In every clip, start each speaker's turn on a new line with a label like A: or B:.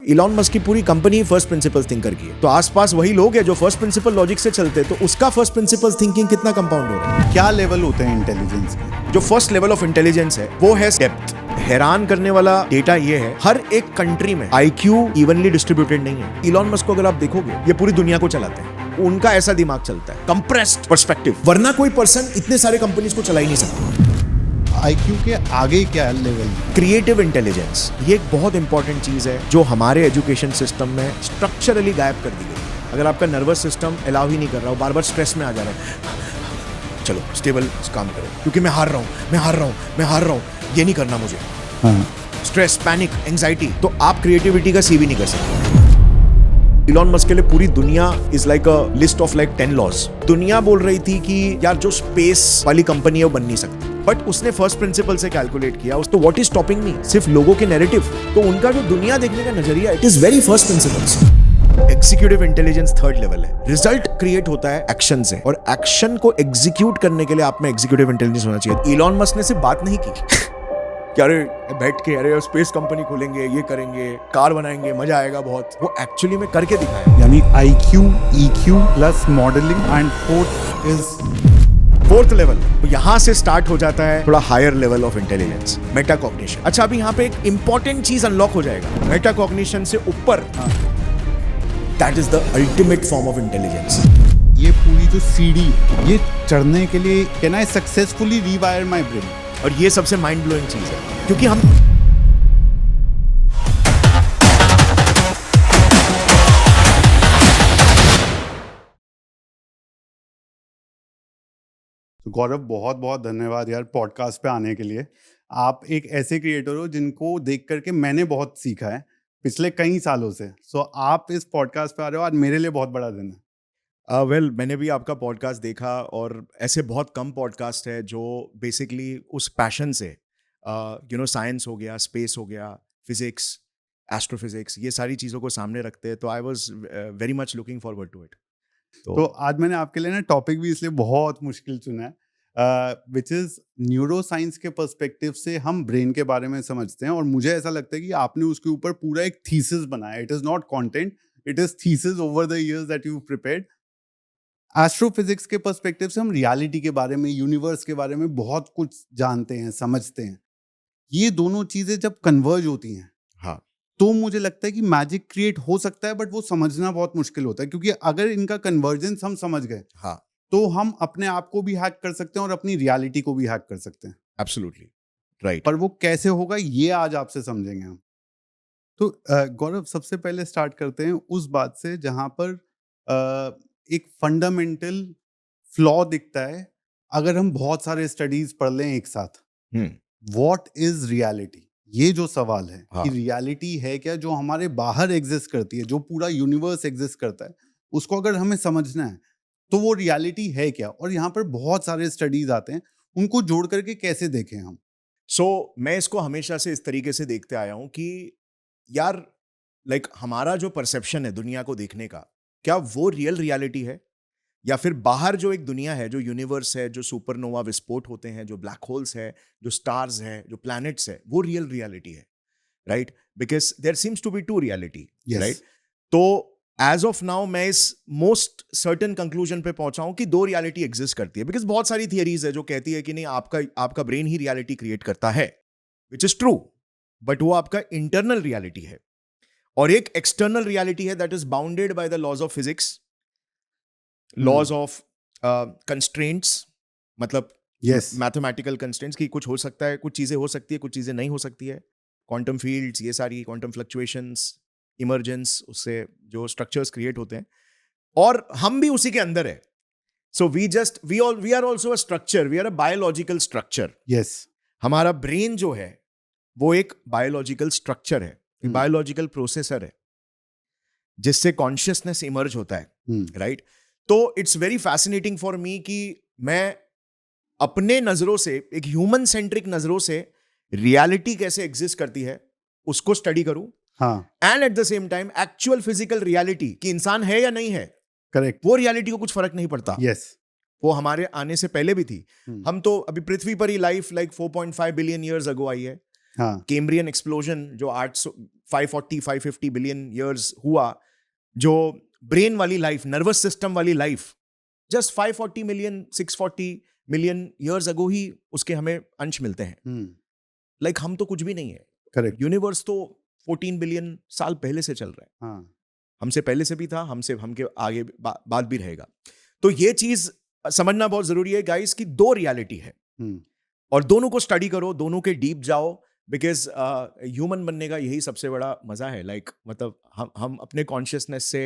A: Elon Musk की पूरी company first principle thinker की है, तो आसपास वही लोग हैं जो फर्स्ट प्रिंसिपल लॉजिक से चलते हैं, तो उसका फर्स्ट प्रिंसिपल थिंकिंग कितना कंपाउंड हो रहा है।
B: क्या लेवल होते हैं इंटेलिजेंस के?
A: जो फर्स्ट लेवल ऑफ इंटेलिजेंस है वो है डेप्थ। हैरान करने वाला डेटा ये है, हर एक कंट्री में आईक्यू इवनली डिस्ट्रीब्यूटेड नहीं है। इलॉन मस्क को अगर आप देखोगे, ये पूरी दुनिया को चलाते हैं, उनका ऐसा दिमाग चलता है, कंप्रेस्ड पर्सपेक्टिव, वरना कोई पर्सन इतने सारे कंपनीज को चला ही नहीं सकता।
B: आईक्यू के आगे क्या लेवल?
A: क्रिएटिव इंटेलिजेंस, ये एक बहुत इंपॉर्टेंट चीज है जो हमारे एजुकेशन सिस्टम में स्ट्रक्चरली गायब कर दी गई। अगर आपका नर्वस सिस्टम अलाउ ही नहीं कर रहा हो, बार बार स्ट्रेस में आ जा रहा है, चलो स्टेबल काम करो, क्योंकि मैं हार रहा हूँ, ये नहीं करना मुझे। स्ट्रेस, पैनिक, एंजाइटी, तो आप क्रिएटिविटी का सीवी नहीं कर सकते। इलॉन मस्क के लिए पूरी दुनिया is like a list of like 10 laws. दुनिया बोल रही थी कि यार जो स्पेस वाली कंपनी है वो बन नहीं सकती, बट उसने फर्स्ट प्रिंसिपल से कैलकुलेट किया। तो व्हाट इज स्टॉपिंग मी? सिर्फ लोगों के नैरेटिव, तो उनका जो दुनिया देखने का नजरिया, it is very first principles. Executive intelligence third level है। रिजल्ट क्रिएट होता है एक्शन से, और एक्शन को एग्जीक्यूट करने के लिए आप में एग्जीक्यूटिव इंटेलिजेंस होना चाहिए। इलॉन मस्क ने सिर्फ बात नहीं की कि अरे बैठ के अरे स्पेस कंपनी खोलेंगे, ये करेंगे, कार बनाएंगे, मजा आएगा बहुत, वो एक्चुअली में करके दिखाया।
B: यानी IQ, EQ plus modelling and
A: fourth level, तो यहां से स्टार्ट हो जाता है थोड़ा higher level of intelligence, metacognition. अच्छा, अभी यहां पे एक इंपॉर्टेंट चीज अनलॉक हो जाएगा मेटाकॉग्निशन से ऊपर, that is the ultimate form of intelligence.
B: ये पूरी जो सीढ़ी, ये चढ़ने के लिए can I successfully रीवायर my brain?
A: और ये सबसे माइंड ब्लोइंग चीज है, क्योंकि हम
B: गौरव, बहुत बहुत धन्यवाद यार पॉडकास्ट पे आने के लिए। आप एक ऐसे क्रिएटर हो जिनको देख करके मैंने बहुत सीखा है पिछले कई सालों से। सो आप इस पॉडकास्ट पे आ रहे हो, आज मेरे लिए बहुत बड़ा दिन है।
A: वेल, मैंने भी आपका पॉडकास्ट देखा, और ऐसे बहुत कम पॉडकास्ट है जो बेसिकली उस पैशन से साइंस हो गया, स्पेस हो गया, फिजिक्स, एस्ट्रोफिजिक्स, ये सारी चीज़ों को सामने रखते हैं। तो I was very much looking forward to it.
B: तो आज मैंने आपके लिए ना टॉपिक भी इसलिए बहुत मुश्किल चुना है, विच इज़ न्यूरो साइंस के पर्सपेक्टिव से हम ब्रेन के बारे में समझते हैं, और मुझे ऐसा लगता है कि आपने उसके ऊपर पूरा एक थीसिस बनाया। It is not content, it is thesis over the years that you prepared. Astrophysics के पर्सपेक्टिव से हम रियलिटी के बारे में, यूनिवर्स के बारे में बहुत कुछ जानते हैं, समझते हैं। ये दोनों चीज़ें जब कन्वर्ज होती हैं,
A: हाँ,
B: तो मुझे लगता है कि मैजिक क्रिएट हो सकता है, बट वो समझना बहुत मुश्किल होता है, क्योंकि अगर इनका कन्वर्जेंस हम समझ गए,
A: हाँ,
B: तो हम अपने आप को भी हैक कर सकते हैं और अपनी रियलिटी को भी हैक कर सकते हैं।
A: Absolutely right.
B: पर वो कैसे होगा, ये आज आपसे समझेंगे हम। तो गौरव, सबसे पहले स्टार्ट करते हैं उस बात से जहां पर एक फंडामेंटल फ्लॉ दिखता है अगर हम बहुत सारे स्टडीज पढ़ लें एक साथ। What is reality? ये जो सवाल है,
A: हाँ,
B: कि रियलिटी है क्या जो हमारे बाहर एग्जिस्ट करती है, जो पूरा यूनिवर्स एग्जिस्ट करता है, उसको अगर हमें समझना है तो वो रियलिटी है क्या? और यहाँ पर बहुत सारे स्टडीज आते हैं, उनको जोड़ करके कैसे देखें हम?
A: मैं इसको हमेशा से इस तरीके से देखते आया हूं कि यार, हमारा जो परसेप्शन है दुनिया को देखने का, क्या वो रियल रियलिटी है, या फिर बाहर जो एक दुनिया है, जो यूनिवर्स है, जो सुपरनोवा विस्फोट होते हैं, जो ब्लैक होल्स है, जो स्टार्स है, जो प्लैनेट्स है, वो रियल रियलिटी है, right? Because there seems to be two reality, right? तो एज ऑफ नाउ मैं इस मोस्ट सर्टेन कंक्लूजन पे पहुंचा हूं कि दो रियलिटी एग्जिस्ट करती है। बिकॉज बहुत सारी थियरीज है जो कहती है कि नहीं, आपका ब्रेन ही रियलिटी क्रिएट करता है, विच इज ट्रू, बट वो आपका इंटरनल रियलिटी है, और एक एक्सटर्नल रियलिटी है that is bounded by the laws of physics, laws of constraints, मतलब मैथमेटिकल कंस्ट्रेंट्स, की कुछ हो सकता है, कुछ चीजें हो सकती है, कुछ चीजें नहीं हो सकती है, क्वांटम फील्ड्स, ये सारी क्वांटम फ्लक्चुएशंस, इमर्जेंस, उससे जो स्ट्रक्चर्स क्रिएट होते हैं, और हम भी उसी के अंदर है। So we are also a structure, we are a biological structure.
B: Yes,
A: हमारा ब्रेन जो है वो एक बायोलॉजिकल स्ट्रक्चर है, एक बायोलॉजिकल प्रोसेसर है, जिससे कॉन्शियसनेस इमर्ज होता है, राइट? तो it's very fascinating for me कि मैं अपने नजरों से, एक ह्यूमन सेंट्रिक नजरों से, रियलिटी कैसे एग्जिस्ट करती है उसको स्टडी करूं, and eight the same time actual physical reality, कि इंसान है या नहीं है,
B: करेक्ट,
A: वो रियलिटी को कुछ फर्क नहीं पड़ता।
B: यस,
A: वो हमारे आने से पहले भी थी। हम तो अभी पृथ्वी पर ही लाइफ 4.5 बिलियन ईयर्स अगो आई है। कैम्ब्रियन एक्सप्लोजन जो 540 550 बिलियन ईयर्स हुआ, जो ब्रेन वाली लाइफ, नर्वस सिस्टम वाली life just 540 million 640 million years ago ही उसके हमें अंश मिलते हैं। लाइक हम तो कुछ भी नहीं है।
B: करेक्ट।
A: यूनिवर्स तो 14 बिलियन साल पहले से चल रहा है।
B: हाँ।
A: हमसे पहले से भी था, हमके आगे बाद भी रहेगा। तो ये चीज समझना बहुत जरूरी है गाइस कि दो रियलिटी है और दोनों को स्टडी करो, दोनों के डीप जाओ, बिकॉज ह्यूमन बनने का यही सबसे बड़ा मजा है। लाइक मतलब हम अपने कॉन्शियसनेस से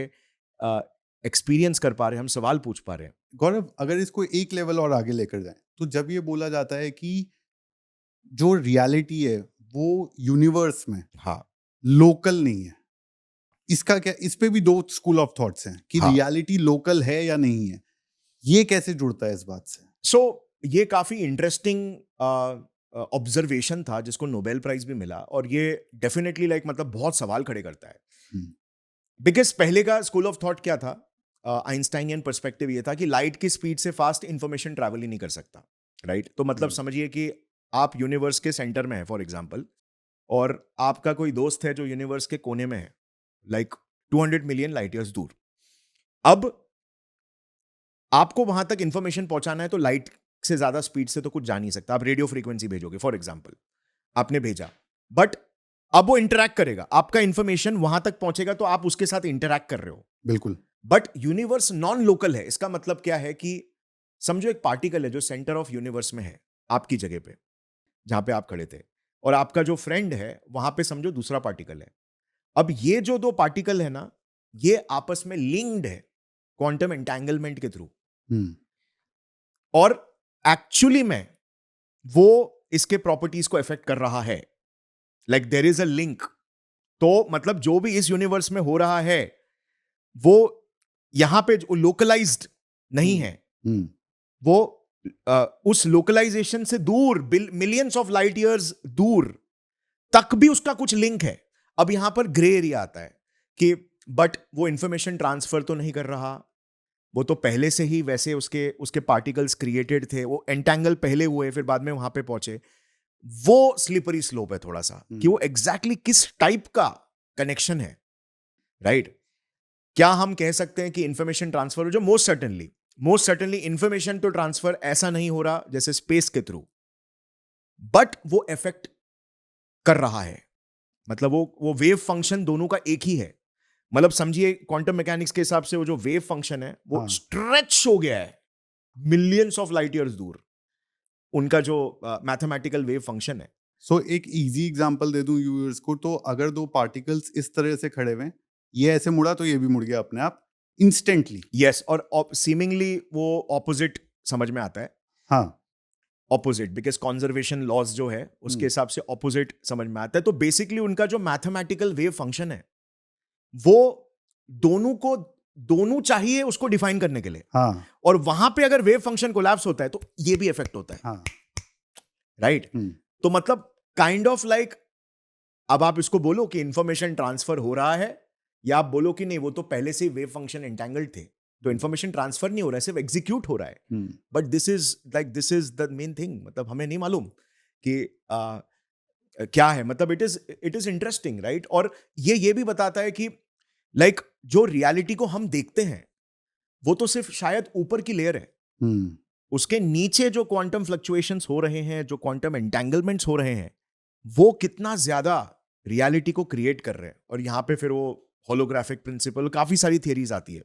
A: एक्सपीरियंस कर पा रहे हैं, हम सवाल पूछ पा रहे हैं।
B: गौरव, अगर इसको एक लेवल और आगे लेकर जाएं, तो जब ये बोला जाता है कि जो रियलिटी है वो यूनिवर्स में
A: हाँ
B: लोकल नहीं है, इसका क्या, इस पे भी दो स्कूल ऑफ थॉट्स हैं कि
A: हाँ।
B: रियलिटी लोकल है या नहीं है, ये कैसे जुड़ता है इस बात से?
A: सो ये काफी इंटरेस्टिंग ऑब्जर्वेशन था जिसको नोबेल प्राइज भी मिला, और ये डेफिनेटली लाइक मतलब बहुत सवाल खड़े करता है। बिकॉज पहले का स्कूल ऑफ थॉट क्या था, आइंस्टाइनियन पर्सपेक्टिव ये था कि लाइट की स्पीड से फास्ट इंफॉर्मेशन ट्रैवल ही नहीं कर सकता, राइट? तो मतलब समझिए कि आप यूनिवर्स के सेंटर में है फॉर एग्जांपल, और आपका कोई दोस्त है जो यूनिवर्स के कोने में है, लाइक 200 मिलियन लाइट ईयर्स दूर। अब आपको वहां तक इंफॉर्मेशन पहुंचाना है तो लाइट से ज्यादा स्पीड से तो कुछ जा नहीं सकता। आप रेडियो फ्रीक्वेंसी भेजोगे फॉर एग्जांपल, आपने भेजा, बट अब वो इंटरैक्ट करेगा, आपका इंफॉर्मेशन वहां तक पहुंचेगा तो आप उसके साथ इंटरैक्ट कर रहे हो।
B: बिल्कुल।
A: बट यूनिवर्स नॉन लोकल है। इसका मतलब क्या है कि समझो एक पार्टिकल है जो सेंटर ऑफ यूनिवर्स में है, आपकी जगह पे जहां पे आप खड़े थे, और आपका जो फ्रेंड है वहां पे समझो दूसरा पार्टिकल है। अब ये जो दो पार्टिकल है ना, ये आपस में लिंक्ड है क्वांटम एंटेंगलमेंट के थ्रू, और एक्चुअली में वो इसके प्रॉपर्टीज को इफेक्ट कर रहा है। Like there is a link. तो मतलब जो भी इस यूनिवर्स में हो रहा है वो यहां पे लोकलाइज्ड नहीं है, वो उस लोकलाइजेशन से दूर, मिलियंस ऑफ लाइट ईयर्स दूर तक भी उसका कुछ लिंक है। अब यहां पर ग्रे एरिया आता है कि बट वो इंफॉर्मेशन ट्रांसफर तो नहीं कर रहा, वो तो पहले से ही वैसे उसके पार्टिकल्स क्रिएटेड थे, वो एंटेंगल पहले हुए फिर बाद में वहां पे पहुंचे। वो स्लिपरी स्लोप है थोड़ा सा कि वो एग्जैक्टली किस टाइप का कनेक्शन है, राइट? क्या हम कह सकते हैं कि इंफॉर्मेशन ट्रांसफर हो? जो मोस्ट सर्टेनली इंफॉर्मेशन तो ट्रांसफर ऐसा नहीं हो रहा जैसे स्पेस के थ्रू, बट वो इफेक्ट कर रहा है। मतलब वो वेव फंक्शन दोनों का एक ही है। मतलब समझिए क्वांटम मैकेनिक्स के हिसाब से वो जो वेव फंक्शन है वो स्ट्रेच हो गया है मिलियंस ऑफ लाइट ईयर्स दूर, उनका जो मैथमेटिकल वेव फंक्शन है।
B: सो एक इजी एग्जांपल दे दूं व्यूअर्स को, तो अगर दो पार्टिकल्स इस तरह से खड़े हुए, ये ऐसे मुड़ा तो ये भी मुड़ गया अपने आप इंस्टेंटली।
A: यस, और सीमिंगली वो ऑपोजिट समझ में आता है।
B: हाँ,
A: ऑपोजिट, बिकॉज कॉन्जर्वेशन लॉज जो है उसके हिसाब से ऑपोजिट समझ में आता है। तो बेसिकली उनका जो मैथमेटिकल वेव फंक्शन है वो दोनों चाहिए उसको डिफाइन करने के लिए।
B: हाँ,
A: और वहां पे अगर वेव फंक्शन कोलैप्स होता है तो ये भी इफेक्ट होता है,
B: हाँ,
A: राइट? तो मतलब काइंड ऑफ लाइक, अब आप इसको बोलो कि इंफॉर्मेशन ट्रांसफर हो रहा है, या आप बोलो कि नहीं वो तो पहले से ही वेव फंक्शन एंटेंगल्ड थे, तो इंफॉर्मेशन ट्रांसफर नहीं हो रहा है, सिर्फ एग्जीक्यूट हो रहा है। But this is the main thing. मतलब हमें नहीं मालूम कि क्या है। मतलब इट इज इंटरेस्टिंग, राइट? और ये भी बताता है कि लाइक जो रियलिटी को हम देखते हैं वो तो सिर्फ शायद ऊपर की लेयर है, उसके नीचे जो क्वांटम फ्लक्चुएशंस हो रहे हैं, जो क्वांटम एंटेंगलमेंट्स हो रहे हैं, वो कितना ज्यादा रियलिटी को क्रिएट कर रहे हैं। और यहां पे फिर वो होलोग्राफिक प्रिंसिपल, काफी सारी थियरीज आती है।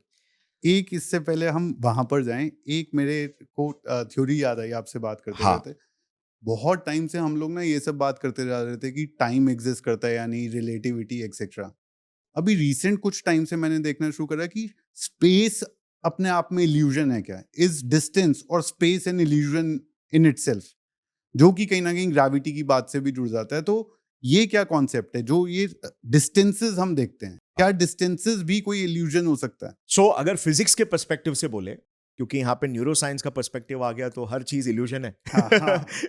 B: एक इससे पहले हम वहां पर जाएं, एक मेरे को थ्योरी याद आई आपसे बात करते
A: हाँ।
B: रहते। बहुत टाइम से हम लोग ना ये सब बात करते जा रहे थे कि टाइम एग्जिस्ट करता है या नहीं, रिलेटिविटी एक्सेट्रा। अभी रिसेंट कुछ टाइम से मैंने देखना शुरू करा कि स्पेस अपने आप में इल्यूजन है क्या? इज डिस्टेंस और space an illusion in itself, जो कि कहीं ना कहीं ग्रेविटी की बात से भी जुड़ जाता है। तो ये क्या कॉन्सेप्ट है जो ये डिस्टेंसेस हम देखते हैं, क्या डिस्टेंसेस भी कोई इल्यूजन हो सकता है?
A: सो अगर फिजिक्स के पर्सपेक्टिव से बोले, क्योंकि यहाँ पे न्यूरो साइंस का पर्सपेक्टिव आ गया तो हर चीज इल्यूजन है,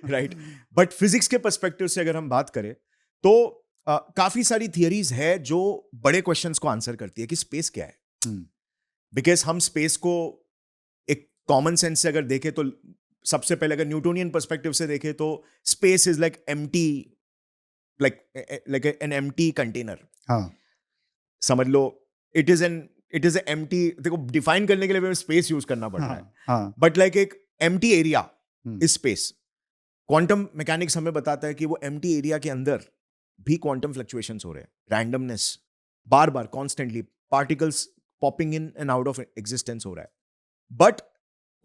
A: राइट? बट फिजिक्स के पर्सपेक्टिव से अगर हम बात करें तो काफी सारी थियरीज है जो बड़े क्वेश्चंस को आंसर करती है कि स्पेस क्या है। बिकॉज हम स्पेस को एक कॉमन सेंस से अगर देखें तो, सबसे पहले अगर न्यूटोनियन पर्सपेक्टिव से देखें तो space is like empty like an empty container,
B: हाँ
A: समझ लो इट इज एम्प्टी, देखो डिफाइन करने के लिए स्पेस यूज करना पड़ रहा है,
B: हाँ
A: बट लाइक एक empty area
B: hmm,
A: is space. Quantum mechanics हमें बताता है कि वो एम्प्टी एरिया के अंदर भी क्वांटम फ्लक्चुएशंस हो रहे हैं, randomness bar bar constantly, particles popping in and out of existence हो रहा है। बट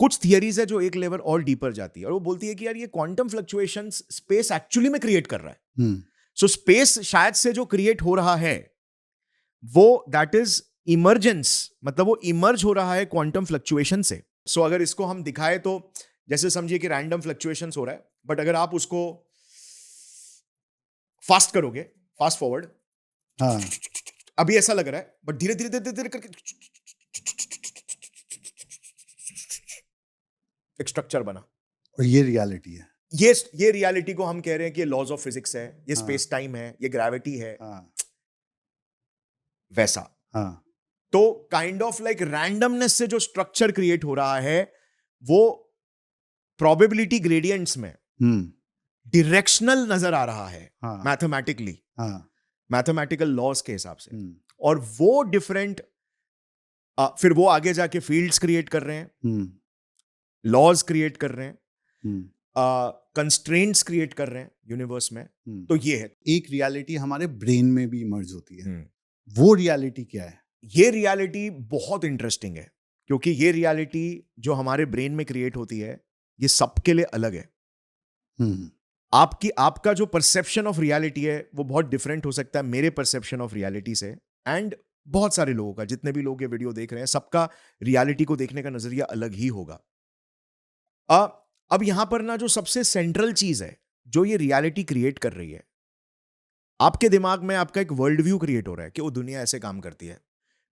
A: कुछ थियरीज है जो एक लेवल और डीपर जाती है और वो बोलती है कि यार ये क्वांटम फ्लक्चुएशंस स्पेस एक्चुअली में क्रिएट कर रहा है।
B: हम्म,
A: सो स्पेस शायद से जो क्रिएट हो रहा है वो दैट इज इमर्जेंस, मतलब वो इमर्ज हो रहा है क्वांटम फ्लक्चुएशन से। सो अगर इसको हम दिखाए तो जैसे समझिए कि रैंडम फ्लक्चुएशंस हो रहा है, बट अगर आप उसको फास्ट करोगे, फास्ट फॉरवर्ड,
B: हाँ
A: अभी ऐसा लग रहा है, बट धीरे धीरे धीरे धीरे करके एक स्ट्रक्चर बना।
B: और ये रियलिटी है।
A: ये रियलिटी को हम कह रहे हैं कि ये लॉज ऑफ फिजिक्स है, ये
B: हाँ।
A: स्पेस टाइम है, ये ग्रेविटी है,
B: हाँ
A: वैसा।
B: हाँ
A: तो काइंड ऑफ लाइक रैंडमनेस से जो स्ट्रक्चर क्रिएट हो रहा है वो प्रोबेबिलिटी ग्रेडियंट्स में
B: हम्म,
A: डायरेक्शनल नजर आ रहा है,
B: हाँ
A: मैथमेटिकली,
B: हाँ
A: मैथमेटिकल लॉज के हिसाब से।
B: हम्म,
A: और वो डिफरेंट, फिर वो आगे जाके फील्ड्स क्रिएट कर रहे हैं,
B: हम्म,
A: लॉज क्रिएट कर रहे हैं,
B: हम्म,
A: कंस्ट्रेंट्स क्रिएट कर रहे हैं यूनिवर्स में।
B: हम्म।
A: तो ये है।
B: एक रियलिटी हमारे ब्रेन में भी इमर्ज होती है,
A: हम्म।
B: वो रियलिटी क्या है?
A: ये रियलिटी बहुत इंटरेस्टिंग है क्योंकि ये रियलिटी जो हमारे ब्रेन में क्रिएट होती है ये सबके लिए अलग है।
B: हम्म,
A: आपका जो परसेप्शन ऑफ रियलिटी है वो बहुत डिफरेंट हो सकता है मेरे परसेप्शन ऑफ रियलिटी से, एंड बहुत सारे लोगों का, जितने भी लोग ये वीडियो देख रहे हैं सबका रियलिटी को देखने का नजरिया अलग ही होगा। अब यहां पर ना जो सबसे सेंट्रल चीज है जो ये रियलिटी क्रिएट कर रही है, आपके दिमाग में आपका एक वर्ल्ड व्यू क्रिएट हो रहा है कि वो दुनिया ऐसे काम करती है।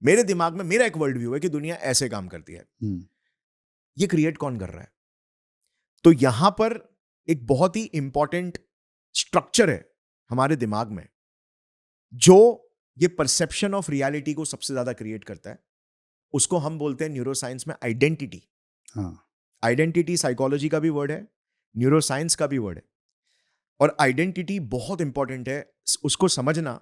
A: मेरे दिमाग में मेरा एक वर्ल्ड व्यू है कि दुनिया ऐसे काम करती है।
B: हम्म,
A: ये क्रिएट कौन कर रहा है? तो यहां पर एक बहुत ही इंपॉर्टेंट स्ट्रक्चर है हमारे दिमाग में जो ये परसेप्शन ऑफ रियलिटी को सबसे ज्यादा क्रिएट करता है। उसको हम बोलते हैं न्यूरोसाइंस में आइडेंटिटी।
B: हाँ
A: आइडेंटिटी साइकोलॉजी का भी वर्ड है, न्यूरोसाइंस का भी वर्ड है। और आइडेंटिटी बहुत इंपॉर्टेंट है, उसको समझना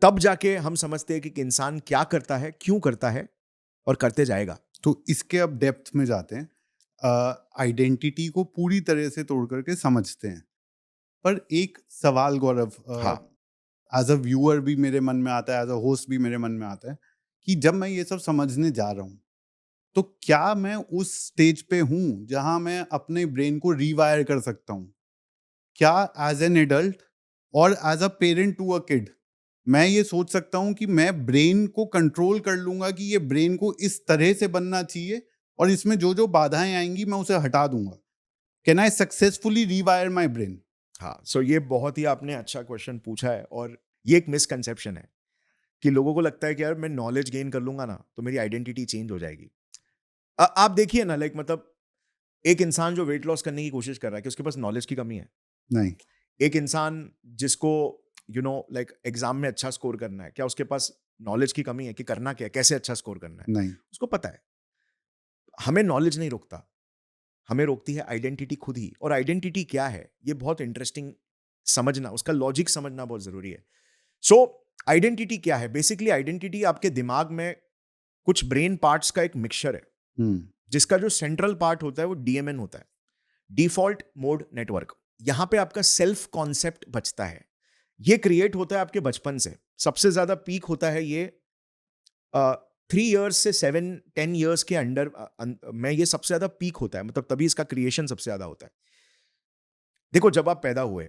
A: तब जाके हम समझते हैं कि इंसान क्या करता है, क्यों करता है और करते जाएगा।
B: तो इसके अब डेप्थ में जाते हैं। आइडेंटिटी को पूरी तरह से तोड़ करके समझते हैं, पर एक सवाल गौरव,
A: हाँ।
B: एज अ व्यूअर भी मेरे मन में आता है, एज अ होस्ट भी मेरे मन में आता है कि जब मैं ये सब समझने जा रहा हूँ तो क्या मैं उस स्टेज पे हूँ जहां मैं अपने ब्रेन को रीवायर कर सकता हूँ? क्या एज एन एडल्ट और as a parent to a kid मैं ये सोच सकता हूँ कि मैं ब्रेन को कंट्रोल कर लूंगा कि ये ब्रेन को इस तरह से बनना चाहिए और इसमें जो जो बाधाएं आएंगी मैं उसे हटा दूंगा? Can I successfully रीवायर my brain?
A: हाँ, सो ये बहुत ही आपने अच्छा क्वेश्चन पूछा है और ये एक मिसकंसेप्शन है कि लोगों को लगता है कि यार मैं नॉलेज गेन कर लूंगा ना तो मेरी आइडेंटिटी चेंज हो जाएगी। आप देखिए ना, लाइक मतलब एक इंसान जो वेट लॉस करने की कोशिश कर रहा है कि उसके पास नॉलेज की कमी है।
B: नहीं।
A: एक इंसान जिसको लाइक एग्जाम में अच्छा स्कोर करना है, क्या उसके पास नॉलेज की कमी है कि करना क्या है, कैसे अच्छा स्कोर करना है?
B: नहीं।
A: उसको पता है। हमें नॉलेज नहीं रोकता, हमें रोकती है आइडेंटिटी खुद ही। और आइडेंटिटी क्या है ये बहुत इंटरेस्टिंग समझना, उसका लॉजिक समझना बहुत जरूरी है। सो आइडेंटिटी क्या है? बेसिकली आइडेंटिटी आपके दिमाग में कुछ ब्रेन पार्ट्स का एक मिक्सचर है
B: हम्म,
A: जिसका जो सेंट्रल पार्ट होता है वो डीएमएन होता है, डिफॉल्ट मोड नेटवर्क। यहां पे आपका सेल्फ कॉन्सेप्ट बचता है। ये क्रिएट होता है आपके बचपन से। सबसे ज्यादा पीक होता है ये 3 इयर्स से 7-10 इयर्स के अंडर में, ये सबसे ज्यादा पीक होता है, मतलब तभी इसका क्रिएशन सबसे ज्यादा होता है। देखो जब आप पैदा हुए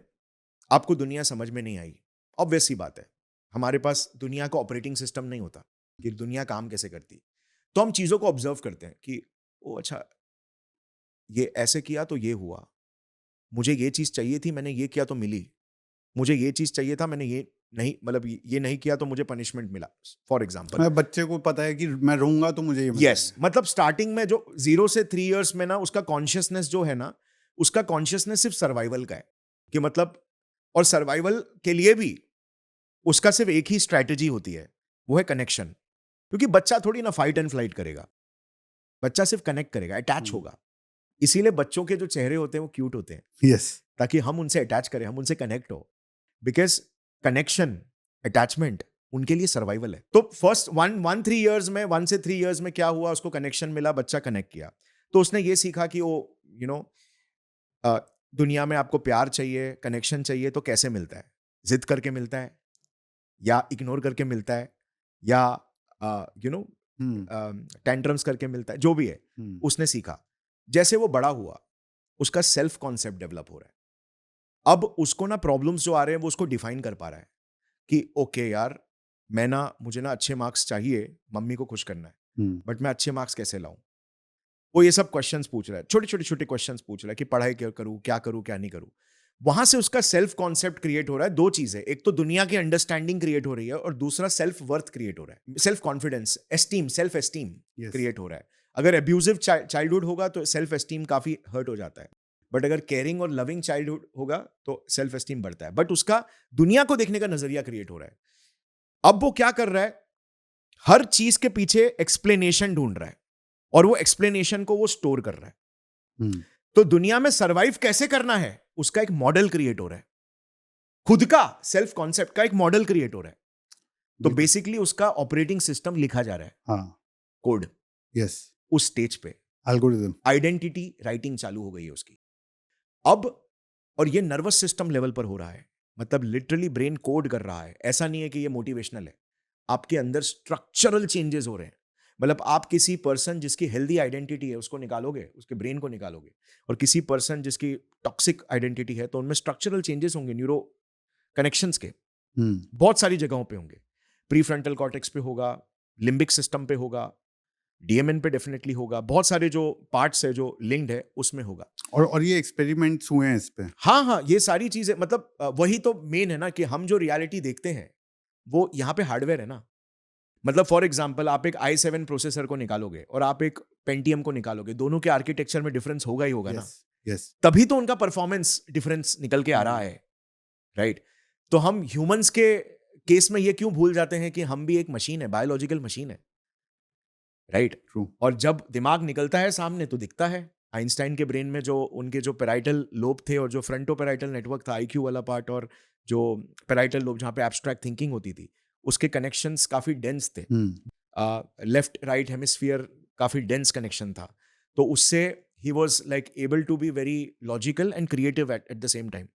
A: आपको दुनिया समझ में नहीं आई, ऑब्वियस सी बात है, हमारे पास दुनिया का ऑपरेटिंग सिस्टम नहीं होता कि दुनिया काम कैसे करती। तो हम चीजों को ऑब्जर्व करते हैं कि ओ अच्छा ये ऐसे किया तो ये हुआ, मुझे ये चीज चाहिए थी मैंने ये किया तो मिली, मुझे ये चीज चाहिए था मैंने ये नहीं, मतलब ये नहीं किया तो मुझे पनिशमेंट मिला, फॉर एग्जाम्पल।
B: मैं बच्चे को पता है कि मैं रहूंगा तो मुझे ये
A: यस, मतलब स्टार्टिंग में जो 0 से 3 इयर्स में ना उसका कॉन्शियसनेस जो है ना, उसका कॉन्शियसनेस सिर्फ सर्वाइवल का है कि मतलब, और सर्वाइवल के लिए भी उसका सिर्फ एक ही स्ट्रैटेजी होती है, वो है कनेक्शन। क्योंकि बच्चा थोड़ी ना फाइट एंड फ्लाइट करेगा, बच्चा सिर्फ कनेक्ट करेगा, अटैच होगा। इसीलिए बच्चों के जो चेहरे होते हैं वो क्यूट होते हैं,
B: यस।
A: ताकि हम उनसे अटैच करें, हम उनसे कनेक्ट हो। बिकॉज कनेक्शन, अटैचमेंट उनके लिए सर्वाइवल है। तो फर्स्ट 1 से 3 इयर्स में क्या हुआ, उसको कनेक्शन मिला, बच्चा कनेक्ट किया, तो उसने ये सीखा कि वो यू नो दुनिया में आपको प्यार चाहिए, कनेक्शन चाहिए, तो कैसे मिलता है? जिद करके मिलता है, या इग्नोर करके मिलता है, या यू नो टेंट्रम्स करके मिलता है, जो भी है उसने सीखा। जैसे वो बड़ा हुआ, उसका सेल्फ कॉन्सेप्ट डेवलप हो रहा है। अब उसको ना प्रॉब्लम्स जो आ रहे हैं वो उसको डिफाइन कर पा रहा है कि ओके यार, मुझे ना अच्छे मार्क्स चाहिए, मम्मी को खुश करना है, बट मैं अच्छे मार्क्स कैसे लाऊं? वो ये सब क्वेश्चंस पूछ रहा है, छोटे क्वेश्चंस पूछ रहा है कि पढ़ाई क्या करूं, क्या नहीं करूं। वहां से उसका सेल्फ कॉन्सेप्ट क्रिएट हो रहा है। दो चीजें, एक तो दुनिया की अंडरस्टैंडिंग क्रिएट हो रही है, और दूसरा सेल्फ वर्थ क्रिएट हो रहा है, self confidence, esteem, self esteem create हो रहा है। अगर अब्यूजिव चाइल्डहुड होगा तो सेल्फ एस्टीम काफी हर्ट हो जाता है, बट अगर केयरिंग और लविंग चाइल्डहुड होगा तो सेल्फ एस्टीम बढ़ता है। बट उसका दुनिया को देखने का नजरिया क्रिएट हो रहा है। अब वो क्या कर रहा है, हर चीज के पीछे एक्सप्लेनेशन ढूंढ रहा है, और वो एक्सप्लेनेशन को वो स्टोर कर रहा है। तो दुनिया में सरवाइव कैसे करना है, उसका एक मॉडल क्रिएट हो रहा है, खुद का सेल्फ कॉन्सेप्ट का एक मॉडल क्रिएट हो रहा है। तो बेसिकली उसका ऑपरेटिंग सिस्टम लिखा जा रहा है,
B: हाँ,
A: कोड।
B: यस,
A: उस स्टेज पे
B: एल्गोरिथम,
A: आइडेंटिटी राइटिंग चालू हो गई है उसकी अब। और ये नर्वस सिस्टम लेवल पर हो रहा है, मतलब लिटरली ब्रेन कोड कर रहा है। ऐसा नहीं है कि ये मोटिवेशनल है, आपके अंदर स्ट्रक्चरल चेंजेस हो रहे हैं। मतलब आप किसी पर्सन जिसकी हेल्दी आइडेंटिटी है उसको निकालोगे, उसके ब्रेन को निकालोगे, और किसी पर्सन जिसकी टॉक्सिक आइडेंटिटी है, तो उनमें स्ट्रक्चरल चेंजेस होंगे, न्यूरो कनेक्शंस के बहुत सारी जगहों पे होंगे। प्री फ्रंटल कॉर्टेक्स पे होगा, लिम्बिक सिस्टम पे होगा, डीएमएन पे डेफिनेटली होगा, बहुत सारे जो पार्ट्स है जो लिंक्ड है उसमें होगा।
B: और ये एक्सपेरिमेंट्स हुए हैं इस पे।
A: हाँ, ये सारी चीजें, मतलब वही तो मेन है ना, कि हम जो रियलिटी देखते हैं वो यहाँ पे हार्डवेयर है ना। मतलब फॉर एग्जाम्पल, आप एक i7 प्रोसेसर को निकालोगे और आप एक पेंटियम को निकालोगे, दोनों के आर्किटेक्चर में डिफरेंस होगा ही होगा ना।
B: यस,
A: तभी तो उनका परफॉर्मेंस डिफरेंस निकल के आ रहा है, राइट? तो हम ह्यूमंस के केस में ये क्यों भूल जाते हैं कि हम भी एक मशीन है, बायोलॉजिकल मशीन है, राइट?
B: ट्रू।
A: और जब दिमाग निकलता है सामने तो दिखता है। आइंस्टाइन के ब्रेन में जो उनके जो पेराइटल लोब थे और जो फ्रंटो पेराइटल नेटवर्क था, आईक्यू वाला पार्ट, और जो पेराइटल लोब जहाँ पे एब्स्ट्रैक्ट थिंकिंग होती थी, उसके कनेक्शंस काफी डेंस थे। लेफ्ट राइट हेमिस्फीयर काफी डेंस कनेक्शन था, तो उससे ही was like able to be very logical and creative at the same time.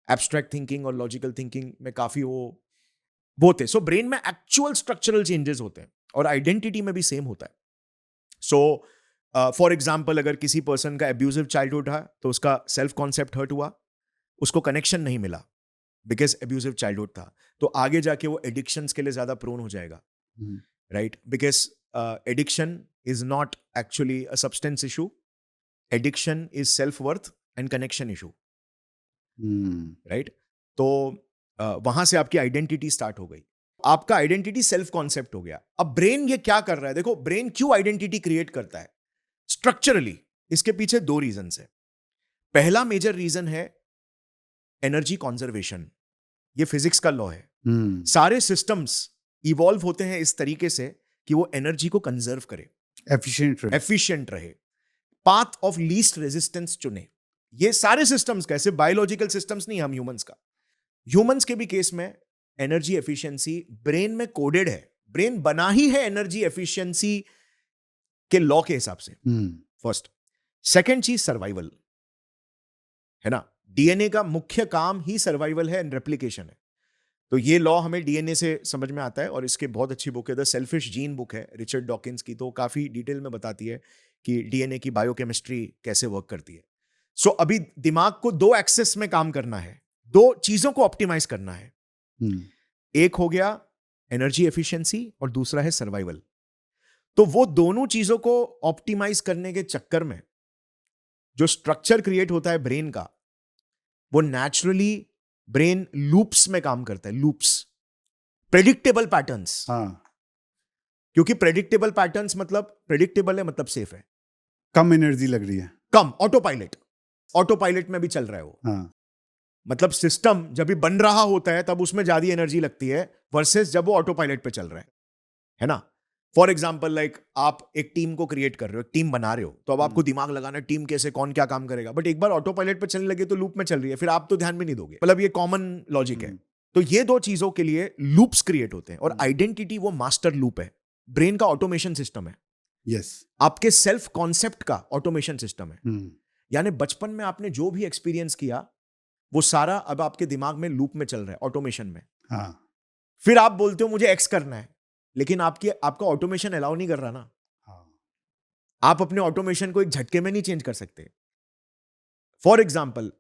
A: Abstract thinking और लॉजिकल थिंकिंग में काफी वो थे। सो ब्रेन में एक्चुअल स्ट्रक्चरल चेंजेस होते हैं, और आइडेंटिटी में भी सेम होता है। सो फॉर एग्जाम्पल, अगर किसी पर्सन का एब्यूजिव चाइल्डहुड है तो उसका सेल्फ कॉन्सेप्ट हर्ट हुआ, उसको कनेक्शन नहीं मिला बिकॉज एब्यूजिव चाइल्डहुड था, तो आगे जाके वो एडिक्शंस के लिए ज्यादा प्रोन हो जाएगा, right? Because addiction is not actually a substance issue, addiction is self worth and connection issue, right? तो वहां से आपकी आइडेंटिटी स्टार्ट हो गई, आपका आइडेंटिटी सेल्फ कॉन्सेप्ट हो गया। अब ब्रेन ये क्या कर रहा है, देखो ब्रेन क्यों आइडेंटिटी क्रिएट करता है स्ट्रक्चरली, इसके पीछे 2 रीजन है। पहला मेजर रीजन है एनर्जी कॉन्जर्वेशन, ये फिजिक्स का लॉ है। सारे सिस्टम्स इवॉल्व होते हैं इस तरीके से कि वो एनर्जी को कंजर्व करे, एफिशिएंट रहे, पाथ ऑफ लीस्ट रेजिस्टेंस चुने। ये सारे सिस्टम्स का, ऐसे बायोलॉजिकल सिस्टम्स नहीं, हम ह्यूमंस का, ह्यूमंस के भी केस में एनर्जी एफिशिएंसी ब्रेन में कोडेड है। ब्रेन बना ही है एनर्जी एफिशिएंसी के लॉ के हिसाब से, फर्स्ट। सेकेंड चीज सर्वाइवल है ना, डीएनए का मुख्य काम ही सर्वाइवल है एंड रेप्लिकेशन है। तो ये लॉ हमें डीएनए से समझ में आता है, और इसके बहुत अच्छी बुक है द सेल्फिश जीन बुक है रिचर्ड डॉकिंस की, तो काफी डिटेल में बताती है कि डीएनए की बायोकेमिस्ट्री कैसे वर्क करती है। सो अभी दिमाग को 2 एक्सेस में काम करना है, 2 चीजों को ऑप्टिमाइज करना है। एक हो गया एनर्जी एफिशिएंसी और दूसरा है सर्वाइवल। तो वो दोनों चीजों को ऑप्टिमाइज करने के चक्कर में जो स्ट्रक्चर क्रिएट होता है ब्रेन का, वो नेचुरली ब्रेन लूप्स में काम करता है, लूप्स, प्रेडिक्टेबल पैटर्न्स। क्योंकि प्रेडिक्टेबल पैटर्न्स मतलब प्रेडिक्टेबल है, मतलब सेफ है,
B: कम एनर्जी लग रही है,
A: कम ऑटोपायलट में भी चल रहा है वो। मतलब सिस्टम जब भी बन रहा होता है तब उसमें ज्यादा एनर्जी लगती है वर्सेस जब वो ऑटो पायलट पे चल रहा है ना। फॉर एग्जाम्पल, लाइक आप एक टीम को क्रिएट कर रहे हो, एक टीम बना रहे हो, तो अब आपको दिमाग लगाना है टीम कैसे, कौन क्या काम करेगा, बट एक बार ऑटो पायलट पे चलने लगे तो लूप में चल रही है, फिर आप तो ध्यान भी नहीं दोगे। मतलब ये कॉमन लॉजिक है, तो ये दो चीजों के लिए लूप्स क्रिएट होते हैं, और आइडेंटिटी वो मास्टर लूप है, ब्रेन का ऑटोमेशन सिस्टम है,
B: यस।
A: आपके सेल्फ कॉन्सेप्ट का ऑटोमेशन सिस्टम है। यानी बचपन में आपने जो भी एक्सपीरियंस किया वो सारा अब आपके दिमाग में लूप में चल रहा है, ऑटोमेशन में।
B: हाँ।
A: फिर आप बोलते हो मुझे एक्स करना है, लेकिन आपका ऑटोमेशन अलाउ नहीं कर रहा ना।
B: हाँ।
A: आप अपने ऑटोमेशन को एक झटके में नहीं चेंज कर सकते। फॉर एग्जाम्पल,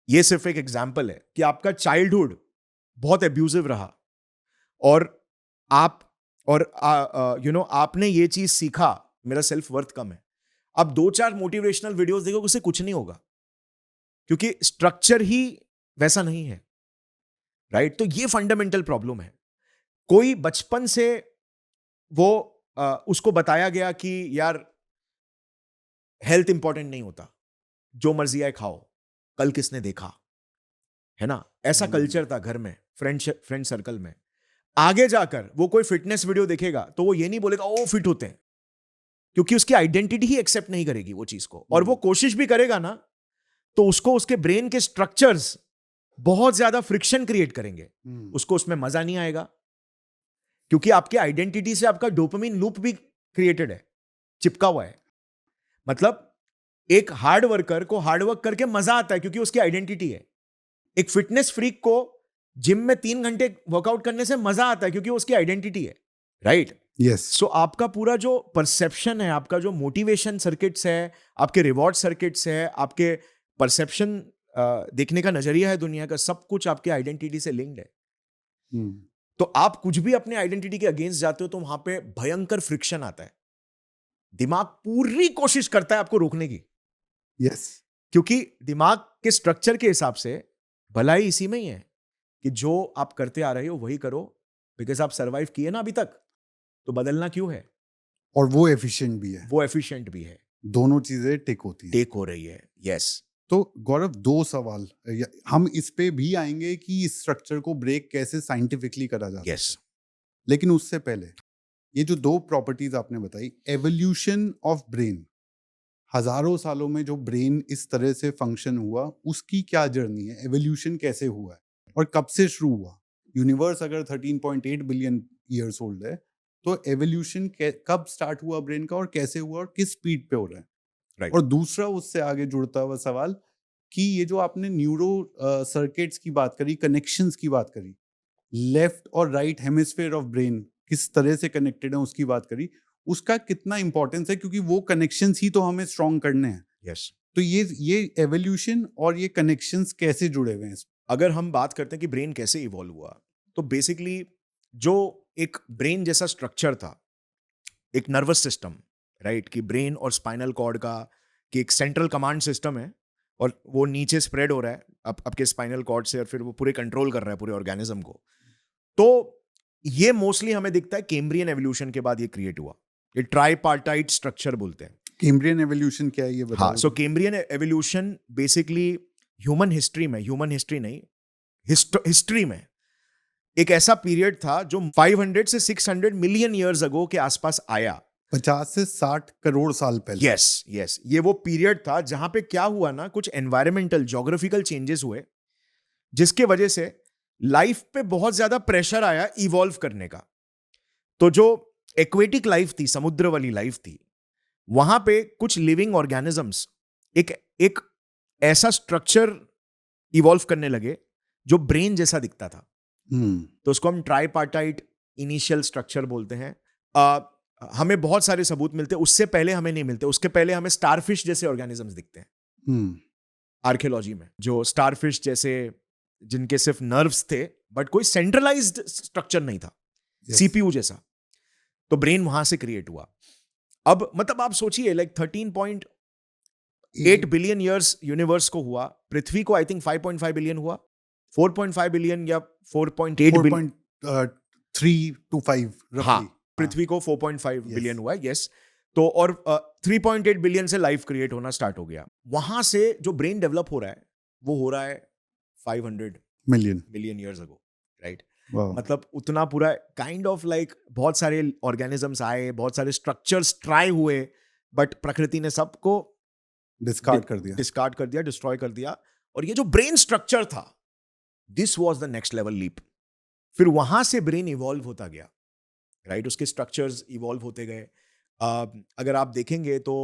A: ये सिर्फ एक एग्जाम्पल है कि आपका चाइल्डहुड बहुत एब्यूजिव रहा, और आप आपने ये चीज सीखा, मेरा सेल्फ वर्थ कम है। अब 2-4 मोटिवेशनल वीडियोस देखो, उससे कुछ नहीं होगा, क्योंकि स्ट्रक्चर ही वैसा नहीं है, राइट? तो ये फंडामेंटल प्रॉब्लम है। कोई बचपन से वो उसको बताया गया कि यार हेल्थ इंपॉर्टेंट नहीं होता, जो मर्जी आए खाओ, कल किसने देखा, है ना? ऐसा कल्चर था घर में, फ्रेंड सर्कल में। आगे जाकर वो कोई फिटनेस वीडियो देखेगा तो वो ये नहीं बोलेगा ओ फिट होते हैं, क्योंकि उसकी आइडेंटिटी ही एक्सेप्ट नहीं करेगी वो चीज को। और वो कोशिश भी करेगा ना, तो उसको उसके ब्रेन के स्ट्रक्चर्स बहुत ज्यादा फ्रिक्शन क्रिएट करेंगे, उसको उसमें मजा नहीं आएगा, क्योंकि आपके आइडेंटिटी से आपका डोपामिन लूप भी क्रिएटेड है, चिपका हुआ है। मतलब एक हार्ड वर्कर को हार्ड वर्क करके मजा आता है क्योंकि उसकी आइडेंटिटी है। एक फिटनेस फ्रीक को जिम में 3 घंटे वर्कआउट करने से मजा आता है क्योंकि उसकी आइडेंटिटी है, राइट?
B: यस।
A: सो आपका पूरा जो परसेप्शन है, आपका जो मोटिवेशन सर्किट्स है, आपके रिवॉर्ड सर्किट्स है, आपके परसेप्शन देखने का नजरिया है दुनिया का, सब कुछ आपके आइडेंटिटी से लिंक्ड है। तो आप कुछ भी अपने आइडेंटिटी के अगेंस्ट जाते हो तो वहां पे भयंकर फ्रिक्शन आता है। दिमाग पूरी कोशिश करता है आपको रोकने की।
B: यस।
A: क्योंकि दिमाग के स्ट्रक्चर के हिसाब से भलाई इसी में ही है कि जो आप करते आ रहे हो वही करो, बिकॉज आप सरवाइव किए ना अभी तक, तो बदलना क्यों है?
B: और वो एफिशिएंट भी है,
A: वो एफिशिएंट भी है,
B: दोनों चीजें टिक होती है,
A: टेक हो रही है। यस।
B: तो गौरव, 2 सवाल हम इस पे भी आएंगे कि इस स्ट्रक्चर को ब्रेक कैसे साइंटिफिकली करा जाता है।
A: यस।
B: लेकिन उससे पहले ये जो 2 प्रॉपर्टीज आपने बताई, एवोल्यूशन ऑफ ब्रेन, हजारों सालों में जो ब्रेन इस तरह से फंक्शन हुआ, उसकी क्या जर्नी है? एवोल्यूशन कैसे हुआ है और कब से शुरू हुआ? यूनिवर्स अगर 13.8 बिलियन ईयर्स ओल्ड है, तो एवोल्यूशन कब स्टार्ट हुआ ब्रेन का, और कैसे हुआ, और किस स्पीड पे हो रहा है?
A: Right.
B: और दूसरा उससे आगे जुड़ता हुआ सवाल कि ये जो आपने न्यूरो सर्किट्स की बात करी, कनेक्शंस की बात करी, लेफ्ट और राइट हेमिस्फेयर ऑफ ब्रेन किस तरह से कनेक्टेड है उसकी बात करी, उसका कितना इंपॉर्टेंस है, क्योंकि वो कनेक्शंस ही तो हमें स्ट्रॉन्ग करने हैं।
A: यस।
B: तो ये एवोल्यूशन और ये कनेक्शंस कैसे जुड़े हुए हैं?
A: अगर हम बात करते हैं कि ब्रेन कैसे इवॉल्व हुआ, तो बेसिकली जो एक ब्रेन जैसा स्ट्रक्चर था, एक नर्वस सिस्टम, राइट, कि ब्रेन और स्पाइनल कॉर्ड का कि एक सेंट्रल कमांड सिस्टम है, और वो नीचे स्प्रेड हो रहा है आपके स्पाइनल कॉर्ड से, और फिर वो पूरे कंट्रोल कर रहा है पूरे ऑर्गेनिज्म को। तो ये मोस्टली हमें दिखता है कैम्ब्रियन एवोल्यूशन के बाद ये क्रिएट हुआ। ये ट्राइपार्टाइट स्ट्रक्चर बोलते हैं।
B: कैम्ब्रियन एवोल्यूशन क्या है ये बताओ।
A: हाँ, so Cambrian evolution basically human history में, ह्यूमन हिस्ट्री नहीं, हिस्ट्री में एक ऐसा पीरियड था जो 500 से 600 मिलियन ईयर्स अगो के आसपास आया।
B: 50 से 60 करोड़ साल पहले।
A: यस, ये वो पीरियड था जहां पे क्या हुआ ना, कुछ एनवायरमेंटल ज्योग्राफिकल चेंजेस हुए, जिसके वजह से लाइफ पे बहुत ज्यादा प्रेशर आया इवॉल्व करने का। तो जो एक्वेटिक लाइफ थी, समुद्र वाली लाइफ थी, वहां पे कुछ लिविंग ऑर्गेनिजम्स एक ऐसा स्ट्रक्चर इवॉल्व करने लगे जो ब्रेन जैसा दिखता था। तो उसको हम ट्राइपार्टाइट इनिशियल स्ट्रक्चर बोलते हैं। हमें बहुत सारे सबूत मिलते हैं, उससे पहले हमें नहीं मिलते। उसके पहले हमें स्टारफिश जैसे ऑर्गेनिजम्स दिखते हैं आर्कियोलॉजी में, जो स्टारफिश जैसे, जिनके सिर्फ नर्व्स थे बट कोई सेंट्रलाइज्ड स्ट्रक्चर नहीं था, सीपीयू जैसा। तो ब्रेन वहां से क्रिएट हुआ। अब मतलब आप सोचिए, लाइक 13.8 बिलियन ईयर्स यूनिवर्स को हुआ, पृथ्वी को आई थिंक 5.5 बिलियन हुआ, 4.5 बिलियन या 4.8 बिलियन,
B: 3 to 5
A: हाँ, पृथ्वी को 4.5 बिलियन हुआ है। यस। तो और 3.8 बिलियन से लाइफ क्रिएट होना स्टार्ट हो गया। वहां से जो ब्रेन डेवलप हो रहा है वो हो रहा है 500 मिलियन ईयर्स अगो, राइट? मतलब उतना पूरा काइंड ऑफ लाइक बहुत सारे ऑर्गेनिजम्स आए, बहुत सारे स्ट्रक्चर्स ट्राई हुए, बट प्रकृति ने सबको डिस्कार्ड कर दिया, डिस्ट्रॉय कर दिया। और ये जो ब्रेन स्ट्रक्चर था this was the next level leap. फिर वहां से ब्रेन इवॉल्व होता गया, राइट? उसके स्ट्रक्चर्स इवॉल्व होते गए। अगर आप देखेंगे तो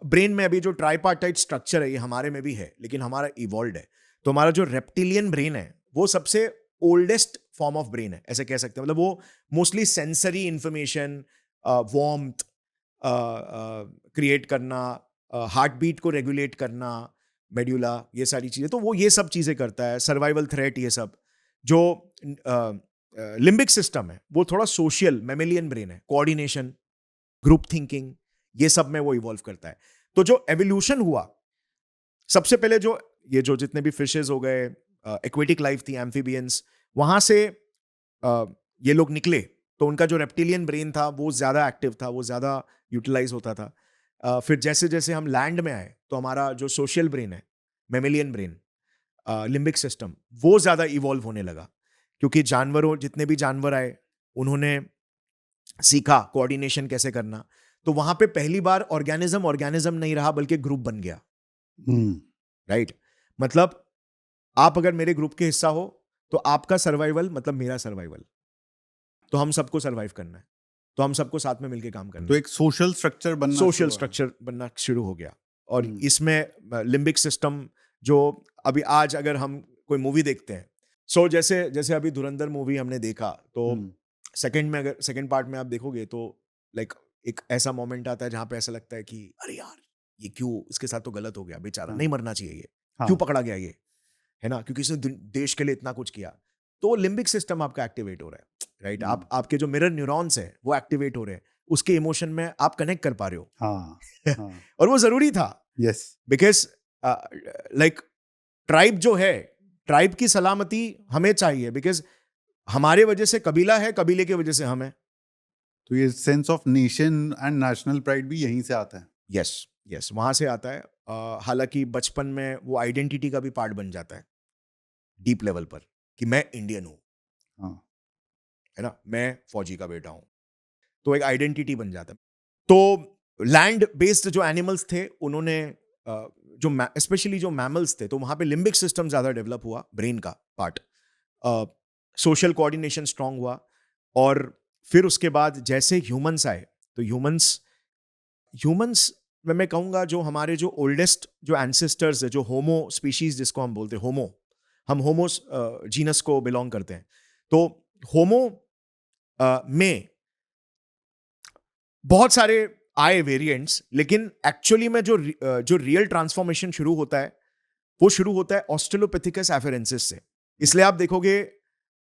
A: ब्रेन में अभी जो ट्राइपार्टाइट स्ट्रक्चर है ये हमारे में भी है, लेकिन हमारा इवॉल्व है। तो हमारा जो रेप्टिलियन ब्रेन है वो सबसे ओल्डेस्ट फॉर्म ऑफ ब्रेन है, ऐसे कह सकते हैं। मतलब वो mostly sensory information, warmth create करना, हार्ट बीट को रेगुलेट करना, मेड्यूला, ये सारी चीज़ें, तो वो ये सब चीज़ें करता है, सर्वाइवल थ्रेट, ये सब। जो लिम्बिक सिस्टम है वो थोड़ा सोशल मेमेलियन ब्रेन है, कोऑर्डिनेशन, ग्रुप थिंकिंग, ये सब में वो इवॉल्व करता है। तो जो एवोल्यूशन हुआ, सबसे पहले जो ये जो जितने भी फिशेस हो गए, एक्वेटिक लाइफ थी, एम्फीबियंस, वहां से ये लोग निकले, तो उनका जो रेप्टिलियन ब्रेन था वो ज्यादा एक्टिव था, वो ज्यादा यूटिलाइज होता था। फिर जैसे जैसे हम लैंड में आए तो हमारा जो सोशल ब्रेन है, मेमेलियन ब्रेन, लिम्बिक सिस्टम, वो ज्यादा इवॉल्व होने लगा, क्योंकि जानवरों, जितने भी जानवर आए उन्होंने सीखा कोऑर्डिनेशन कैसे करना। तो वहां पे पहली बार ऑर्गेनिज्म नहीं रहा, बल्कि ग्रुप बन गया, राइट? मतलब आप अगर मेरे ग्रुप के हिस्सा हो तो आपका सर्वाइवल मतलब मेरा सर्वाइवल, तो हम सबको सर्वाइव करना है, तो हम सबको साथ में मिलकर काम करना
B: तो
A: है।
B: एक सोशल स्ट्रक्चर बनना
A: सोशल
B: शुरू हुआ।
A: स्ट्रक्चर बनना शुरू हो गया। और
B: हम्म।
A: इसमें लिम्बिक सिस्टम, जो अभी आज अगर हम कोई मूवी देखते हैं, सो जैसे जैसे अभी धुरंधर मूवी हमने देखा, तो
B: हम्म।
A: सेकंड पार्ट में आप देखोगे तो लाइक एक ऐसा मोमेंट आता है जहां पे ऐसा लगता है कि अरे यार, ये क्यों, इसके साथ तो गलत हो गया, बेचारा,
B: हाँ।
A: नहीं मरना चाहिए, ये
B: हाँ।
A: क्यों पकड़ा गया, ये है ना, क्योंकि इसने देश के लिए इतना कुछ किया। तो लिम्बिक सिस्टम आपका एक्टिवेट हो रहा है, राइट? आप आपके जो मिरर न्यूरॉन्स है वो एक्टिवेट हो रहे हैं, उसके इमोशन में आप कनेक्ट कर पा रहे हो।
B: हाँ। हाँ।
A: और वो जरूरी था,
B: यस।
A: बिकॉज लाइक ट्राइब जो है, ट्राइब की सलामती हमें चाहिए, बिकॉज हमारे वजह से कबीला है, कबीले की वजह से हम है।
B: तो ये sense of nation and national pride भी यहीं से आता है।
A: यस, यस, वहां से आता है। हालांकि बचपन में वो आइडेंटिटी का भी पार्ट बन जाता है डीप लेवल पर, कि मैं इंडियन हूं,
B: हाँ।
A: है ना, मैं फौजी का बेटा हूं, तो एक आइडेंटिटी बन जाता है। तो लैंड बेस्ड जो एनिमल्स थे उन्होंने जो स्पेशली जो मैमल्स थे, तो वहां पे लिम्बिक सिस्टम ज्यादा डेवलप हुआ, ब्रेन का पार्ट, सोशल कोऑर्डिनेशन स्ट्रांग हुआ। और फिर उसके बाद जैसे ह्यूमंस आए, तो ह्यूमंस में मैं कहूंगा जो हमारे जो ओल्डेस्ट जो एंसेस्टर्स है, जो होमो स्पीशीज जिसको हम बोलते हैं, होमो, हम होमो जीनस को बिलोंग करते हैं। तो होमो में बहुत सारे आए वेरिएंट्स, लेकिन एक्चुअली में जो रियल ट्रांसफॉर्मेशन शुरू होता है वो शुरू होता है ऑस्ट्रेलोपिथेकस एफेरेंसिस से। इसलिए आप देखोगे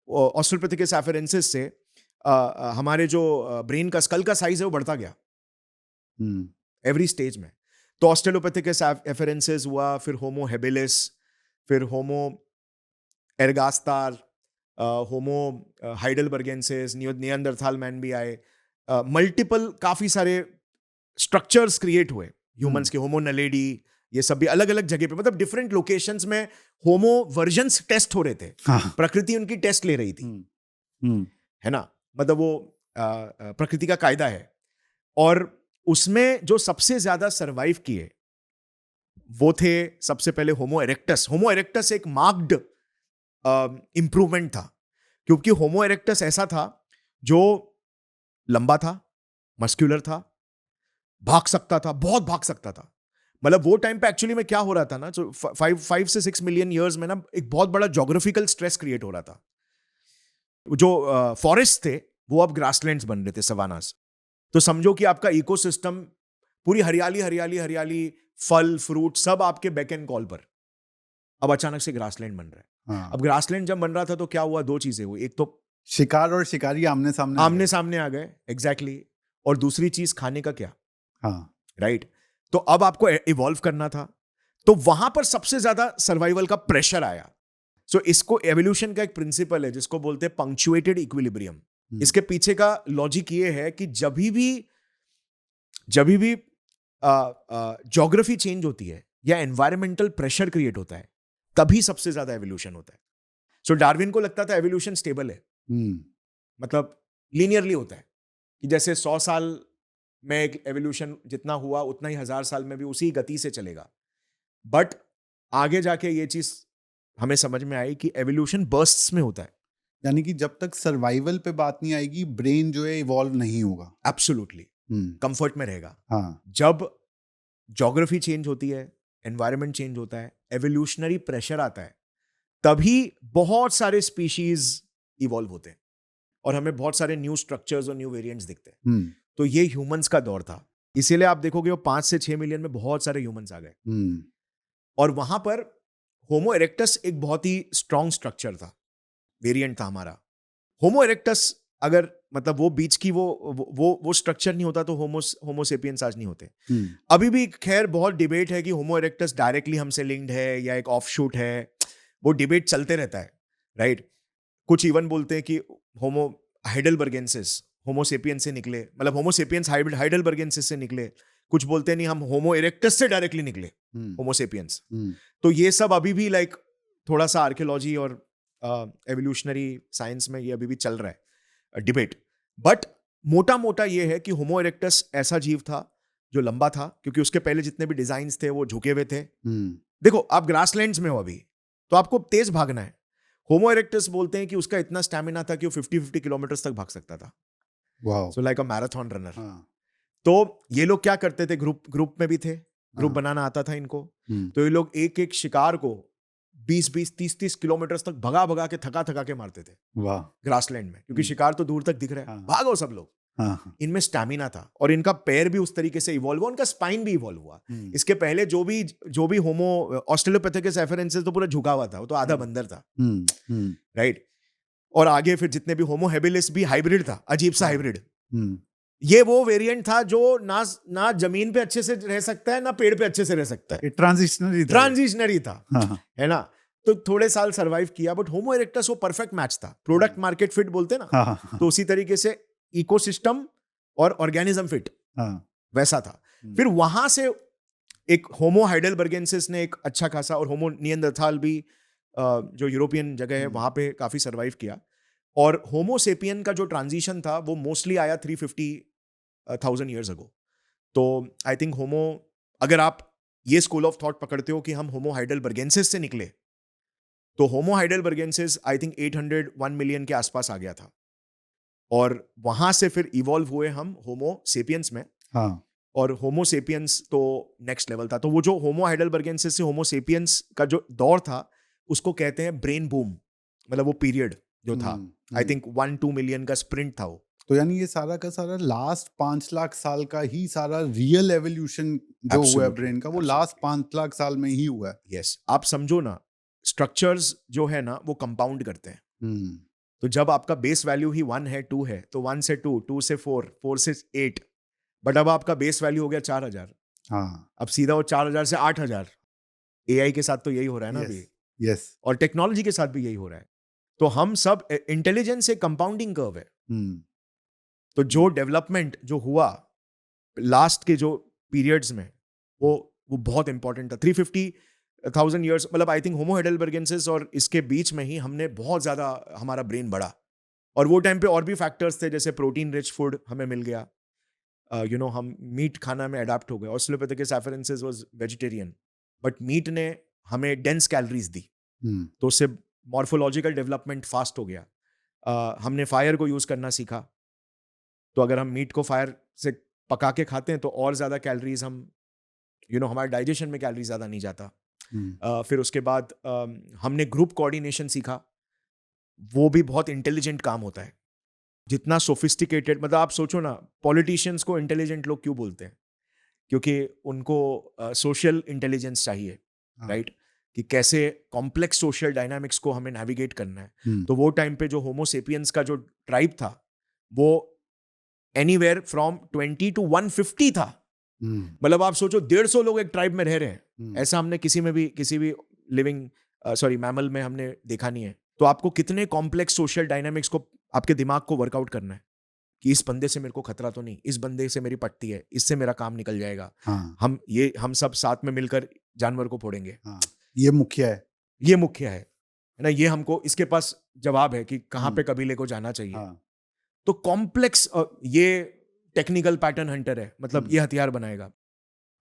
A: ऑस्ट्रेलोपिथेकस एफेरेंसिस से हमारे जो ब्रेन का स्कल का साइज है वो बढ़ता गया एवरी स्टेज में। तो ऑस्ट्रेलोपिथेकस एफेरेंसिस हुआ, फिर होमो हेबिलिस, फिर होमो एर्गास्टार, होमो हाइडलबर्गेंसिस, नियंदरथाल मैन भी आए, मल्टीपल काफी सारे स्ट्रक्चर्स क्रिएट हुए ह्यूमंस के, होमो नलेडी, ये सब भी अलग अलग जगह पे, मतलब डिफरेंट लोकेशंस में होमो वर्जन्स टेस्ट हो रहे थे।
B: हाँ।
A: प्रकृति उनकी टेस्ट ले रही थी, है ना, मतलब वो प्रकृति का कायदा है। और उसमें जो सबसे ज्यादा सरवाइव किए वो थे सबसे पहले होमो इरेक्टस। होमो इरेक्टस एक मार्क्ड इंप्रूवमेंट था, क्योंकि होमो इरेक्टस ऐसा था जो लंबा था, मस्कुलर था, भाग सकता था, बहुत भाग सकता था। मतलब वो टाइम पे एक्चुअली में क्या हो रहा था ना, तो 5 से 6 मिलियन ईयर्स में ना एक बहुत बड़ा ज्योग्राफिकल स्ट्रेस क्रिएट हो रहा था। जो फॉरेस्ट थे वो अब ग्रासलैंड्स बन रहे थे, सवानास। तो समझो कि आपका इकोसिस्टम पूरी हरियाली हरियाली हरियाली, फल फ्रूट सब आपके बैक एंड कॉल पर, अब अचानक से ग्रासलैंड बन रहा है।
B: हाँ।
A: अब ग्रासलैंड जब बन रहा था तो क्या हुआ, दो चीजें हुई, एक तो
B: शिकार और शिकारी आमने सामने
A: आमने सामने आ गए, एग्जैक्टली, और दूसरी चीज खाने का क्या,
B: हाँ।
A: राइट? तो अब आपको इवॉल्व करना था, तो वहां पर सबसे ज्यादा सर्वाइवल का प्रेशर आया। सो इसको एवोल्यूशन का एक प्रिंसिपल है जिसको बोलते हैं पंक्चुएटेड इक्विलिब्रियम। इसके पीछे का लॉजिक ये है कि जब भी ज्योग्राफी चेंज होती है या एनवायरमेंटल प्रेशर क्रिएट होता है, तभी सबसे ज्यादा एवोल्यूशन होता है। सो डार्विन को लगता था एवोल्यूशन स्टेबल है, मतलब लीनियरली होता है, कि जैसे 100 साल में एक एवोल्यूशन जितना हुआ उतना ही 1000 साल में भी उसी गति से चलेगा। बट आगे जाके ये चीज हमें समझ में आई कि एवोल्यूशन बर्स्ट्स में होता है।
B: यानी कि जब तक सर्वाइवल पे बात नहीं आएगी ब्रेन जो है इवॉल्व नहीं होगा।
A: एब्सोल्युटली कंफर्ट में रहेगा।
B: हाँ।
A: जब ज्योग्राफी चेंज होती है, एनवायरनमेंट चेंज होता है, एवोल्यूशनरी प्रेशर आता है, तभी बहुत सारे स्पीशीज इवॉल्व होते हैं और हमें बहुत सारे न्यू स्ट्रक्चर्स और न्यू वेरिएंट्स दिखते हैं। तो ये ह्यूमंस का दौर था, इसीलिए आप देखोगे वो 5 से 6 मिलियन में बहुत सारे ह्यूमंस आ गए। और वहां पर होमो इरेक्टस एक बहुत ही स्ट्रॉन्ग स्ट्रक्चर था, वेरिएंट था हमारा। होमो इरेक्टस अगर मतलब वो बीच की वो स्ट्रक्चर नहीं होता तो होमो सेपियंस आज नहीं होते। अभी भी खैर बहुत डिबेट है कि होमो इरेक्टस डायरेक्टली हमसे लिंक्ड है या एक ऑफशूट है, वो डिबेट चलते रहता है, राइट। कुछ इवन बोलते हैं कि होमो हाइडेलबर्गेंसिस होमो सेपियंस से निकले, मतलब होमो सेपियंस हाइडेलबर्गेंसिस से निकले। कुछ बोलते हैं नहीं, हम होमो इरेक्टस से डायरेक्टली निकले, होमो सेपियंस। तो ये सब अभी भी लाइक थोड़ा सा आर्कियोलॉजी और एवोल्यूशनरी साइंस में ये अभी भी चल रहा है डिबेट। बट मोटा मोटा ये है कि होमो इरेक्टस ऐसा जीव था जो लंबा था, क्योंकि उसके पहले जितने भी डिजाइन्स थे वो झुके हुए थे। देखो आप ग्रासलैंड्स में हो अभी, तो आपको तेज भागना है। होमो इरेक्टस बोलते हैं कि उसका इतना स्टैमिना था कि वो 50 किलोमीटर तक भाग सकता था। So like a marathon runner. तो ये लोग क्या करते थे, ग्रुप में भी थे, ग्रुप बनाना आता था इनको। तो ये लोग एक एक शिकार को 20-20, 30-30 किलोमीटर तक भगा भगा के थका के मारते थे ग्रासलैंड में, क्योंकि शिकार तो दूर तक दिख रहा है, भागो सब लोग। इनमें स्टैमिना था और इनका पैर भी उस तरीके से इवॉल्व हुआ, उनका स्पाइन भी इवॉल्व हुआ। इसके पहले जो भी होमो ऑस्ट्रेलोपिथेकस एफरेंसिस तो पूरा झुका हुआ था, वो तो आधा बंदर था, राइट। और आगे फिर जितने भी होमो हेबिलिस भी हाइब्रिड था, अजीब सा हाइब्रिड। ये वो वेरिएंट था जो ना जमीन पे अच्छे से रह सकता है ना पेड़ पे अच्छे से रह सकता है, ट्रांजिशनरी था, है ना। तो थोड़े साल सरवाइव किया, बट होमो इरेक्टस वो परफेक्ट मैच था, प्रोडक्ट मार्केट फिट बोलते हैं ना, तो उसी तरीके से इकोसिस्टम और ऑर्गेनिज्म फिट वैसा था। फिर वहां से एक होमो हाइडेलबर्गेंसिस ने एक अच्छा खासा, और होमो निएंडरथाल भी जो यूरोपियन जगह है वहां पे काफी सरवाइव किया। और होमो सेपियन का जो ट्रांजिशन था वो मोस्टली आया 350,000 ईयर्स अगो। तो आई थिंक होमो, अगर आप ये स्कूल ऑफ थॉट पकड़ते हो कि हम होमो हाइडेलबर्गेंसिस से निकले, तो होमो हाइडेलबर्गेंसिस आई थिंक 801 मिलियन के आसपास आ गया था, और वहां से फिर इवॉल्व हुए हम होमो सेपियंस में। और होमो सेपियंस तो नेक्स्ट लेवल था। तो वो जो होमो हाइडेलबर्गेंसिस से होमो सेपियंस का जो दौर था उसको कहते हैं ब्रेन बूम, मतलब वो पीरियड जो था आई थिंक 1-2 मिलियन का स्प्रिंट था वो।
B: तो यानी ये सारा का सारा लास्ट 5 लाख साल का ही सारा रियल एवोल्यूशन जो हुआ है ब्रेन का, वो लास्ट 5 लाख साल में ही हुआ है।
A: यस, आप समझो ना, स्ट्रक्चर्स जो है ना वो कंपाउंड करते हैं। तो जब आपका बेस वैल्यू ही 1 है, 2 है, तो 1 से 2, 2 से 4, 4 से 8, बट अब आपका बेस वैल्यू हो गया 4000। अब सीधा वो 4000 से 8000। एआई के साथ तो यही हो रहा है ना अभी।
B: यस।
A: और टेक्नोलॉजी के साथ भी यही हो रहा है। तो हम सब, इंटेलिजेंस एक कंपाउंडिंग कर्व है। तो जो डेवलपमेंट जो हुआ लास्ट के जो पीरियड्स में, वो बहुत इंपॉर्टेंट था। 350,000 ईयर्स, मतलब आई थिंक होमो हाइडेलबर्गेंसिस और इसके बीच में ही हमने बहुत ज्यादा हमारा ब्रेन बढ़ा। और वो टाइम पे और भी फैक्टर्स थे, जैसे प्रोटीन रिच फूड हमें मिल गया, हम मीट खाना में अडाप्ट हो गए। Australopithecus afarensis was vegetarian, but meat ने हमें डेंस कैलोरीज दी, तो उससे मॉर्फोलॉजिकल डेवलपमेंट फास्ट हो गया। हमने फायर को यूज करना सीखा, तो अगर हम मीट को फायर से पका के खाते हैं तो और ज्यादा कैलोरीज हम हमारे डाइजेशन में कैलोरी ज्यादा नहीं जाता। फिर उसके बाद हमने ग्रुप कोऑर्डिनेशन सीखा, वो भी बहुत इंटेलिजेंट काम होता है। जितना सोफिस्टिकेटेड, मतलब आप सोचो ना, पॉलिटिशियंस को इंटेलिजेंट लोग क्यों बोलते हैं? क्योंकि उनको सोशल इंटेलिजेंस चाहिए, राइट, कि कैसे कॉम्प्लेक्स सोशल डायनामिक्स को हमें नेविगेट करना है। तो वो टाइम पे जो होमो सेपियंस का जो ट्राइब था वो एनीवेयर फ्रॉम 20 to 150 था। मतलब आप सोचो 150 लोग एक ट्राइब में रह रहे हैं, ऐसा हमने किसी भी लिविंग मैमल में हमने देखा नहीं है। तो आपको कितने कॉम्प्लेक्स सोशल डायनामिक्स को आपके दिमाग को वर्कआउट करना है कि इस बंदे से मेरे को खतरा तो नहीं, इस बंदे से मेरी पटती है, इससे मेरा काम निकल जाएगा। हम सब साथ में मिलकर जानवर को फोड़ेंगे।
B: ये मुख्य है
A: ना, ये हमको इसके पास जवाब है कि कहाँ पे कबीले को जाना चाहिए। तो कॉम्प्लेक्स, ये टेक्निकल पैटर्न हंटर है, मतलब ये हथियार बनाएगा।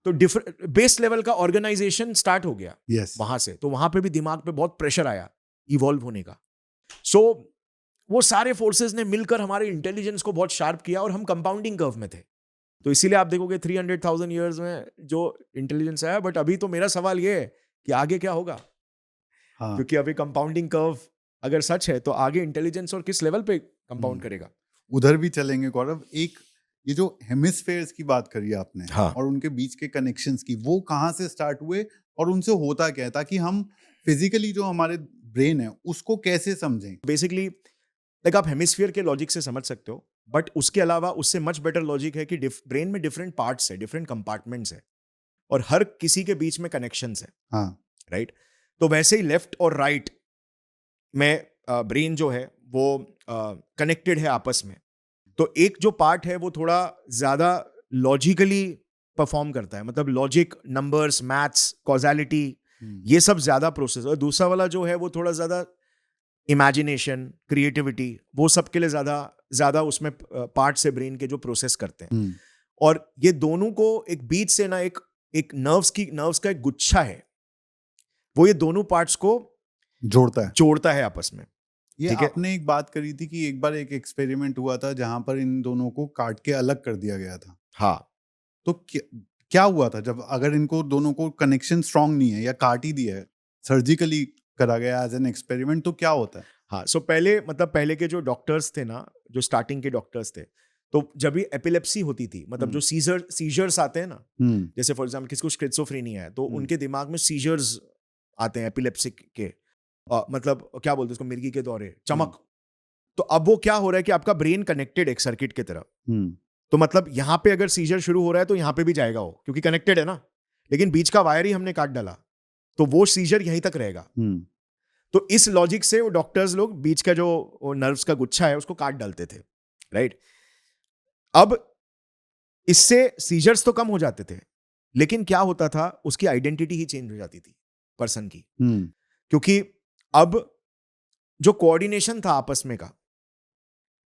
A: तो डिफरेंट बेस लेवल का ऑर्गेनाइजेशन स्टार्ट हो गया
B: यस
A: वहां से, तो वहां पे भी दिमाग पे बहुत प्रेशर आया इवॉल्व होने का। सो वो सारे फोर्सेस ने मिलकर हमारे इंटेलिजेंस को बहुत शार्प किया और हम कंपाउंडिंग कर्व में थे। तो इसीलिए आप देखोगे 300,000 ईयर्स में जो इंटेलिजेंस आया। बट अभी तो मेरा सवाल ये है कि आगे क्या होगा,
B: हाँ
A: क्योंकि अभी कंपाउंडिंग कर्व अगर सच है तो आगे इंटेलिजेंस और किस लेवल पे कंपाउंड करेगा।
B: उधर भी चलेंगे गौरव। एक ये जो हेमिस्फेयर्स की बात करी आपने
A: हाँ।
B: और उनके बीच के कनेक्शंस की, वो कहाँ से स्टार्ट हुए और उनसे होता क्या है, ताकि हम फिजिकली जो हमारे ब्रेन है उसको कैसे समझें?
A: बेसिकली लाइक आप हेमिस्फीयर के लॉजिक से समझ सकते हो, बट उसके अलावा उससे मच बेटर लॉजिक है कि ब्रेन में डिफरेंट पार्ट्स है, डिफरेंट कंपार्टमेंट्स है और हर किसी के बीच में कनेक्शंस है,
B: हाँ
A: राइट? तो वैसे ही लेफ्ट और राइट में ब्रेन जो है वो कनेक्टेड है आपस में। तो एक जो पार्ट है वो थोड़ा ज्यादा लॉजिकली परफॉर्म करता है, मतलब लॉजिक, नंबर्स, मैथ्स, कॉजालिटी, ये सब ज्यादा प्रोसेस। और दूसरा वाला जो है वो थोड़ा ज्यादा इमेजिनेशन, क्रिएटिविटी, वो सब के लिए ज्यादा ज्यादा उसमें पार्ट से ब्रेन के जो प्रोसेस करते हैं।
B: हम्म,
A: और ये दोनों को एक बीच से ना एक एक नर्व्स का एक गुच्छा है, वो ये दोनों पार्ट्स को
B: जोड़ता है।
A: जोड़ता है आपस में।
B: ये
A: ठीक है।
B: आपने एक बात करी थी कि एक बार एक एक्सपेरिमेंट हुआ था जहां पर इन दोनों को काट के अलग कर दिया गया था।
A: हाँ,
B: तो क्या हुआ था जब अगर इनको दोनों को कनेक्शन स्ट्रांग नहीं है या काट ही दिया है, सर्जिकली करा गया एज एन एक्सपेरिमेंट, तो क्या होता है?
A: हाँ। सो पहले के जो डॉक्टर्स थे ना, जो स्टार्टिंग के डॉक्टर्स थे, तो जब भी एपिलेप्सी होती थी, मतलब जो सीजर्स आते हैं ना, जैसे फॉर एग्जाम्पल किसी को स्किज़ोफ्रेनिया है तो उनके दिमाग में सीजर्स आते हैं एपिलेप्सिक के, मतलब क्या बोलते हैं उसको, मिर्गी के दौरे, चमक। तो अब वो क्या हो रहा है कि आपका ब्रेन कनेक्टेड एक सर्किट की तरह, तो मतलब यहाँ पे अगर सीजर शुरू हो रहा है तो यहाँ पे भी जाएगा वो, क्योंकि कनेक्टेड है ना। लेकिन बीच का वायर ही हमने काट डाला तो वो सीजर यहीं तक रहेगा। तो इस लॉजिक से वो डॉक्टर्स लोग बीच का जो नर्व्स का गुच्छा है उसको काट डालते थे, राइट? अब इससे सीजर्स तो कम हो जाते थे, लेकिन क्या होता था, उसकी आइडेंटिटी ही चेंज हो जाती थी पर्सन की। क्योंकि अब जो कोऑर्डिनेशन था आपस में का,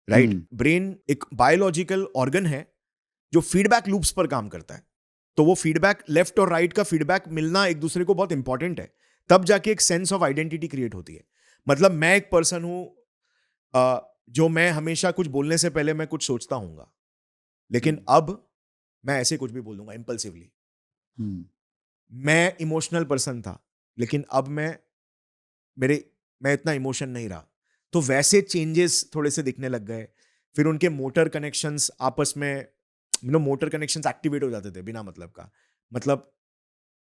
A: राइट? ब्रेन एक बायोलॉजिकल ऑर्गन है जो फीडबैक लूप्स पर काम करता है। तो वो फीडबैक, लेफ्ट और राइट का फीडबैक मिलना एक दूसरे को बहुत इंपॉर्टेंट है, तब जाके एक सेंस ऑफ आइडेंटिटी क्रिएट होती है। मतलब मैं एक पर्सन हूं जो मैं हमेशा कुछ बोलने से पहले मैं कुछ सोचता हूंगा, लेकिन अब मैं ऐसे कुछ भी बोल दूंगा इम्पल्सिवली। मैं इमोशनल पर्सन था, लेकिन अब मैं इतना इमोशन नहीं रहा। तो वैसे चेंजेस थोड़े से दिखने लग गए। फिर उनके मोटर कनेक्शंस आपस में, मोटर कनेक्शंस एक्टिवेट हो जाते थे बिना मतलब का, मतलब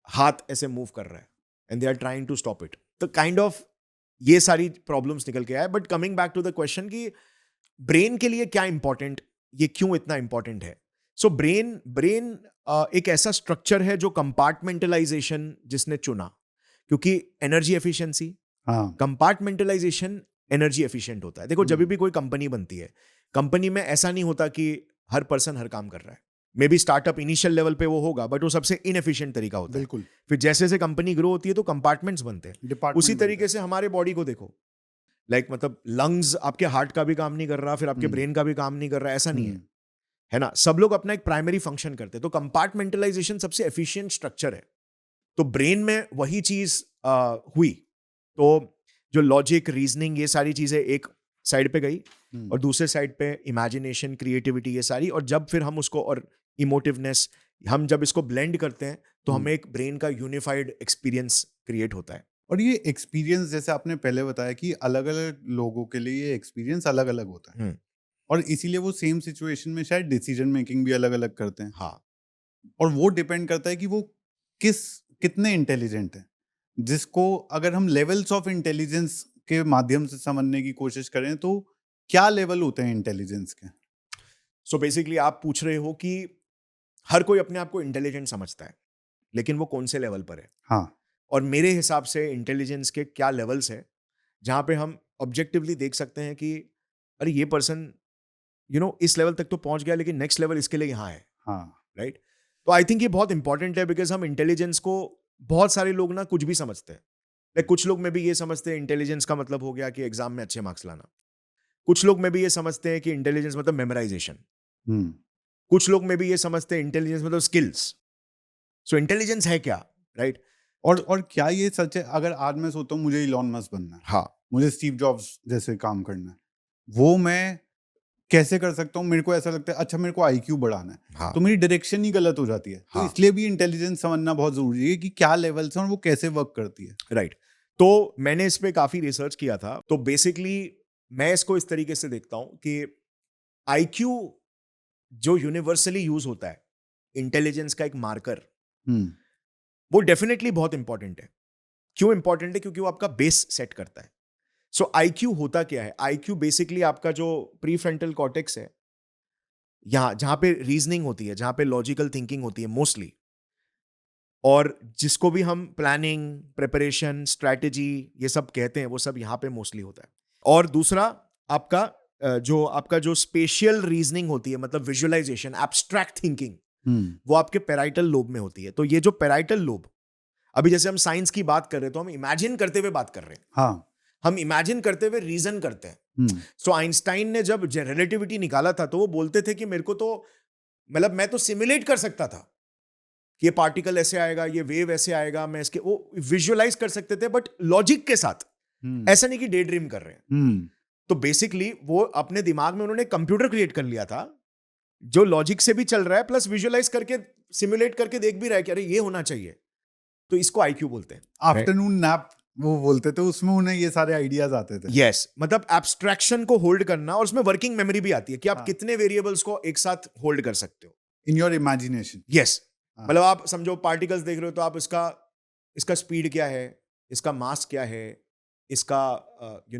A: हाथ ऐसे मूव कर रहा है and they are trying to stop it. तो काइंड ऑफ ये सारी प्रॉब्लम्स निकल के आए। But coming back to the question कि ब्रेन के लिए क्या इंपॉर्टेंट, ये क्यों इतना इंपॉर्टेंट है। सो ब्रेन एक ऐसा स्ट्रक्चर है जो कंपार्टमेंटलाइजेशन जिसने चुना, क्योंकि energy efficiency, compartmentalisation energy efficient होता है। देखो जब भी कोई कंपनी बनती है, कंपनी में ऐसा नहीं होता कि हर पर्सन हर काम कर रहा है। May be startup initial level पे वो होगा, बट वो सबसे इनएफिशिएंट तरीका होता है।
B: बिल्कुल।
A: फिर जैसे जैसे कंपनी ग्रो होती है तो कंपार्टमेंट्स बनते हैं।
B: डिपार्टमेंट
A: उसी तरीके से हमारे बॉडी को देखो, मतलब लंग्स आपके हार्ट का भी काम नहीं कर रहा, फिर आपके ब्रेन का भी काम नहीं कर रहा, ऐसा नहीं है ना। सब लोग अपना एक प्राइमरी फंक्शन करते हैं। तो कंपार्टमेंटलाइजेशन सबसे एफिशिएंट स्ट्रक्चर है। तो ब्रेन में वही चीज हुई। तो जो लॉजिक, रीजनिंग, ये सारी चीजें एक साइड पे गई और दूसरे साइड पे इमेजिनेशन, क्रिएटिविटी, ये सारी। और जब फिर हम उसको, और इमोटिवनेस, हम जब इसको ब्लेंड करते हैं तो हमें एक ब्रेन का यूनिफाइड एक्सपीरियंस क्रिएट होता है।
B: और ये एक्सपीरियंस, जैसे आपने पहले बताया कि अलग अलग लोगों के लिए ये एक्सपीरियंस अलग अलग होता है, और इसीलिए वो सेम सिचुएशन में शायद डिसीजन मेकिंग भी अलग अलग करते हैं।
A: हाँ।
B: और वो डिपेंड करता है कि वो कितने इंटेलिजेंट हैं। जिसको अगर हम लेवल्स ऑफ इंटेलिजेंस के माध्यम से समझने की कोशिश करें तो क्या लेवल होते हैं इंटेलिजेंस के?
A: सो बेसिकली आप पूछ रहे हो कि हर कोई अपने आप को इंटेलिजेंट समझता है, लेकिन वो कौन से लेवल पर है।
B: हाँ।
A: और मेरे हिसाब से इंटेलिजेंस के क्या लेवल्स है, जहां पे हम ऑब्जेक्टिवली देख सकते हैं कि अरे ये पर्सन इस लेवल तक तो पहुंच गया, लेकिन नेक्स्ट लेवल इसके लिए यहाँ है,
B: हाँ।
A: राइट? तो आई थिंक ये बहुत इंपॉर्टेंट है, बिकॉज हम इंटेलिजेंस को, बहुत सारे लोग ना कुछ भी समझते हैं। कुछ लोग में भी ये समझते हैं इंटेलिजेंस का मतलब हो गया कि एग्जाम में अच्छे मार्क्स लाना। कुछ लोग में भी ये समझते हैं कि इंटेलिजेंस मतलब मेमोराइजेशन। कुछ लोग में भी ये समझते हैं इंटेलिजेंस मतलब स्किल्स। सो इंटेलिजेंस है क्या, राइट?
B: और क्या ये सच है, अगर आज मैं सोचता हूँ मुझे इलॉन मस्क बनना है,
A: हाँ,
B: मुझे स्टीव जॉब्स जैसे काम करना है, वो मैं कैसे कर सकता हूँ? मेरे को ऐसा लगता है अच्छा मेरे को आईक्यू बढ़ाना है,
A: हाँ,
B: तो मेरी डायरेक्शन ही गलत हो जाती है। तो
A: हाँ,
B: इसलिए भी इंटेलिजेंस समझना बहुत जरूरी है कि क्या लेवल्स हैं और वो कैसे वर्क करती है।
A: राइट। तो मैंने इस पे काफी रिसर्च किया था। तो बेसिकली मैं इसको इस तरीके से देखता हूं कि आईक्यू जो यूनिवर्सली यूज होता है इंटेलिजेंस का एक मार्कर,
B: हम्म
A: वो डेफिनेटली बहुत इंपॉर्टेंट है। क्यों इंपॉर्टेंट है? क्योंकि वो आपका बेस सेट करता है। सो आईक्यू होता क्या है? आईक्यू बेसिकली आपका जो प्री फ्रंटल कॉर्टेक्स है, यहाँ जहां पे रीजनिंग होती है, जहां पे लॉजिकल थिंकिंग होती है मोस्टली, और जिसको भी हम प्लानिंग, प्रिपरेशन, स्ट्रैटेजी ये सब कहते हैं, वो सब यहाँ पे मोस्टली होता है। और दूसरा आपका जो स्पेशियल रीजनिंग होती है, मतलब विजुअलाइजेशन, एब्स्ट्रैक्ट थिंकिंग,
B: हम्म
A: वो आपके पेराइटल लोब में होती है। तो ये जो पेराइटल लोब, अभी जैसे हम साइंस की बात कर रहे हैं तो हम इमेजिन करते हुए बात कर रहे हैं,
B: हाँ
A: हम इमेजिन करते हुए रीजन करते हैं।
B: हम्म
A: सो आइंस्टाइन ने जब रिलेटिविटी निकाला था तो वो बोलते थे कि मेरे को तो, मतलब मैं तो सिमुलेट कर सकता था कि ये पार्टिकल ऐसे आएगा, ये वेव ऐसे आएगा, मैं इसके वो विजुअलाइज कर सकते थे, बट लॉजिक के साथ।
B: हम्म
A: ऐसा नहीं कि डे ड्रीम कर रहे हैं।
B: हम्म
A: तो बेसिकली वो अपने दिमाग में उन्होंने कंप्यूटर क्रिएट कर लिया था जो लॉजिक से भी चल रहा है, प्लस विजुअलाइज करके, सिमुलेट करके देख भी रहा है कि अरे ये होना चाहिए। तो इसको आईक्यू बोलते हैं।
B: आफ्टरनून नैप वो बोलते थे, उसमें उन्हें ये सारे आइडियाज आते थे।
A: यस, मतलब एब्स्ट्रैक्शन को होल्ड करना, और उसमें वर्किंग मेमोरी भी आती है कि आप
B: हाँ,
A: कितने वेरिएबल्स को एक साथ होल्ड कर सकते हो।
B: In your imagination.
A: यस,
B: हाँ
A: मतलब आप समझो पार्टिकल्स देख रहे हो तो आप इसका इसका स्पीड क्या है, इसका मास क्या है, इसका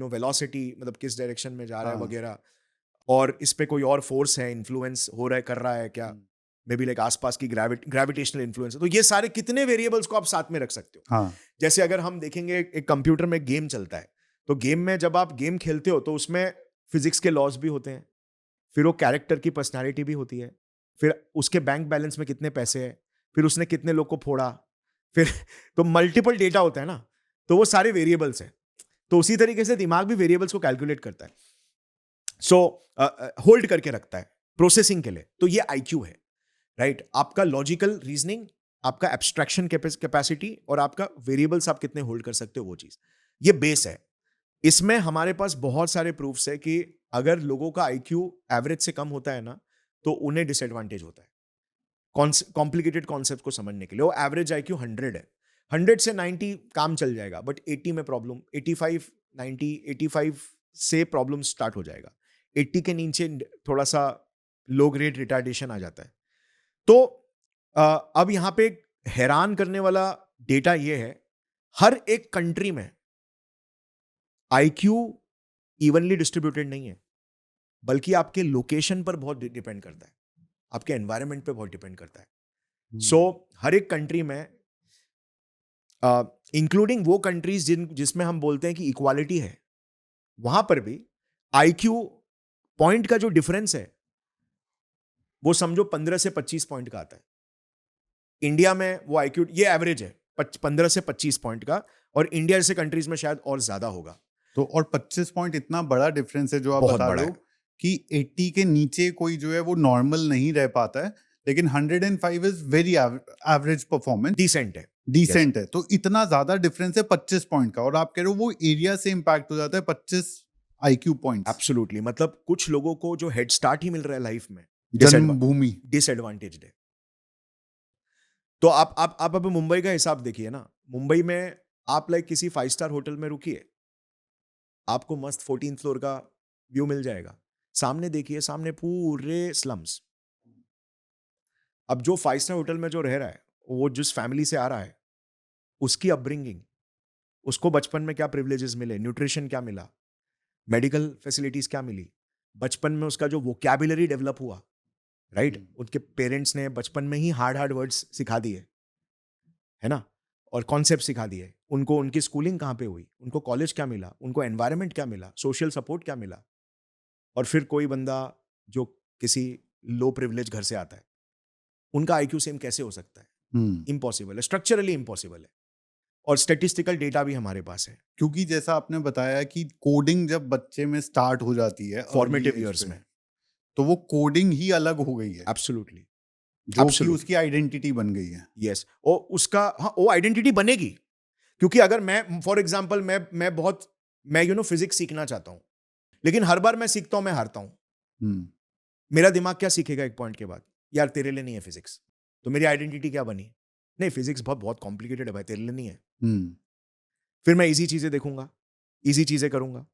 A: वेलोसिटी, मतलब किस डायरेक्शन में जा रहा है
B: हाँ
A: वगैरह, और इस पे कोई और फोर्स है, इन्फ्लुएंस हो रहा है, कर रहा है क्या,
B: हम्म,
A: मे बी लाइक आसपास की ग्रेविटेशनल इन्फ्लुएंस है। तो ये सारे कितने वेरिएबल्स को आप साथ में रख सकते हो।
B: हाँ
A: जैसे अगर हम देखेंगे एक कंप्यूटर में गेम चलता है, तो गेम में जब आप गेम खेलते हो तो उसमें फिजिक्स के लॉज भी होते हैं, फिर वो कैरेक्टर की पर्सनैलिटी भी होती है, फिर उसके बैंक बैलेंस में कितने पैसे हैं, फिर उसने कितने लोग को फोड़ा, फिर तो मल्टीपल डेटा होता है ना, तो वो सारे वेरिएबल्स हैं। तो उसी तरीके से दिमाग भी वेरिएबल्स को कैलकुलेट करता है, सो होल्ड करके रखता है प्रोसेसिंग के लिए। तो ये आईक्यू है, राइट? आपका लॉजिकल रीजनिंग, आपका एब्स्ट्रैक्शन कैपेसिटी, और आपका वेरिएबल्स आप कितने होल्ड कर सकते हो, वो चीज, ये बेस है। इसमें हमारे पास बहुत सारे प्रूफ्स है कि अगर लोगों का आईक्यू एवरेज से कम होता है ना, तो उन्हें डिसएडवांटेज होता है कॉम्प्लिकेटेड कॉन्सेप्ट को समझने के लिए। वो एवरेज आईक्यू 100 है, 100 से 90 काम चल जाएगा, बट 80 में प्रॉब्लम, 85, 90, 85 से प्रॉब्लम स्टार्ट हो जाएगा। 80 के नीचे थोड़ा सा लो ग्रेड रिटार्डेशन आ जाता है। तो अब यहाँ पे एक हैरान करने वाला डेटा ये है, हर एक कंट्री में आईक्यू इवनली डिस्ट्रीब्यूटेड नहीं है, बल्कि आपके लोकेशन पर बहुत डिपेंड करता है, आपके एनवायरनमेंट पे बहुत डिपेंड करता है। सो
B: हम्म
A: हर एक कंट्री में, इंक्लूडिंग वो कंट्रीज जिसमें हम बोलते हैं कि इक्वालिटी है, वहां पर भी आईक्यू पॉइंट का जो डिफरेंस है वो समझो 15 से 25 पॉइंट का आता है। इंडिया में वो आईक्यू, ये एवरेज है 15 से 25 पॉइंट का, और इंडिया जैसे कंट्रीज में शायद और ज्यादा होगा।
B: तो और 25 पॉइंट इतना बड़ा डिफरेंस है जो आप
A: बहुत
B: बता
A: बड़ा
B: रहे हो
A: है,
B: कि 80 के नीचे कोई जो है वो नॉर्मल नहीं रह पाता है, लेकिन 105 is very average performance,
A: decent है। यस,
B: डिसेंट है। तो इतना ज्यादा डिफरेंस है 25 पॉइंट का, और आप कह रहे हो वो एरिया से इंपैक्ट हो जाता है 25 आईक्यू पॉइंट्स।
A: एब्सोल्युटली, मतलब कुछ लोगों को जो हेड स्टार्ट ही मिल रहा है लाइफ में,
B: जन्मभूमि।
A: डिसएडवांटेज है। तो आप अब मुंबई का हिसाब देखिए ना, मुंबई में आप लाइक किसी 5 स्टार होटल में रुकिए, आपको मस्त 14th फ्लोर का व्यू मिल जाएगा। सामने देखिए, सामने पूरे स्लम्स। अब जो 5 स्टार होटल में जो रह रहा है, वो जिस फैमिली से आ रहा है, उसकी अपब्रिंगिंग, उसको बचपन में क्या प्रिविलेजेस मिले, न्यूट्रिशन क्या मिला, मेडिकल फैसिलिटीज क्या मिली, बचपन में उसका जो वोकैबुलरी डेवलप हुआ, राइट? उनके पेरेंट्स ने बचपन में ही हार्ड हार्ड वर्ड्स सिखा दिए, है ना, और कॉन्सेप्ट सिखा दिए उनको। उनकी स्कूलिंग कहाँ पे हुई, उनको कॉलेज क्या मिला, उनको एनवायरनमेंट क्या मिला, सोशल सपोर्ट क्या मिला। और फिर कोई बंदा जो किसी लो प्रिविलेज घर से आता है, उनका आईक्यू सेम कैसे हो सकता है?
B: हम्म
A: इम्पॉसिबल है, स्ट्रक्चरली इम्पॉसिबल है। और स्टेटिस्टिकल डेटा भी हमारे पास है
B: क्योंकि जैसा आपने बताया कि कोडिंग जब बच्चे में स्टार्ट हो जाती है early
A: फॉर्मेटिव
B: age
A: ईयर्स
B: पे,
A: में।
B: तो वो कोडिंग ही अलग हो गई है।
A: एब्सोल्युटली,
B: जो कि
A: Absolutely.
B: उसकी आइडेंटिटी बन गई है।
A: यस, और उसका, हाँ, वो आइडेंटिटी बनेगी। क्योंकि अगर मैं फॉर एग्जांपल मैं फिजिक्स सीखना चाहता हूं, लेकिन हर बार मैं सीखता हूं, मैं हारता हूं।
B: हम्म,
A: मेरा दिमाग क्या सीखेगा एक पॉइंट के बाद? यार तेरे लिए नहीं है फिजिक्स। तो मेरी आइडेंटिटी क्या बनी? नहीं, फिजिक्स बहुत बहुत कॉम्प्लिकेटेड है भाई, तेरे लिए नहीं है।
B: हम्म,
A: फिर मैं इजी चीजें देखूंगा, इजी चीजें करूंगा।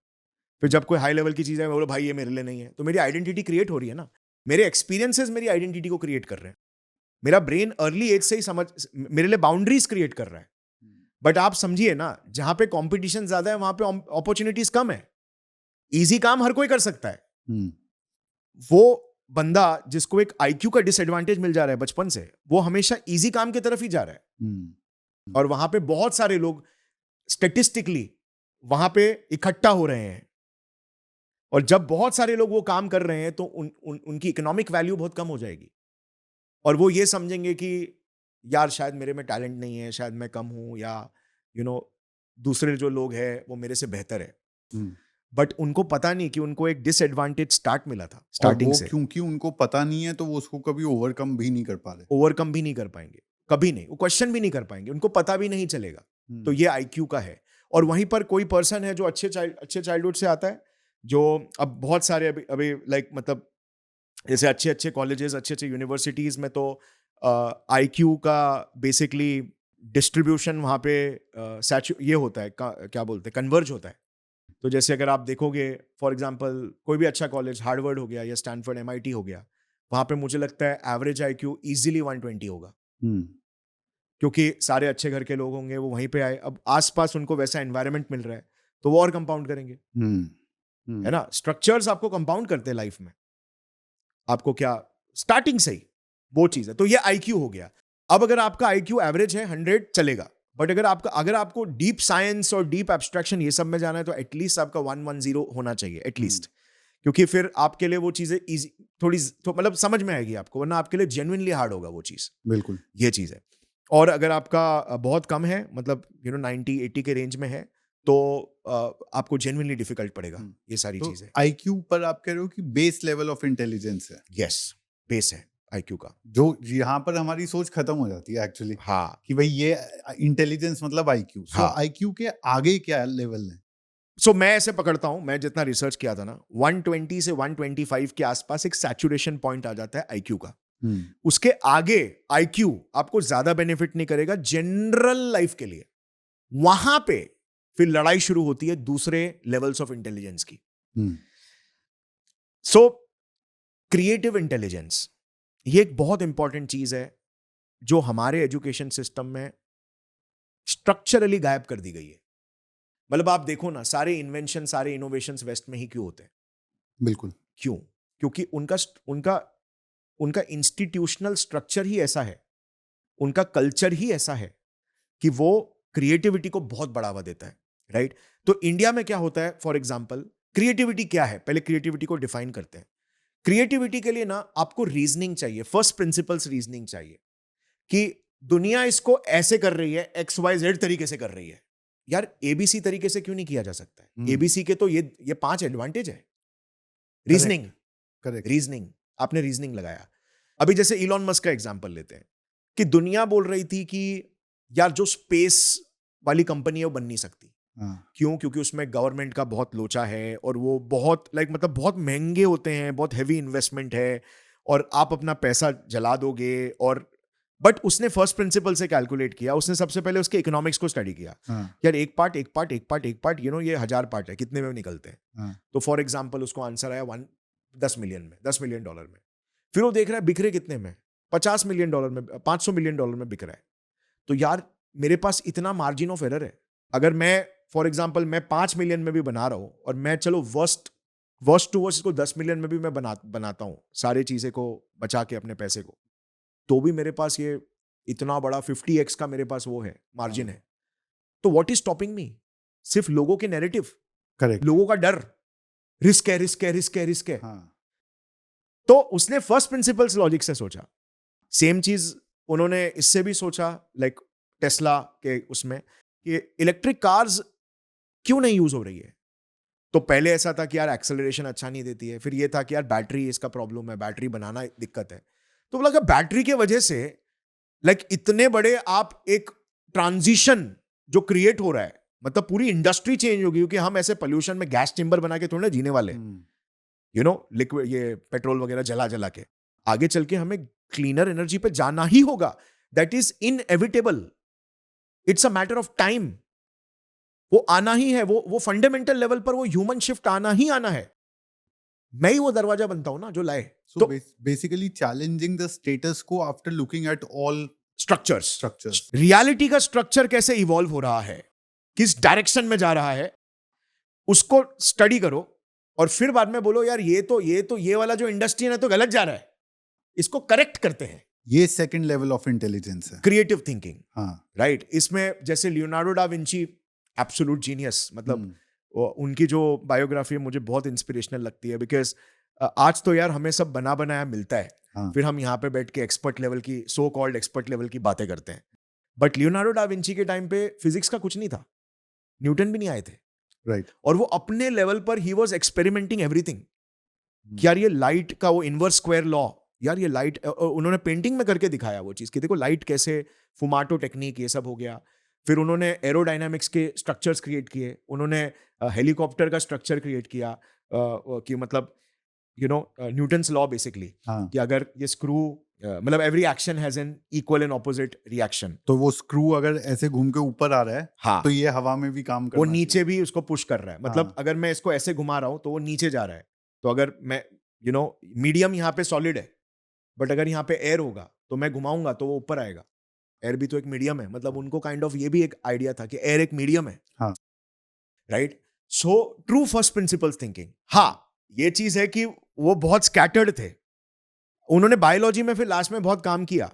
A: फिर जब कोई हाई लेवल की चीज है, मैं बोलो भाई ये मेरे लिए नहीं है। तो मेरी आइडेंटिटी क्रिएट हो रही है ना। मेरे एक्सपीरियंसेस मेरी आइडेंटिटी को क्रिएट कर रहे हैं। मेरा ब्रेन अर्ली एज से ही समझ मेरे लिए बाउंड्रीज क्रिएट कर रहा है। बट आप समझिए ना, जहां पे कंपटीशन ज्यादा है वहां पे अपॉर्चुनिटीज कम है। इजी काम हर कोई कर सकता है।
B: हम्म,
A: वो बंदा जिसको एक आईक्यू का डिसएडवांटेज मिल जा रहा है बचपन से, वो हमेशा इजी काम की तरफ ही जा रहा है।
B: हम्म,
A: और वहां पे बहुत सारे लोग स्टेटिस्टिकली वहां पे इकट्ठा हो रहे हैं। और जब बहुत सारे लोग वो काम कर रहे हैं तो उनकी इकोनॉमिक वैल्यू बहुत कम हो जाएगी। और वो ये समझेंगे कि यार शायद मेरे में टैलेंट नहीं है, शायद मैं कम हूं, या यू you नो know, दूसरे जो लोग हैं वो मेरे से बेहतर है।
B: हम्म।
A: बट उनको पता नहीं कि उनको एक डिसएडवांटेज स्टार्ट मिला था
B: और
A: स्टार्टिंग
B: वो
A: से।
B: क्योंकि उनको पता नहीं है तो वो उसको कभी ओवरकम भी नहीं कर पा रहे।
A: ओवरकम भी नहीं कर पाएंगे, कभी नहीं। वो क्वेश्चन भी नहीं कर पाएंगे, उनको पता भी नहीं चलेगा। तो ये आईक्यू का है। और वहीं पर कोई पर्सन है जो अच्छे चाइल्डहुड से आता है, जो अब बहुत सारे अभी अभी लाइक मतलब जैसे अच्छे अच्छे कॉलेजेस, अच्छे अच्छे यूनिवर्सिटीज में तो आईक्यू का बेसिकली डिस्ट्रीब्यूशन वहाँ पे ये होता है, क्या बोलते हैं, कन्वर्ज होता है। तो जैसे अगर आप देखोगे फॉर एग्जांपल कोई भी अच्छा कॉलेज, हार्वर्ड हो गया या स्टैनफोर्ड, एमआईटी हो गया, वहाँ पे मुझे लगता है एवरेज आईक्यू इजीली 120 होगा।
B: हम्म,
A: क्योंकि सारे अच्छे घर के लोग होंगे, वो वहीं पे आए, अब आसपास उनको वैसा एनवायरनमेंट मिल रहा है, तो वो और कंपाउंड करेंगे।
B: हम्म,
A: है
B: हम्म,
A: ना, स्ट्रक्चर्स आपको कंपाउंड करते हैं लाइफ में। आपको क्या, स्टार्टिंग से ही वो चीज है। तो ये आईक्यू हो गया। अब अगर आपका आईक्यू एवरेज है 100 चलेगा। बट अगर आपको डीप साइंस और डीप एब्स्ट्रैक्शन ये सब में जाना है तो एटलीस्ट आपका 110 होना चाहिए एटलीस्ट। क्योंकि फिर आपके लिए वो चीजें इजी, थोड़ी तो मतलब समझ में आएगी आपको, वरना आपके लिए जेन्युइनली हार्ड होगा वो चीज।
B: बिल्कुल।
A: ये चीज है। और अगर आपका बहुत कम है, मतलब 90-80 के रेंज में है, तो आपको जेन्युइनली डिफिकल्ट पड़ेगा ये सारी
B: तो
A: चीजें।
B: आईक्यू पर आप कह रहे हो कि बेस लेवल ऑफ इंटेलिजेंस है,
A: यस, बेस है आईक्यू का।
B: जो यहाँ पर हमारी सोच खत्म हो जाती है एक्चुअली,
A: हाँ
B: कि भाई ये इंटेलिजेंस मतलब आईक्यू। सो
A: हाँ।
B: आईक्यू के आगे क्या लेवल है?
A: सो मैं ऐसे पकड़ता हूं, मैं जितना रिसर्च किया था ना, 120 से 125 के आसपास एक सैचुरेशन पॉइंट आ जाता है आईक्यू का। उसके आगे आईक्यू आपको ज्यादा बेनिफिट नहीं करेगा जनरल लाइफ के लिए। वहां पे फिर लड़ाई शुरू होती है दूसरे लेवल्स ऑफ इंटेलिजेंस की। सो क्रिएटिव इंटेलिजेंस, ये एक बहुत इंपॉर्टेंट चीज है जो हमारे एजुकेशन सिस्टम में स्ट्रक्चरली गायब कर दी गई है। मतलब आप देखो ना, सारे इन्वेंशन, सारे इनोवेशंस वेस्ट में ही क्यों होते हैं?
B: बिल्कुल।
A: क्यों? क्योंकि उनका उनका इंस्टीट्यूशनल स्ट्रक्चर ही ऐसा है, उनका कल्चर ही ऐसा है कि वो क्रिएटिविटी को बहुत बढ़ावा देता है। राइट? तो इंडिया में क्या होता है, फॉर एग्जाम्पल, क्रिएटिविटी क्या है, पहले क्रिएटिविटी को डिफाइन करते हैं। क्रिएटिविटी के लिए ना आपको रीजनिंग चाहिए, फर्स्ट प्रिंसिपल्स रीजनिंग चाहिए कि दुनिया इसको ऐसे कर रही है, XYZ तरीके से कर रही है। यार एबीसी तरीके से क्यों नहीं किया जा सकता है? एबीसी के तो ये 5 एडवांटेज है। Reasoning,
B: correct.
A: रीजनिंग, आपने रीजनिंग लगाया। अभी जैसे इलॉन मस्क का एग्जांपल लेते हैं कि दुनिया बोल रही थी कि यार जो स्पेस वाली कंपनी है वो बन नहीं सकती। क्यों? क्योंकि उसमें गवर्नमेंट का बहुत लोचा है और वो बहुत मतलब बहुत महंगे होते हैं, बहुत हैवी इन्वेस्टमेंट है और आप अपना पैसा जला दोगे। और बट उसने फर्स्ट प्रिंसिपल से कैलकुलेट किया, उसने सबसे पहले उसके इकोनॉमिक्स को स्टडी किया। यार एक पार्ट ये 1000 पार्ट है, कितने में निकलते हैं? तो फॉर एग्जाम्पल उसको आंसर आया 10 मिलियन में, $10 मिलियन में। फिर वो देख रहा है बिक रहे कितने में, $50 मिलियन में, $500 मिलियन में बिक रहा है। तो यार मेरे पास इतना मार्जिन ऑफ एरर है। अगर मैं फॉर एग्जाम्पल मैं 5 मिलियन में भी बना रहा हूं और मैं चलो वर्स्ट टू वर्स्ट इसको 10 मिलियन में भी मैं बनाता हूं, सारे चीजें को बचा के अपने पैसे को, तो भी मेरे पास ये इतना बड़ा 50x का मेरे पास वो है, मार्जिन है। तो व्हाट इज स्टॉपिंग मी? सिर्फ लोगों के नैरेटिव,
B: करेक्ट।
A: लोगों का डर, रिस्क है। तो उसने फर्स्ट प्रिंसिपल्स लॉजिक से सोचा। सेम चीज उन्होंने इससे भी सोचा, लाइक टेस्ला के उसमें, कि इलेक्ट्रिक कार्स क्यों नहीं यूज हो रही है। तो पहले ऐसा था कि यार एक्सेलरेशन अच्छा नहीं देती है, फिर ये था कि यार बैटरी इसका प्रॉब्लम है, बैटरी बनाना दिक्कत है। तो बोला कि बैटरी के वजह से इतने बड़े आप एक ट्रांजिशन जो क्रिएट हो रहा है, मतलब पूरी इंडस्ट्री चेंज होगी, क्योंकि हम ऐसे पोल्यूशन में गैस चेम्बर बना के थोड़ी ना जीने वाले, लिक्विड ये पेट्रोल वगैरह जला जला के। आगे चल के हमें क्लीनर एनर्जी पे जाना ही होगा, that is inevitable, it's a matter of time, वो आना ही है, वो फंडामेंटल लेवल पर वो ह्यूमन शिफ्ट आना ही आना है। मैं ही वो दरवाजा बनता हूं ना जो लाए।
B: So basically challenging the status quo after looking at all
A: structures, reality का स्ट्रक्चर कैसे इवॉल्व हो रहा है, किस डायरेक्शन में जा रहा है, उसको स्टडी करो और फिर बाद में बोलो यार ये वाला जो इंडस्ट्री है तो गलत जा रहा है, इसको करेक्ट करते हैं।
B: ये सेकंड लेवल ऑफ इंटेलिजेंस है,
A: क्रिएटिव थिंकिंग।
B: हाँ
A: राइट। इसमें जैसे Leonardo da Vinci, absolute genius, मतलब उनकी जो बायोग्राफी है मुझे बहुत इंस्पिरेशनल लगती है, बिकॉज आज तो यार हमें सब बना बनाया मिलता है,
B: हाँ।
A: फिर हम यहाँ पे बैठ के एक्सपर्ट लेवल की, सो कॉल्ड एक्सपर्ट लेवल की बातें करते हैं। बट लियोनार्डो डा विंची के टाइम पे फिजिक्स का कुछ नहीं था, न्यूटन भी नहीं आए थे,
B: राइट।
A: और वो अपने लेवल पर ही वाज एक्सपेरिमेंटिंग एवरीथिंग। यार ये लाइट का वो इनवर्स स्क्वायर लॉ, यार ये लाइट उन्होंने पेंटिंग में करके दिखाया वो चीज कि देखो लाइट कैसे, फुमाटो टेक्निक, ये सब हो गया। फिर उन्होंने एरोडायनामिक्स के स्ट्रक्चर्स क्रिएट किए, उन्होंने हेलीकॉप्टर का स्ट्रक्चर क्रिएट किया, कि मतलब न्यूटन्स लॉ बेसिकली, कि अगर ये स्क्रू, मतलब every action has an equal and opposite reaction.
B: तो वो स्क्रू अगर ऐसे घूम के ऊपर आ रहा है,
A: हाँ,
B: तो ये हवा में भी काम करना
A: वो नीचे भी उसको पुश कर रहा है, मतलब
B: हाँ।
A: अगर मैं इसको ऐसे घुमा रहा हूं तो वो नीचे जा रहा है। तो अगर मैं मीडियम यहाँ पे सॉलिड है, बट अगर यहाँ पे एयर होगा तो मैं घुमाऊंगा तो वो ऊपर आएगा। एयर भी तो एक मीडियम है, मतलब उनको काइंड ऑफ ये भी एक आइडिया था कि एयर एक मीडियम है।
B: हाँ।
A: Right. So true first principles thinking. हाँ, ये चीज है कि वो बहुत स्कैटर्ड थे, उन्होंने बायोलॉजी में फिर लास्ट में बहुत काम किया,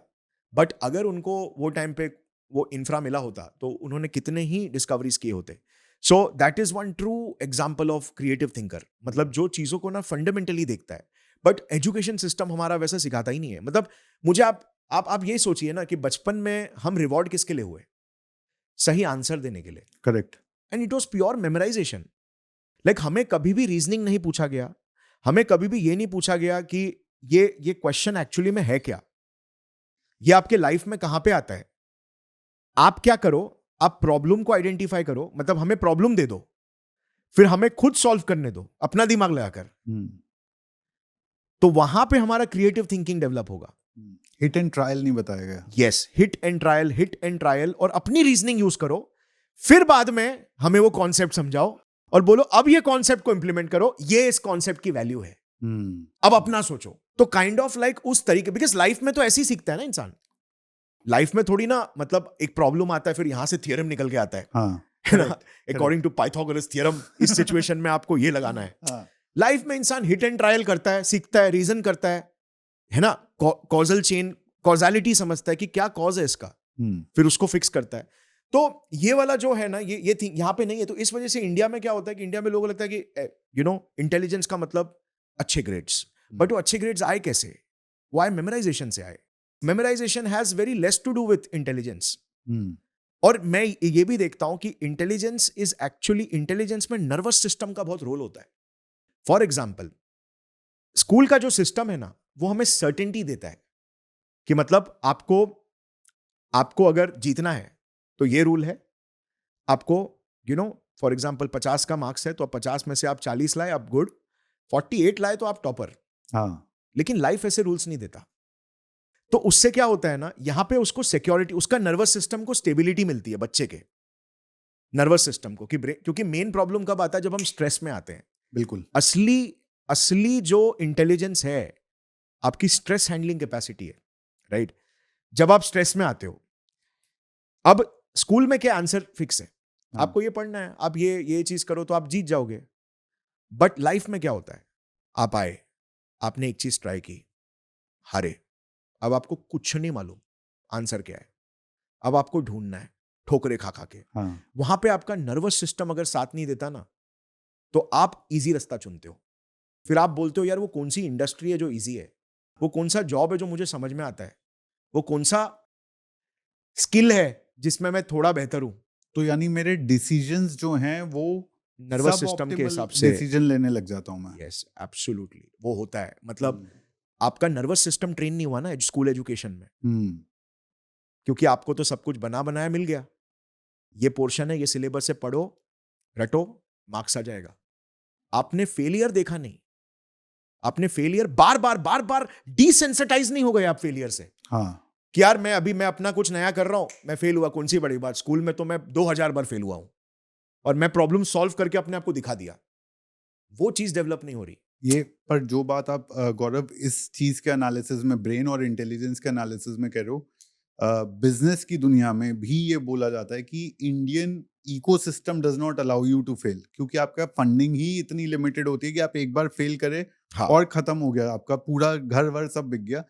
A: बट अगर उनको वो टाइम पे वो इंफ्रा मिला होता तो उन्होंने कितने ही डिस्कवरीज किए होते। So that is one true example of creative thinker, मतलब जो चीजों को ना फंडामेंटली देखता है। बट एजुकेशन सिस्टम हमारा वैसा सिखाता ही नहीं है। मतलब मुझे आप ये सोचिए ना कि बचपन में हम रिवॉर्ड किसके लिए हुए? सही आंसर देने के लिए।
B: Correct.
A: And it was pure memorisation. हमें कभी भी रीजनिंग नहीं पूछा गया, हमें कभी भी ये नहीं पूछा गया कि ये क्वेश्चन एक्चुअली में है क्या, ये आपके लाइफ में कहां पे आता है। आप क्या करो, आप प्रॉब्लम को आइडेंटिफाई करो, मतलब हमें प्रॉब्लम दे दो, फिर हमें खुद सॉल्व करने दो अपना दिमाग लगाकर, तो वहां पे हमारा क्रिएटिव थिंकिंग डेवलप होगा।
B: हिट एंड ट्रायल नहीं बताया गया।
A: यस, हिट एंड ट्रायल, और अपनी रीजनिंग यूज करो, फिर बाद में हमें वो कॉन्सेप्ट समझाओ और बोलो अब ये कॉन्सेप्ट को इंप्लीमेंट करो, ये इस कॉन्सेप्ट की वैल्यू है, अब अपना सोचो। तो काइंड ऑफ उस तरीके, बिकॉज लाइफ में तो ऐसे ही सीखता है ना इंसान। लाइफ में थोड़ी ना, मतलब एक प्रॉब्लम आता है फिर यहां से थियरम निकल के आता है, है ना, अकॉर्डिंग टू पाइथागोरस थ्योरम इस सिचुएशन में आपको ये लगाना है। लाइफ में इंसान हिट एंड ट्रायल करता है, सीखता है, रीजन करता है ना, कॉजल चेन, कॉजालिटी समझता है कि क्या कॉज है इसका, फिर उसको फिक्स करता है। तो ये वाला जो है ना, ये थिंग यहाँ पे नहीं है। तो इस वजह से इंडिया में क्या होता है कि इंडिया में लोगों को लगता है कि इंटेलिजेंस का मतलब अच्छे ग्रेड्स, बट वो अच्छे ग्रेड्स आए कैसे? वो आए मेमोराइजेशन से आए। Memorisation has very less to do with intelligence. और मैं ये भी देखता हूं कि इंटेलिजेंस इज एक्चुअली, इंटेलिजेंस में नर्वस सिस्टम का बहुत रोल होता है। फॉर एग्जाम्पल, स्कूल का जो सिस्टम है ना, वो हमें सर्टेनिटी देता है कि मतलब आपको अगर जीतना है तो ये रूल है, आपको फॉर एग्जाम्पल 50 का मार्क्स है तो 50 में से आप 40 लाए, आप गुड, 48 लाए तो आप टॉपर। लेकिन लाइफ ऐसे रूल्स नहीं देता। तो उससे क्या होता है ना, यहां पे उसको सिक्योरिटी, उसका नर्वस सिस्टम को स्टेबिलिटी मिलती है, बच्चे के नर्वस सिस्टम को, क्योंकि मेन प्रॉब्लम कब आता है? जब हम स्ट्रेस में आते हैं।
B: बिल्कुल।
A: असली जो इंटेलिजेंस है आपकी स्ट्रेस हैंडलिंग कैपेसिटी है, राइट? जब आप स्ट्रेस में आते हो, अब स्कूल में क्या आंसर फिक्स है, आपको ये पढ़ना है, आप ये चीज करो तो आप जीत जाओगे। बट लाइफ में क्या होता है? आप आए, आपने एक चीज ट्राई की, हारे, अब आपको कुछ नहीं मालूम आंसर क्या है, अब आपको ढूंढना है ठोकरे खा खा के। वहां पे आपका नर्वस सिस्टम अगर साथ नहीं देता ना, तो आप इजी रास्ता चुनते हो। फिर आप बोलते हो यार वो कौन सी इंडस्ट्री है जो इजी है, वो कौन सा जॉब है जो मुझे समझ में आता है, वो कौन सा स्किल है जिसमें मैं थोड़ा बेहतर हूं।
B: तो यानी मेरे डिसीजंस जो हैं वो
A: नर्वस सिस्टम के हिसाब से
B: डिसीजन लेने लग जाता हूं मैं।
A: यस, एब्सोल्युटली वो होता है। मतलब आपका नर्वस सिस्टम ट्रेन नहीं हुआ ना स्कूल एजुकेशन में, क्योंकि आपको तो सब कुछ बना बनाया मिल गया। ये पोर्शन है, ये सिलेबस से पढ़ो, रटो, मार्क्स आ जाएगा। आपने फेलियर देखा नहीं, आपने फेलियर बार बार डिसेंसिटाइज नहीं हो गए आप फेलियर से
B: हाँ
A: कि यार मैं अपना कुछ नया कर रहा हूं, मैं फेल हुआ, कौन सी बड़ी बात, स्कूल में तो मैं 2000 बार फेल हुआ हूं और मैं प्रॉब्लम सॉल्व करके अपने आप को दिखा दिया। वो चीज डेवलप नहीं हो रही।
B: ये पर जो बात आप गौरव इस चीज के एनालिसिस में, ब्रेन और इंटेलिजेंस के एनालिसिस में कह रहे हो, बिजनेस की दुनिया में भी ये बोला जाता है कि Indian ecosystem does not allow you to fail, क्योंकि आपका फंडिंग ही इतनी लिमिटेड होती है कि आप एक बार फेल करें
A: हाँ,
B: और खत्म हो गया, आपका पूरा घर वर सब बिक गया।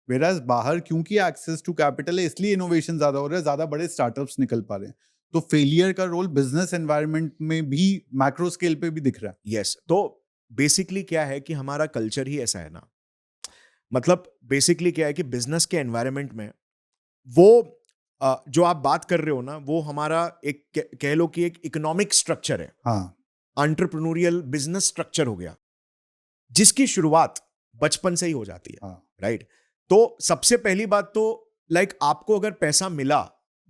B: वेराज बाहर क्योंकि एक्सेस टू कैपिटल है, इसलिए इनोवेशन ज्यादा हो रहा है, ज्यादा बड़े स्टार्टअप्स निकल पा रहे हैं। तो फेलियर का रोल बिजनेस एनवायरनमेंट में भी मैक्रो स्केल पे भी दिख रहा है।
A: यस। तो बेसिकली क्या है कि हमारा कल्चर ही ऐसा है ना, मतलब बेसिकली क्या है कि बिजनेस के एनवायरनमेंट में वो जो आप बात कर रहे हो ना, वो हमारा एक कह लो कि एक इकोनॉमिक स्ट्रक्चर है,
B: हाँ
A: एंटरप्रेन्योरियल बिजनेस स्ट्रक्चर हो गया, जिसकी शुरुआत बचपन से ही हो जाती है,
B: हाँ
A: राइट? तो सबसे पहली बात तो लाइक आपको अगर पैसा मिला,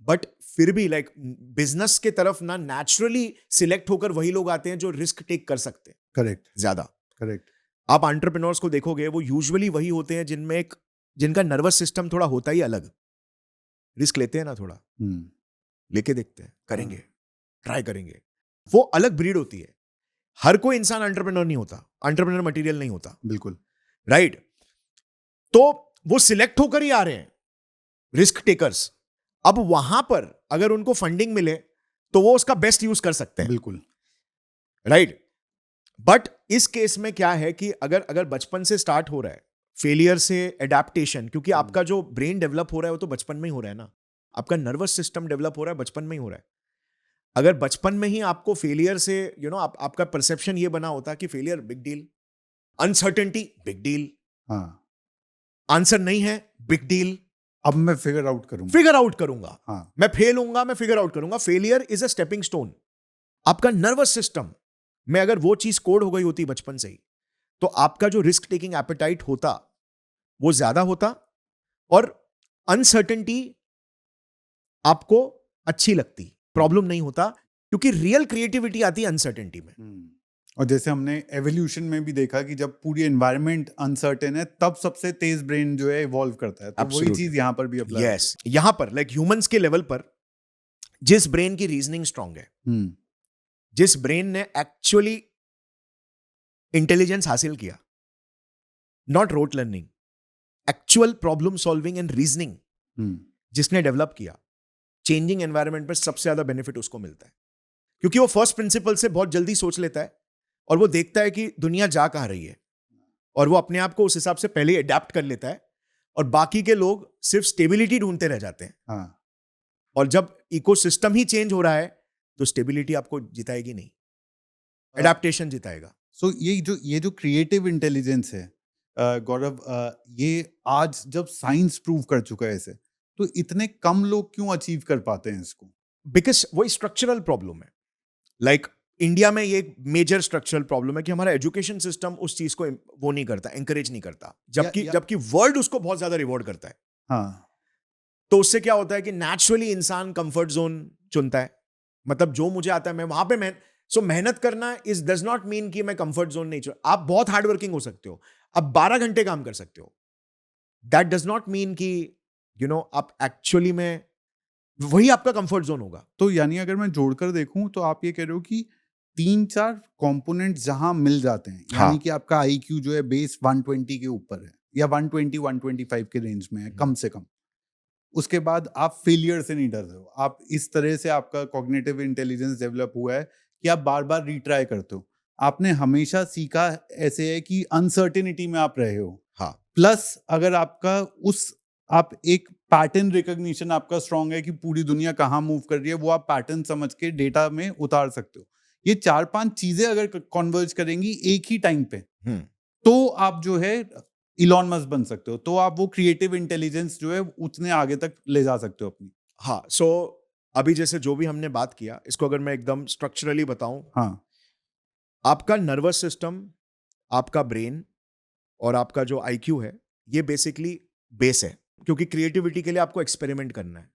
A: बट फिर भी लाइक बिजनेस के तरफ ना नेचुरली सिलेक्ट होकर वही लोग आते हैं जो रिस्क टेक कर सकते हैं
B: करेक्ट
A: ज्यादा।
B: करेक्ट।
A: आप एंटरप्रेन्योर्स को देखोगे, वो यूजुअली वही होते हैं जिनका नर्वस सिस्टम थोड़ा होता ही अलग, रिस्क लेते हैं ना, थोड़ा लेके देखते हैं, करेंगे, ट्राई करेंगे, वो अलग ब्रीड होती है। हर कोई इंसान एंटरप्रेन्योर नहीं होता, एंटरप्रेन्योर मटेरियल नहीं होता,
B: बिल्कुल
A: राइट? तो वो सिलेक्ट होकर ही आ रहे हैं, रिस्क टेकर्स। अब वहां पर अगर उनको फंडिंग मिले तो वो उसका बेस्ट यूज कर सकते हैं,
B: बिल्कुल।
A: राइट? बट इस केस में क्या है कि अगर बचपन से स्टार्ट हो रहा है, फेलियर से एडेप्टेशन, क्योंकि आपका जो ब्रेन डेवलप हो रहा है वो तो बचपन में ही हो रहा है ना, आपका नर्वस सिस्टम डेवलप हो रहा है बचपन में ही हो रहा है। अगर बचपन में ही आपको फेलियर से आपका परसेप्शन ये बना होता कि failure big deal, uncertainty big deal,
B: हाँ
A: आंसर नहीं है बिग डील,
B: अब मैं फिगर आउट करूंगा।
A: फिगर आउट करूंगा,
B: हाँ
A: मैं फेल होऊंगा, मैं फिगर आउट करूंगा। Failure is a stepping stone. आपका नर्वस सिस्टम में अगर वो चीज कोड हो गई होती बचपन से ही, तो आपका जो रिस्क टेकिंग एपेटाइट होता वो ज्यादा होता, और अनसर्टेनिटी आपको अच्छी लगती, प्रॉब्लम नहीं होता, क्योंकि रियल क्रिएटिविटी आती है अनसर्टेनिटी में।
B: और जैसे हमने एवोल्यूशन में भी देखा कि जब पूरी एनवायरनमेंट अनसर्टेन है तब सबसे तेज ब्रेन जो है इवॉल्व करता है, तो वही
A: Absolutely.
B: चीज यहाँ पर भी अप्लाई
A: यस, यहां पर लाइक ह्यूमंस के लेवल पर जिस ब्रेन की रीजनिंग स्ट्रांग है, जिस ब्रेन ने एक्चुअली इंटेलिजेंस हासिल किया, not rote learning, actual problem solving and reasoning जिसने डेवलप किया, चेंजिंग एनवायरनमेंट में सबसे ज्यादा बेनिफिट उसको मिलता है, क्योंकि वो फर्स्ट प्रिंसिपल से बहुत जल्दी सोच लेता है और वो देखता है कि दुनिया जा कहां रही है, और वो अपने आप को उस हिसाब से पहले ही अडेप्ट कर लेता है, और बाकी के लोग सिर्फ स्टेबिलिटी ढूंढते रह जाते हैं।
B: हाँ
A: और जब इकोसिस्टम ही चेंज हो रहा है तो स्टेबिलिटी आपको जिताएगी नहीं, एडेप्टेशन जिताएगा।
B: सो ये जो क्रिएटिव इंटेलिजेंस है गौरव, ये आज जब साइंस प्रूव कर चुका है इसे, तो इतने कम लोग क्यों अचीव कर पाते हैं इसको?
A: बिकॉज वही स्ट्रक्चरल प्रॉब्लम है। लाइक इंडिया में ये एक मेजर स्ट्रक्चरल प्रॉब्लम है कि हमारा एजुकेशन सिस्टम उस चीज को वो नहीं करता, एंकरेज नहीं करता, जबकि वर्ल्ड उसको बहुत ज्यादा रिवॉर्ड करता है।
B: हाँ
A: तो उससे क्या होता है कि नेचुरली इंसान कंफर्ट जोन चुनता है, मतलब जो मुझे आता है मैं वहां पे मेहनत करना इज डज नॉट मीन कि मैं कंफर्ट जोन नहीं चुन। आप बहुत हार्ड वर्किंग हो सकते हो, आप 12 घंटे काम कर सकते हो, दैट डज नॉट मीन कि आप एक्चुअली में वही आपका कंफर्ट जोन होगा।
B: तो यानी अगर मैं जोड़कर देखूं तो आप ये कह रहे हो कि 3-4 कंपोनेंट जहां मिल जाते हैं,
A: हाँ।
B: यानी कि आपका आईक्यू जो है बेस 120 के ऊपर है या 120-125 के रेंज में है कम से कम, उसके बाद आप फेलियर से नहीं डर रहे हो, आप इस तरह से आपका कॉग्निटिव इंटेलिजेंस डेवलप हुआ है कि आप बार बार रिट्राई करते हो, आपने हमेशा सीखा ऐसे है कि अनसर्टेनिटी में आप रहे हो।
A: हाँ,
B: प्लस अगर आपका आप एक पैटर्न रिकॉग्निशन आपका स्ट्रांग है कि पूरी दुनिया कहाँ मूव कर रही है, वो आप पैटर्न समझ के डेटा में उतार सकते हो। ये 4-5 चीजें अगर कन्वर्ज करेंगी एक ही टाइम पे, तो आप जो है इलॉन मस्क बन सकते हो, तो आप वो क्रिएटिव इंटेलिजेंस जो है उतने आगे तक ले जा सकते हो अपनी।
A: हाँ। सो अभी जैसे जो भी हमने बात किया, इसको अगर मैं एकदम स्ट्रक्चरली बताऊं,
B: हाँ
A: आपका नर्वस सिस्टम, आपका ब्रेन और आपका जो आईक्यू है, ये बेसिकली बेस है, क्योंकि क्रिएटिविटी के लिए आपको एक्सपेरिमेंट करना है.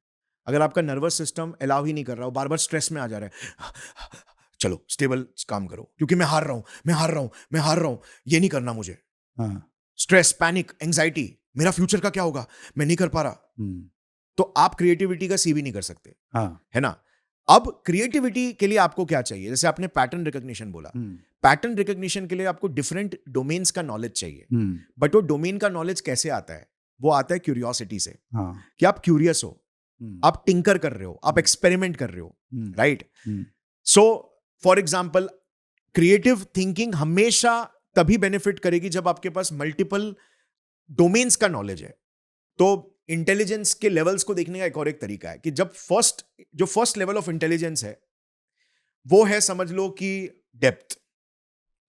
A: अगर आपका नर्वस सिस्टम अलाउ ही नहीं कर रहा हो, बार बार स्ट्रेस में आ जा रहा है, चलो स्टेबल काम करो, क्योंकि मैं हार रहा हूं, मैं हार रहा हूं, मैं हार रहा हूं, ये नहीं करना मुझे.
B: हाँ.
A: स्ट्रेस, पैनिक, एंजाइटी, मेरा फ्यूचर का क्या होगा, मैं नहीं कर पा रहा,
B: हम्म.
A: तो आप क्रिएटिविटी का सी भी नहीं कर सकते,
B: हाँ.
A: है ना. अब क्रिएटिविटी के लिए आपको क्या चाहिए, जैसे आपने पैटर्न रिकॉग्निशन बोला.
B: हम्म.
A: पैटर्न रिकॉग्निशन के लिए आपको डिफरेंट डोमेन्स का नॉलेज चाहिए.
B: हम्म.
A: बट वो डोमेन का नॉलेज कैसे आता है, वो आता है क्यूरियोसिटी से,
B: हाँ.
A: कि आप क्यूरियस हो,
B: हम्म.
A: आप टिंकर कर रहे हो, आप एक्सपेरिमेंट कर रहे हो,
B: hmm.
A: Right.
B: Hmm.
A: So for example, creative thinking हमेशा तभी बेनिफिट करेगी जब आपके पास मल्टीपल डोमेन्स का नॉलेज है. तो इंटेलिजेंस के लेवल्स को देखने का एक और एक तरीका है कि जब फर्स्ट लेवल ऑफ इंटेलिजेंस है, वो है, समझ लो कि डेप्थ,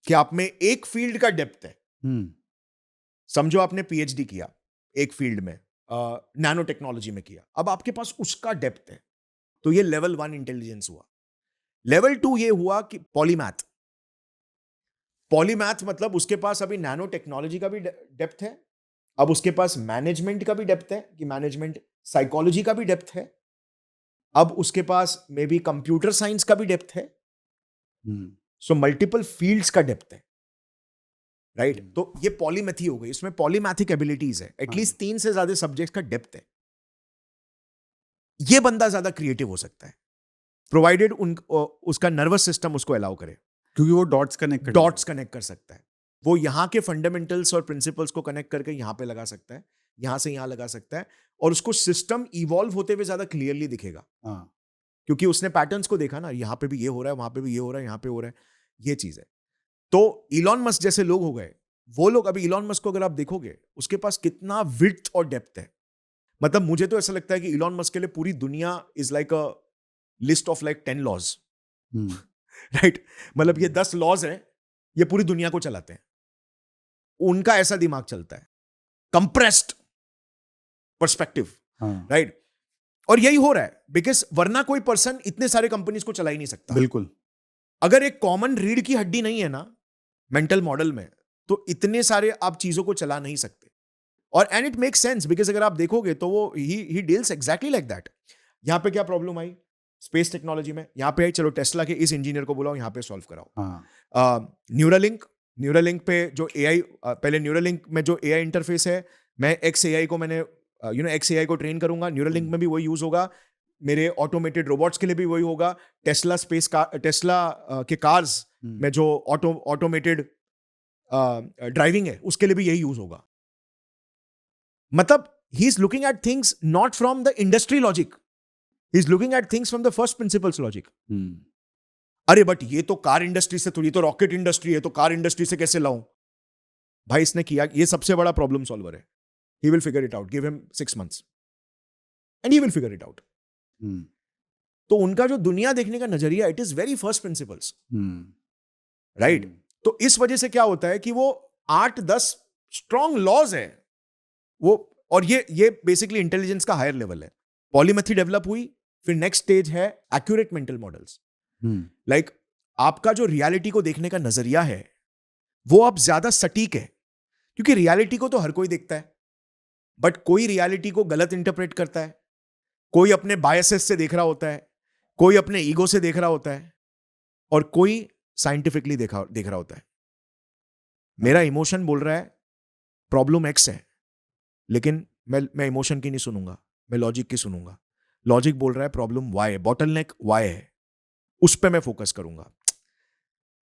A: कि आप में एक फील्ड का डेप्थ है.
B: हम्म.
A: समझो आपने पीएचडी किया एक फील्ड में, नैनो टेक्नोलॉजी में किया, अब आपके पास उसका डेप्थ है, तो ये लेवल 1 इंटेलिजेंस हुआ. लेवल 2 ये हुआ कि पॉलीमैथ. पॉलीमैथ मतलब उसके पास अभी नैनो टेक्नोलॉजी का भी डेप्थ है, अब उसके पास मैनेजमेंट का भी डेप्थ है, कि मैनेजमेंट साइकोलॉजी का भी डेप्थ है, अब उसके पास मे बी कंप्यूटर साइंस का भी डेप्थ है.
B: हम्म.
A: सो मल्टीपल फील्ड्स का डेप्थ है, राइट. तो ये पॉलीमैथी हो गई, इसमें पॉलीमैथिक एबिलिटीज है, एटलीस्ट 3 से ज्यादा सब्जेक्ट्स का डेप्थ है. ये बंदा ज्यादा क्रिएटिव हो सकता है, प्रोवाइडेड उसका नर्वस सिस्टम उसको अलाउ करे,
B: क्योंकि वो डॉट्स कनेक्ट
A: कर सकता है. वो यहाँ के फंडामेंटल्स और प्रिंसिपल्स को कनेक्ट करके यहाँ पे लगा सकता है, यहाँ से यहाँ लगा सकता है, और उसको सिस्टम इवॉल्व होते हुए ज्यादा क्लियरली दिखेगा.
B: हाँ.
A: क्योंकि उसने पैटर्न्स को देखा ना, यहाँ पे भी ये हो रहा है, वहां पे भी ये हो रहा है, यहाँ पे हो रहा है, ये चीज है. तो इलॉन मस्क जैसे लोग हो गए, वो लोग, अभी इलॉन मस्क को अगर आप देखोगे, उसके पास कितना विड्थ और डेप्थ है. मतलब मुझे तो ऐसा लगता है कि इलॉन मस्क के लिए पूरी दुनिया is like a list of like 10 laws,
B: hmm.
A: Right. मतलब ये 10 लॉज हैं, ये पूरी दुनिया को चलाते हैं. उनका ऐसा दिमाग चलता है, कंप्रेस्ड पर्सपेक्टिव,
B: हाँ.
A: राइट. और यही हो रहा है, बिकॉज वरना कोई पर्सन इतने सारे कंपनीज को चला ही नहीं सकता.
B: बिल्कुल.
A: अगर एक कॉमन रीढ़ की हड्डी नहीं है ना मेंटल मॉडल में, तो इतने सारे आप चीजों को चला नहीं सकते. और and it make sense, because अगर आप देखोगे तो वो he deals exactly like that. यहां पे क्या प्रॉब्लम आई स्पेस टेक्नोलॉजी में, यहां पे आई, चलो टेस्ला के इस इंजीनियर को बुलाओ, यहां पे सॉल्व कराओ.
B: हाँ.
A: न्यूरालिंक पे जो एआई, पहले न्यूरालिंक में जो एआई इंटरफेस है, मैं एक्स एआई को मैंने एक्स एआई को ट्रेन करूंगा, न्यूरालिंक में भी वही यूज होगा, मेरे ऑटोमेटेड रोबोट्स के लिए भी वही होगा, टेस्ला के कार्स में जो ऑटोमेटेड ड्राइविंग है उसके लिए भी यही यूज होगा. मतलब he is looking at things not from the industry logic, he is looking at things from the first principles logic. अरे बट ये तो कार इंडस्ट्री से थोड़ी, तो रॉकेट इंडस्ट्री है, तो कार इंडस्ट्री से कैसे लाऊं. भाई इसने किया, ये सबसे बड़ा प्रॉब्लम सॉल्वर है. He will figure it out, give him 6 months and he will figure it out. तो उनका जो दुनिया देखने का नजरिया, it is very first principles, right. तो इस वजह से क्या होता है कि वो 8-10 स्ट्रॉन्ग लॉज है वो, और ये बेसिकली इंटेलिजेंस का हायर लेवल है. पॉलीमैथी डेवलप हुई, फिर नेक्स्ट स्टेज है एक्यूरेट मेंटल मॉडल्स. लाइक आपका जो रियलिटी को देखने का नजरिया है वो अब ज्यादा सटीक है, क्योंकि रियलिटी को तो हर कोई देखता है, बट कोई रियलिटी को गलत इंटरप्रेट करता है, कोई अपने बायसेस से देख रहा होता है, कोई अपने ईगो से देख रहा होता है, और कोई साइंटिफिकली देख रहा होता है. मेरा इमोशन बोल रहा है प्रॉब्लम एक्स है, लेकिन मैं इमोशन की नहीं सुनूंगा, मैं लॉजिक की सुनूंगा. लॉजिक बोल रहा है प्रॉब्लम वाई है, बॉटलनेक वाई है, उस पे मैं फोकस करूंगा.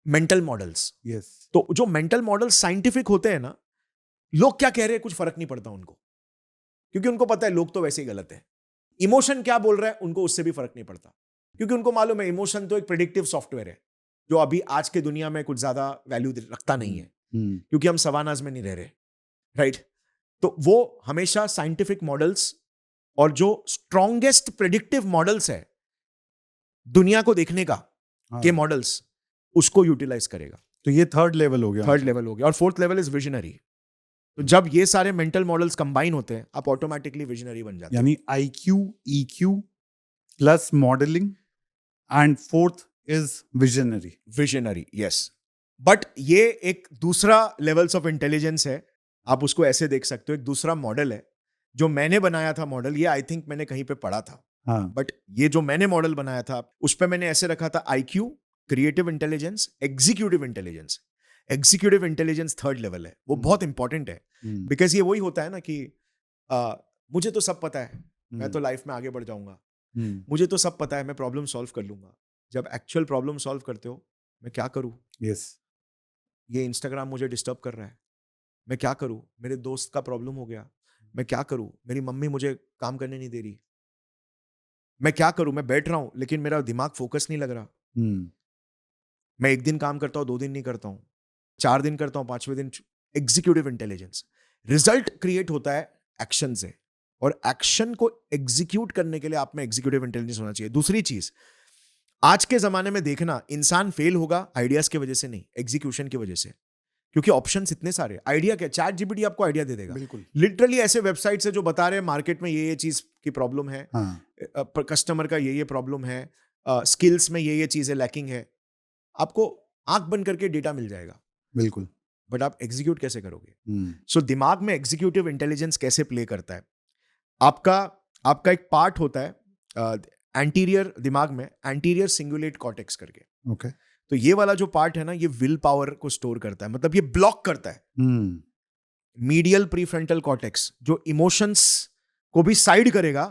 A: Mental models,
B: yes.
A: तो जो मेंटल मॉडल्स साइंटिफिक होते हैं ना, लोग क्या कह रहे हैं कुछ फर्क नहीं पड़ता उनको, क्योंकि उनको पता है लोग तो वैसे ही गलत है. इमोशन क्या बोल रहा है उनको उससे भी फर्क नहीं पड़ता, क्योंकि उनको मालूम है इमोशन तो एक प्रेडिक्टिव सॉफ्टवेयर है जो अभी आज के दुनिया में कुछ ज्यादा वैल्यू रखता नहीं है, क्योंकि हम सवानाज में नहीं रह रहे, राइट. तो वो हमेशा साइंटिफिक मॉडल्स और जो स्ट्रॉन्गेस्ट प्रेडिक्टिव मॉडल्स है दुनिया को देखने का, के मॉडल्स, उसको यूटिलाइज करेगा.
B: तो ये थर्ड लेवल हो गया.
A: और फोर्थ लेवल इज विजनरी. तो जब ये सारे मेंटल मॉडल्स कंबाइन होते हैं, आप ऑटोमेटिकली विजनरी बन जाते हैं.
B: यानी IQ, EQ plus modelling and fourth is visionary.
A: Yes. But ये एक दूसरा लेवल्स ऑफ इंटेलिजेंस है आप उसको ऐसे देख सकते हो। एक दूसरा मॉडल है जो मैंने बनाया था मॉडल, ये आई थिंक मैंने कहीं पे पढ़ा था,
B: हाँ
A: बट ये जो मैंने मॉडल बनाया था उस पर मैंने ऐसे रखा था: IQ, creative intelligence, executive intelligence. Executive intelligence third level है, वो बहुत इंपॉर्टेंट है,
B: हम्म,
A: बिकॉज ये वही होता है ना कि आ, मुझे तो सब पता है, मैं तो
B: हम्म,
A: लाइफ में आगे बढ़ जाऊंगा,
B: हम्म,
A: मुझे तो सब पता है, मैं प्रॉब्लम सॉल्व कर लूंगा। जब एक्चुअल प्रॉब्लम सॉल्व करते हो, मैं क्या करूं,
B: यस,
A: ये इंस्टाग्राम मुझे डिस्टर्ब कर रहा है, मैं क्या करूं, मेरे दोस्त का प्रॉब्लम हो गया, मैं क्या करूं, मेरी मम्मी मुझे काम करने नहीं दे रही, मैं क्या करूं, मैं बैठ रहा हूं लेकिन मेरा दिमाग फोकस नहीं लग रहा,
B: हम्म,
A: मैं एक दिन काम करता हूं, 2 दिन नहीं करता हूं, 4 दिन करता हूं, 5वें दिन। एग्जीक्यूटिव इंटेलिजेंस, रिजल्ट क्रिएट होता है एक्शन से, और एक्शन को एग्जीक्यूट करने के लिए आप में एग्जीक्यूटिव इंटेलिजेंस होना चाहिए। दूसरी चीज, आज के जमाने में देखना, इंसान फेल होगा आइडियाज की वजह से नहीं, एग्जीक्यूशन की वजह से, क्योंकि ऑप्शंस इतने सारे। आइडिया क्या, चैट जीपीटी आपको आइडिया दे देगा,
B: बिल्कुल,
A: लिटरली ऐसे वेबसाइट्स है जो बता रहे हैं मार्केट में ये चीज की प्रॉब्लम है,
B: हाँ,
A: कस्टमर का ये प्रॉब्लम है, स्किल्स में ये चीजें लैकिंग है, आपको आंख बंद करके डेटा मिल जाएगा,
B: बिल्कुल,
A: बट आप एग्जीक्यूट कैसे करोगे?
B: हम्म,
A: सो दिमाग में एग्जीक्यूटिव इंटेलिजेंस कैसे प्ले करता है? आपका आपका एक पार्ट होता है एंटीरियर दिमाग में, एंटीरियर सिंगुलेट कॉर्टेक्स करके।
B: ओके,
A: तो ये वाला जो पार्ट है ना, ये विल पावर को स्टोर करता है, मतलब ये ब्लॉक करता है
B: हम्म,
A: मीडियल प्रीफ्रंटल कॉर्टेक्स, जो इमोशंस को भी साइड करेगा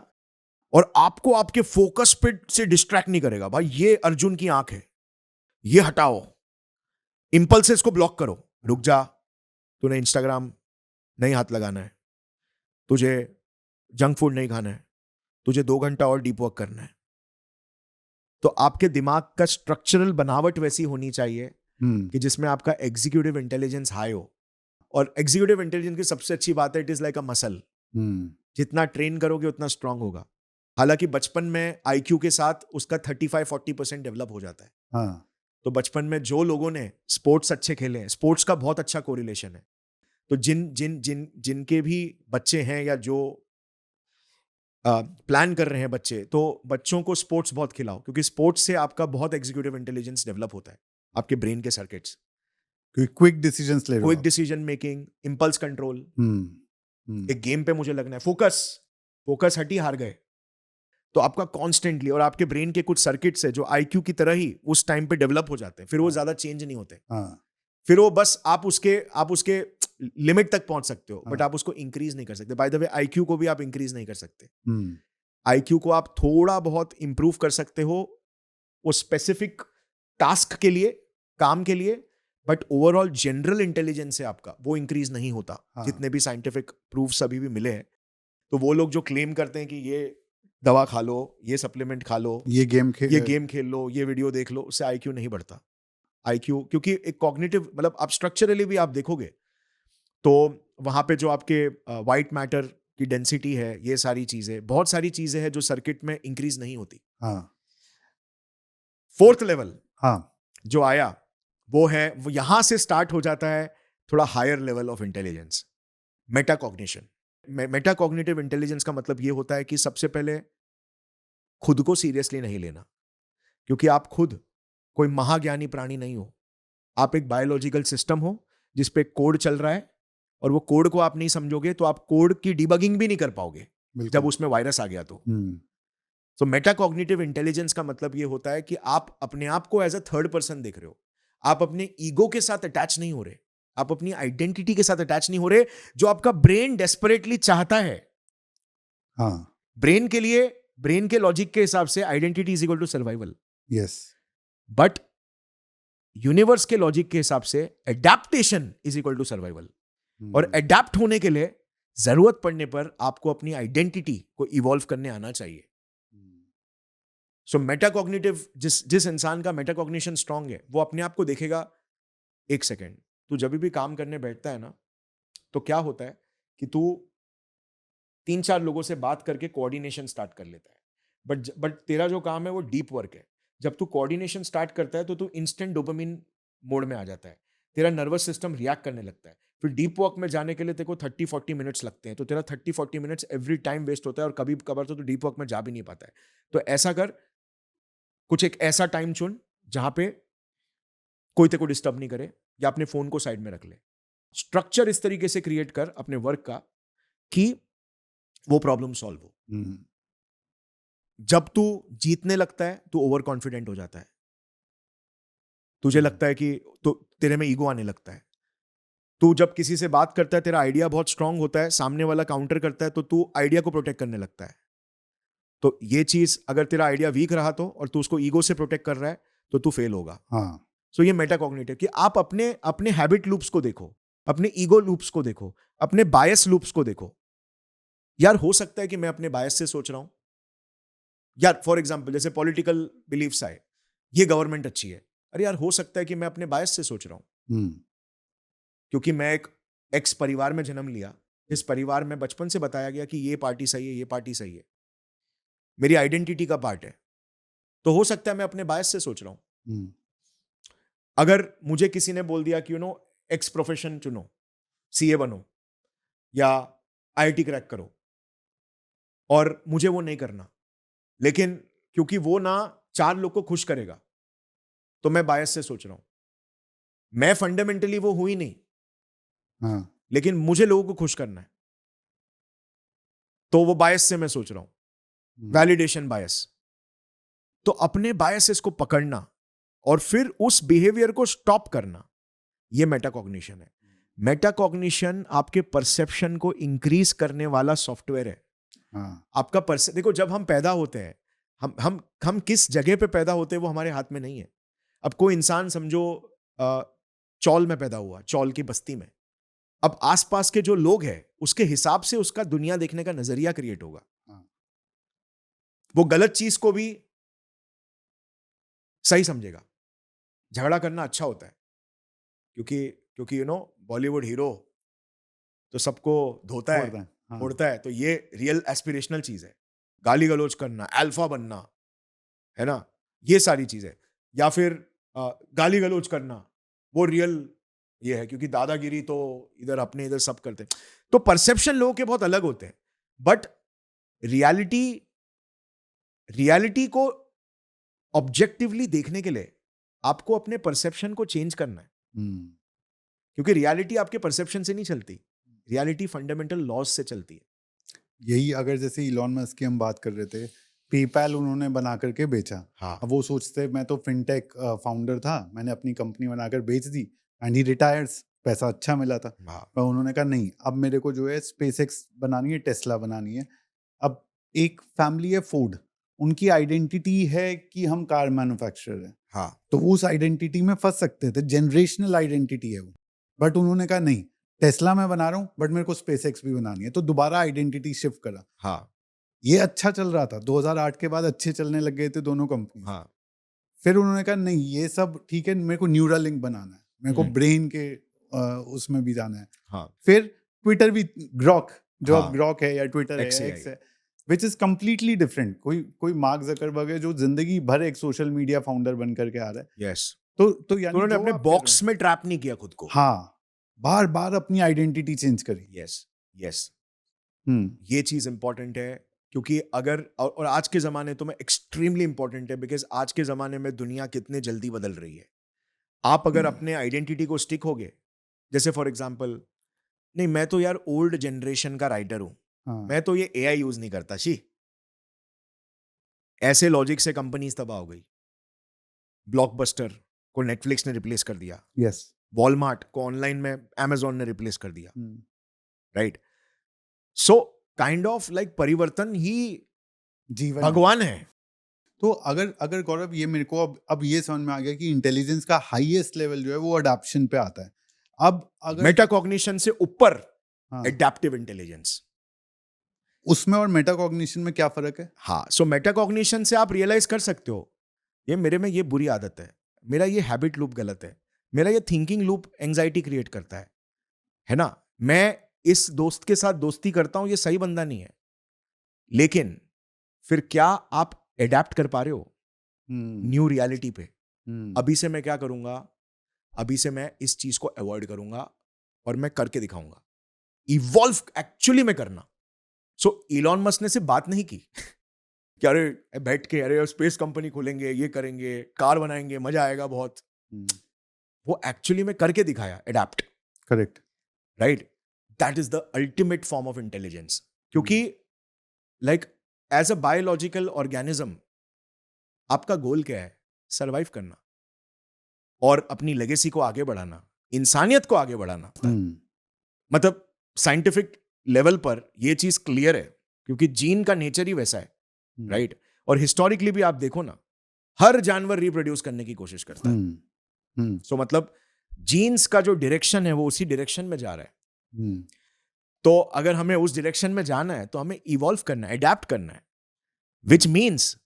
A: और आपको आपके फोकस पे से डिस्ट्रैक्ट नहीं करेगा। भाई ये अर्जुन की आंख है, ये हटाओ, इंपल्सेस को ब्लॉक करो, रुक जा, तूने इंस्टाग्राम नहीं हाथ लगाना है, तुझे जंक फूड नहीं खाना है, तुझे 2 घंटा और डीप वर्क करना है। तो आपके दिमाग का स्ट्रक्चरल बनावट वैसी होनी चाहिए
B: हम्म,
A: कि जिसमें आपका एग्जीक्यूटिव इंटेलिजेंस हाई हो। और एग्जीक्यूटिव इंटेलिजेंस की सबसे अच्छी बात है, it is like a muscle,
B: hmm,
A: जितना ट्रेन करोगे उतना स्ट्रांग होगा। हालांकि बचपन में आईक्यू के साथ उसका 35-40% डेवलप हो जाता है।
B: हाँ,
A: तो बचपन में जो लोगों ने स्पोर्ट्स अच्छे खेले हैं, स्पोर्ट्स का बहुत अच्छा कोरिलेशन है। तो जिन जिन जिन जिनके भी बच्चे हैं या जो प्लान कर रहे हैं बच्चे, तो बच्चों को स्पोर्ट्स बहुत खिलाओ, क्योंकि स्पोर्ट्स से आपका बहुत एग्जीक्यूटिव इंटेलिजेंस डेवलप होता है, आपके ब्रेन के सर्किट्स,
B: क्योंकि क्विक डिसीजंस ले रहे हो
A: क्विक
B: आप,
A: डिसीजन मेकिंग, इंपल्स कंट्रोल।
B: हम्म, हम्म,
A: एक गेम पे मुझे लगना है, फोकस, फोकस हटी, हार गए, तो आपका कॉन्स्टेंटली, और आपके ब्रेन के कुछ सर्किट्स है जो आईक्यू की तरह ही उस टाइम पे डेवलप हो जाते हैं, फिर वो
B: हाँ,
A: ज्यादा चेंज नहीं होते,
B: हाँ,
A: फिर वो बस आप उसके लिमिट तक पहुंच सकते हो, बट
B: हाँ,
A: आप उसको इंक्रीज नहीं कर सकते। बाय द वे, आईक्यू को भी आप इंक्रीज नहीं कर सकते,
B: हम्म,
A: आईक्यू को आप थोड़ा बहुत इंप्रूव कर सकते हो वो स्पेसिफिक टास्क के लिए, काम के लिए, बट ओवरऑल जनरल इंटेलिजेंस है आपका, वो इंक्रीज नहीं होता।
B: हाँ,
A: जितने भी साइंटिफिक प्रूफ्स अभी भी मिले हैं, तो वो लोग जो क्लेम करते हैं कि ये दवा खा लो, ये सप्लीमेंट खा लो,
B: ये गेम
A: ये गेम खेल लो, ये वीडियो देख लो, उससे आईक्यू नहीं बढ़ता। आईक्यू, क्योंकि एक कॉग्निटिव, मतलब आप स्ट्रक्चरली भी आप देखोगे तो वहां पे जो आपके वाइट मैटर की डेंसिटी है, ये सारी चीजें, बहुत सारी चीजें हैं जो सर्किट में इंक्रीज नहीं होती।
B: हाँ,
A: फोर्थ लेवल
B: हाँ,
A: जो आया, वो है, वो यहां से स्टार्ट हो जाता है थोड़ा higher level of intelligence, metacognition. Metacognitive intelligence का मतलब ये होता है कि सबसे पहले खुद को सीरियसली नहीं लेना, क्योंकि आप खुद कोई महाज्ञानी प्राणी नहीं हो, आप एक बायोलॉजिकल सिस्टम हो जिसपे कोड चल रहा है, और वो कोड को आप नहीं समझोगे तो आप कोड की डिबगिंग भी नहीं कर पाओगे जब
B: बिल्कुल,
A: उसमें वायरस आ गया तो।
B: हम्म,
A: तो मेटाकॉग्निटिव इंटेलिजेंस का मतलब ये होता है कि आप अपने आप को एज अ थर्ड पर्सन देख रहे हो, आप अपने ईगो के साथ अटैच नहीं हो रहे, आप अपनी आइडेंटिटी के साथ अटैच नहीं हो रहे, जो आपका ब्रेन डेस्परेटली चाहता है।
B: हाँ,
A: ब्रेन के लिए, ब्रेन के लॉजिक के हिसाब से identity is equal to survival,
B: yes,
A: but universe के लॉजिक के हिसाब से adaptation is equal to survival. और एडेप्ट होने के लिए जरूरत पड़ने पर आपको अपनी आइडेंटिटी को इवॉल्व करने आना चाहिए। सो मेटाकॉग्निटिव, जिस जिस इंसान का मेटाकॉग्निशन स्ट्रांग है, वो अपने आप को देखेगा, एक सेकेंड, तू जब भी काम करने बैठता है ना, तो क्या होता है कि तू 3-4 लोगों से बात करके कोऑर्डिनेशन स्टार्ट कर लेता है, बट तेरा जो काम है वो डीप वर्क है। जब तू कोऑर्डिनेशन स्टार्ट करता है तो तू इंस्टेंट डोपामिन मोड में आ जाता है, तेरा नर्वस सिस्टम रिएक्ट करने लगता है, फिर डीप वर्क में जाने के लिए तेरे को 30-40 मिनट्स लगते हैं, तो तेरा 30-40 मिनट्स एवरी टाइम वेस्ट होता है, और कभी कभार तो तू डीप वर्क में जा भी नहीं पाता है। तो ऐसा कर, कुछ एक ऐसा टाइम चुन जहां पे कोई तेरे को डिस्टर्ब नहीं करे, या अपने फोन को साइड में रख ले, स्ट्रक्चर इस तरीके से क्रिएट कर अपने वर्क का कि वो प्रॉब्लम सॉल्व हो।
B: हम्म,
A: जब तू जीतने लगता है तू ओवर कॉन्फिडेंट हो जाता है, तुझे लगता है कि तो तेरे में ईगो आने लगता है। तू जब किसी से बात करता है, तेरा आइडिया बहुत स्ट्रांग होता है, सामने वाला काउंटर करता है, तो तू आइडिया को प्रोटेक्ट करने लगता है। तो ये चीज अगर तेरा आइडिया वीक रहा तो, और तू उसको ईगो से प्रोटेक्ट कर रहा है, तो तू फेल होगा।
B: हाँ,
A: सो ये मेटाकॉग्निटिव कि आप अपने अपने हैबिट लूप्स को देखो, अपने ईगो लूप्स को देखो, अपने बायस लूप्स को देखो। यार हो सकता है कि मैं अपने बायस से सोच रहा हूं। यार फॉर एग्जाम्पल जैसे पॉलिटिकल बिलीफ्स आए, ये गवर्नमेंट अच्छी है, अरे यार हो सकता है कि मैं अपने बायस से सोच रहा हूं,
B: हम्म,
A: क्योंकि मैं एक एक्स परिवार में जन्म लिया, इस परिवार में बचपन से बताया गया कि ये पार्टी सही है, ये पार्टी सही है, मेरी आइडेंटिटी का पार्ट है। तो हो सकता है मैं अपने बायस से सोच रहा हूं।
B: हम्म,
A: अगर मुझे किसी ने बोल दिया कि एक्स प्रोफेशन चुनो, सीए बनो या आईआईटी क्रैक करो, और मुझे वो नहीं करना, लेकिन क्योंकि वो ना 4 लोग को खुश करेगा, तो मैं बायस से सोच रहा हूं। मैं फंडामेंटली वो हुई नहीं,
B: हाँ,
A: लेकिन मुझे लोगों को खुश करना है, तो वो बायस से मैं सोच रहा हूं।
B: हम्म,
A: वैलिडेशन बायस। तो अपने बायसेस को पकड़ना और फिर उस बिहेवियर को स्टॉप करना, ये मेटाकॉग्निशन है। मेटाकॉग्निशन आपके परसेप्शन को इंक्रीज करने वाला सॉफ्टवेयर है।
B: हाँ,
A: आपका देखो, जब हम पैदा होते हैं, हम किस जगह पे पैदा होते हैं वो हमारे हाथ में नहीं है। अब कोई इंसान समझो अ, चौल में पैदा हुआ, चौल की बस्ती में, अब आसपास के जो लोग हैं उसके हिसाब से उसका दुनिया देखने का नजरिया क्रिएट होगा।
B: हाँ,
A: वो गलत चीज को भी सही समझेगा। झगड़ा करना अच्छा होता है, क्योंकि क्योंकि बॉलीवुड हीरो तो सबको धोता है,
B: फोड़ता है, हाँ,
A: फोड़ता है, तो ये रियल एस्पिरेशनल चीज है। गाली गलौज करना, अल्फा बनना, है ना, ये सारी चीजें। या फिर गाली गलौज करना, वो रियल ये है, क्योंकि दादागिरी तो इधर अपने इधर सब करते हैं। तो परसेप्शन लोगों के बहुत अलग होते हैं, बट रियलिटी रियलिटी को ऑब्जेक्टिवली देखने के लिए आपको अपने परसेप्शन को चेंज करना है,
B: हम्म,
A: क्योंकि रियलिटी आपके परसेप्शन से नहीं चलती, रियलिटी फंडामेंटल लॉज से चलती है।
B: यही अगर जैसे इलॉन मस्क की हम बात कर रहे थे, पेपैल उन्होंने बना करके बेचा।
A: हाँ,
B: अब वो सोचते मैं तो फिनटेक फाउंडर था, मैंने अपनी कंपनी बनाकर बेच दी, एंड ही रिटायर्स, पैसा अच्छा मिला था।
A: हाँ,
B: पर उन्होंने कहा नहीं, अब मेरे को जो है स्पेसएक्स बनानी है, टेस्ला बनानी है। अब एक फैमिली है फोर्ड, उनकी आइडेंटिटी है कि हम कार मैन्युफैक्चरर हैं,
A: हाँ,
B: तो वो उस आइडेंटिटी में फंस सकते थे, जनरेशनल आइडेंटिटी है वो। बट उन्होंने कहा नहीं, टेस्ला मैं बना रहा हूँ बट मेरे को स्पेसएक्स भी बनानी है, तो दोबारा आइडेंटिटी शिफ्ट करा।
A: हाँ,
B: ये अच्छा चल रहा था, 2008 के बाद अच्छे चलने लग गए थे दोनों कंपनी।
A: हाँ,
B: फिर उन्होंने कहा नहीं, ये सब ठीक है, मेरे को न्यूरल लिंक बनाना है, मेरे को ब्रेन के उसमें भी जाना है।
A: हाँ,
B: फिर ट्विटर भी, ग्रॉक, जो अब
A: हाँ,
B: ग्रॉक है या ट्विटर है या
A: XAI,
B: एक्स है, विच इज कम्प्लीटली डिफरेंट। कोई कोई मार्क जकरबर्ग है जो जिंदगी भर एक सोशल मीडिया फाउंडर बन करके आ रहा है।
A: यस।
B: तो
A: तो
B: यानी
A: उन्होंने
B: जो
A: अपने
B: आप कह रहे हो,
A: बॉक्स में ट्रैप नहीं किया खुद को।
B: हाँ, बार बार अपनी आइडेंटिटी चेंज करी।
A: यस, यस,
B: हम्म,
A: ये चीज इंपॉर्टेंट है, क्योंकि अगर और आज के जमाने तो में एक्सट्रीमली इंपॉर्टेंट है, बिकॉज आज के जमाने में दुनिया कितने जल्दी बदल रही है। आप अगर अपने आइडेंटिटी को स्टिक होगे, जैसे फॉर एग्जाम्पल, नहीं मैं तो यार ओल्ड जनरेशन का राइटर हूं,
B: हाँ,
A: मैं तो ये एआई यूज नहीं करता, शी, ऐसे लॉजिक से कंपनीज तबाह हो गई। ब्लॉकबस्टर को नेटफ्लिक्स ने रिप्लेस कर दिया,
B: यस,
A: वॉलमार्ट को ऑनलाइन में amazon ने रिप्लेस कर दिया, right. So kind of like परिवर्तन ही
B: जीवन है।
A: भगवान है।
B: तो अगर अगर गौरव, ये मेरे को अब ये समझ में आ गया कि इंटेलिजेंस का हाईएस्ट लेवल जो है वो अडॉप्शन पे आता है। अब अगर
A: मेटाकॉग्निशन से ऊपर
B: हाँ,
A: एडेप्टिव इंटेलिजेंस।
B: उसमें और मेटाकॉग्निशन में क्या फर्क है?
A: हाँ, सो मेटाकॉग्निशन से आप रियलाइज कर सकते हो, ये मेरे में ये बुरी आदत है, मेरा ये हैबिट लूप गलत है, मेरा ये थिंकिंग लूप एंजाइटी क्रिएट करता है ना, मैं इस दोस्त के साथ दोस्ती करता हूं, ये सही बंदा नहीं है। लेकिन फिर क्या आप एडेप्ट कर पा रहे हो
B: हम्म,
A: न्यू रियलिटी पे?
B: हम्म,
A: अभी से मैं क्या करूंगा, अभी से मैं इस चीज को अवॉइड करूंगा और मैं करके दिखाऊंगा, इवॉल्व एक्चुअली में करना। सो इलॉन मस्क ने सिर्फ बात नहीं की कि अरे बैठ के अरे स्पेस कंपनी खोलेंगे, ये करेंगे, कार बनाएंगे, मजा आएगा बहुत।
B: हम्म,
A: वो एक्चुअली में करके दिखाया, adapt.
B: Correct.
A: Right, that is the ultimate form of intelligence. क्योंकि like as a biological organism आपका गोल क्या है? सर्वाइव करना और अपनी लेगेसी को आगे बढ़ाना, इंसानियत को आगे बढ़ाना. मतलब साइंटिफिक लेवल पर ये चीज क्लियर है, क्योंकि जीन का नेचर ही वैसा है, राइट. और हिस्टोरिकली भी आप देखो ना, हर जानवर रिप्रोड्यूस करने की कोशिश करता है. सो मतलब जीन्स का जो डायरेक्शन है वो उसी डायरेक्शन में जा रहा है. तो अगर हमें उस डायरेक्शन में जाना है तो हमें इवॉल्व करना है, अडेप्ट करना है, विच मीन्स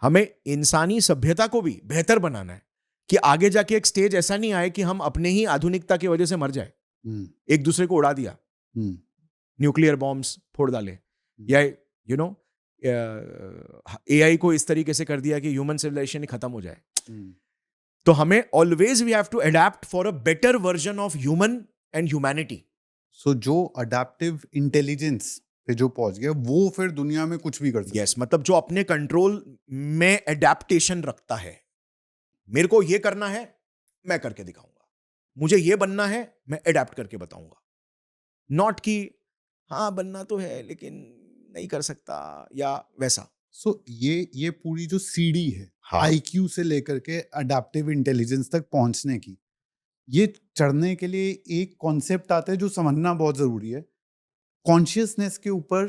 A: हमें इंसानी सभ्यता को भी बेहतर बनाना है कि आगे जाके एक स्टेज ऐसा नहीं आए कि हम अपने ही आधुनिकता की वजह से मर जाए. एक दूसरे को उड़ा दिया, न्यूक्लियर बॉम्ब्स फोड़ डाले, या यू नो एआई को इस तरीके से कर दिया कि ह्यूमन सिविलाइजेशन ही खत्म हो जाए. तो हमें always we have to adapt for a better version of human and humanity.
B: So जो अडेप्टिव इंटेलिजेंस पे जो पहुंच गया वो फिर दुनिया में कुछ भी कर सकता है.
A: यस, मतलब जो अपने कंट्रोल में अडेप्टेशन रखता है. मेरे को ये करना है, मैं करके दिखाऊंगा. मुझे ये बनना है, मैं अडेप्ट करके बताऊंगा. नॉट कि हाँ बनना तो है लेकिन नहीं कर सकता या वैसा.
B: सो ये पूरी जो सीढ़ी है
A: हाँ.
B: आईक्यू से लेकर के अडेप्टिव इंटेलिजेंस तक पहुंचने की, ये चढ़ने के लिए एक कॉन्सेप्ट आता है जो समझना बहुत जरूरी है. कॉन्शियसनेस के ऊपर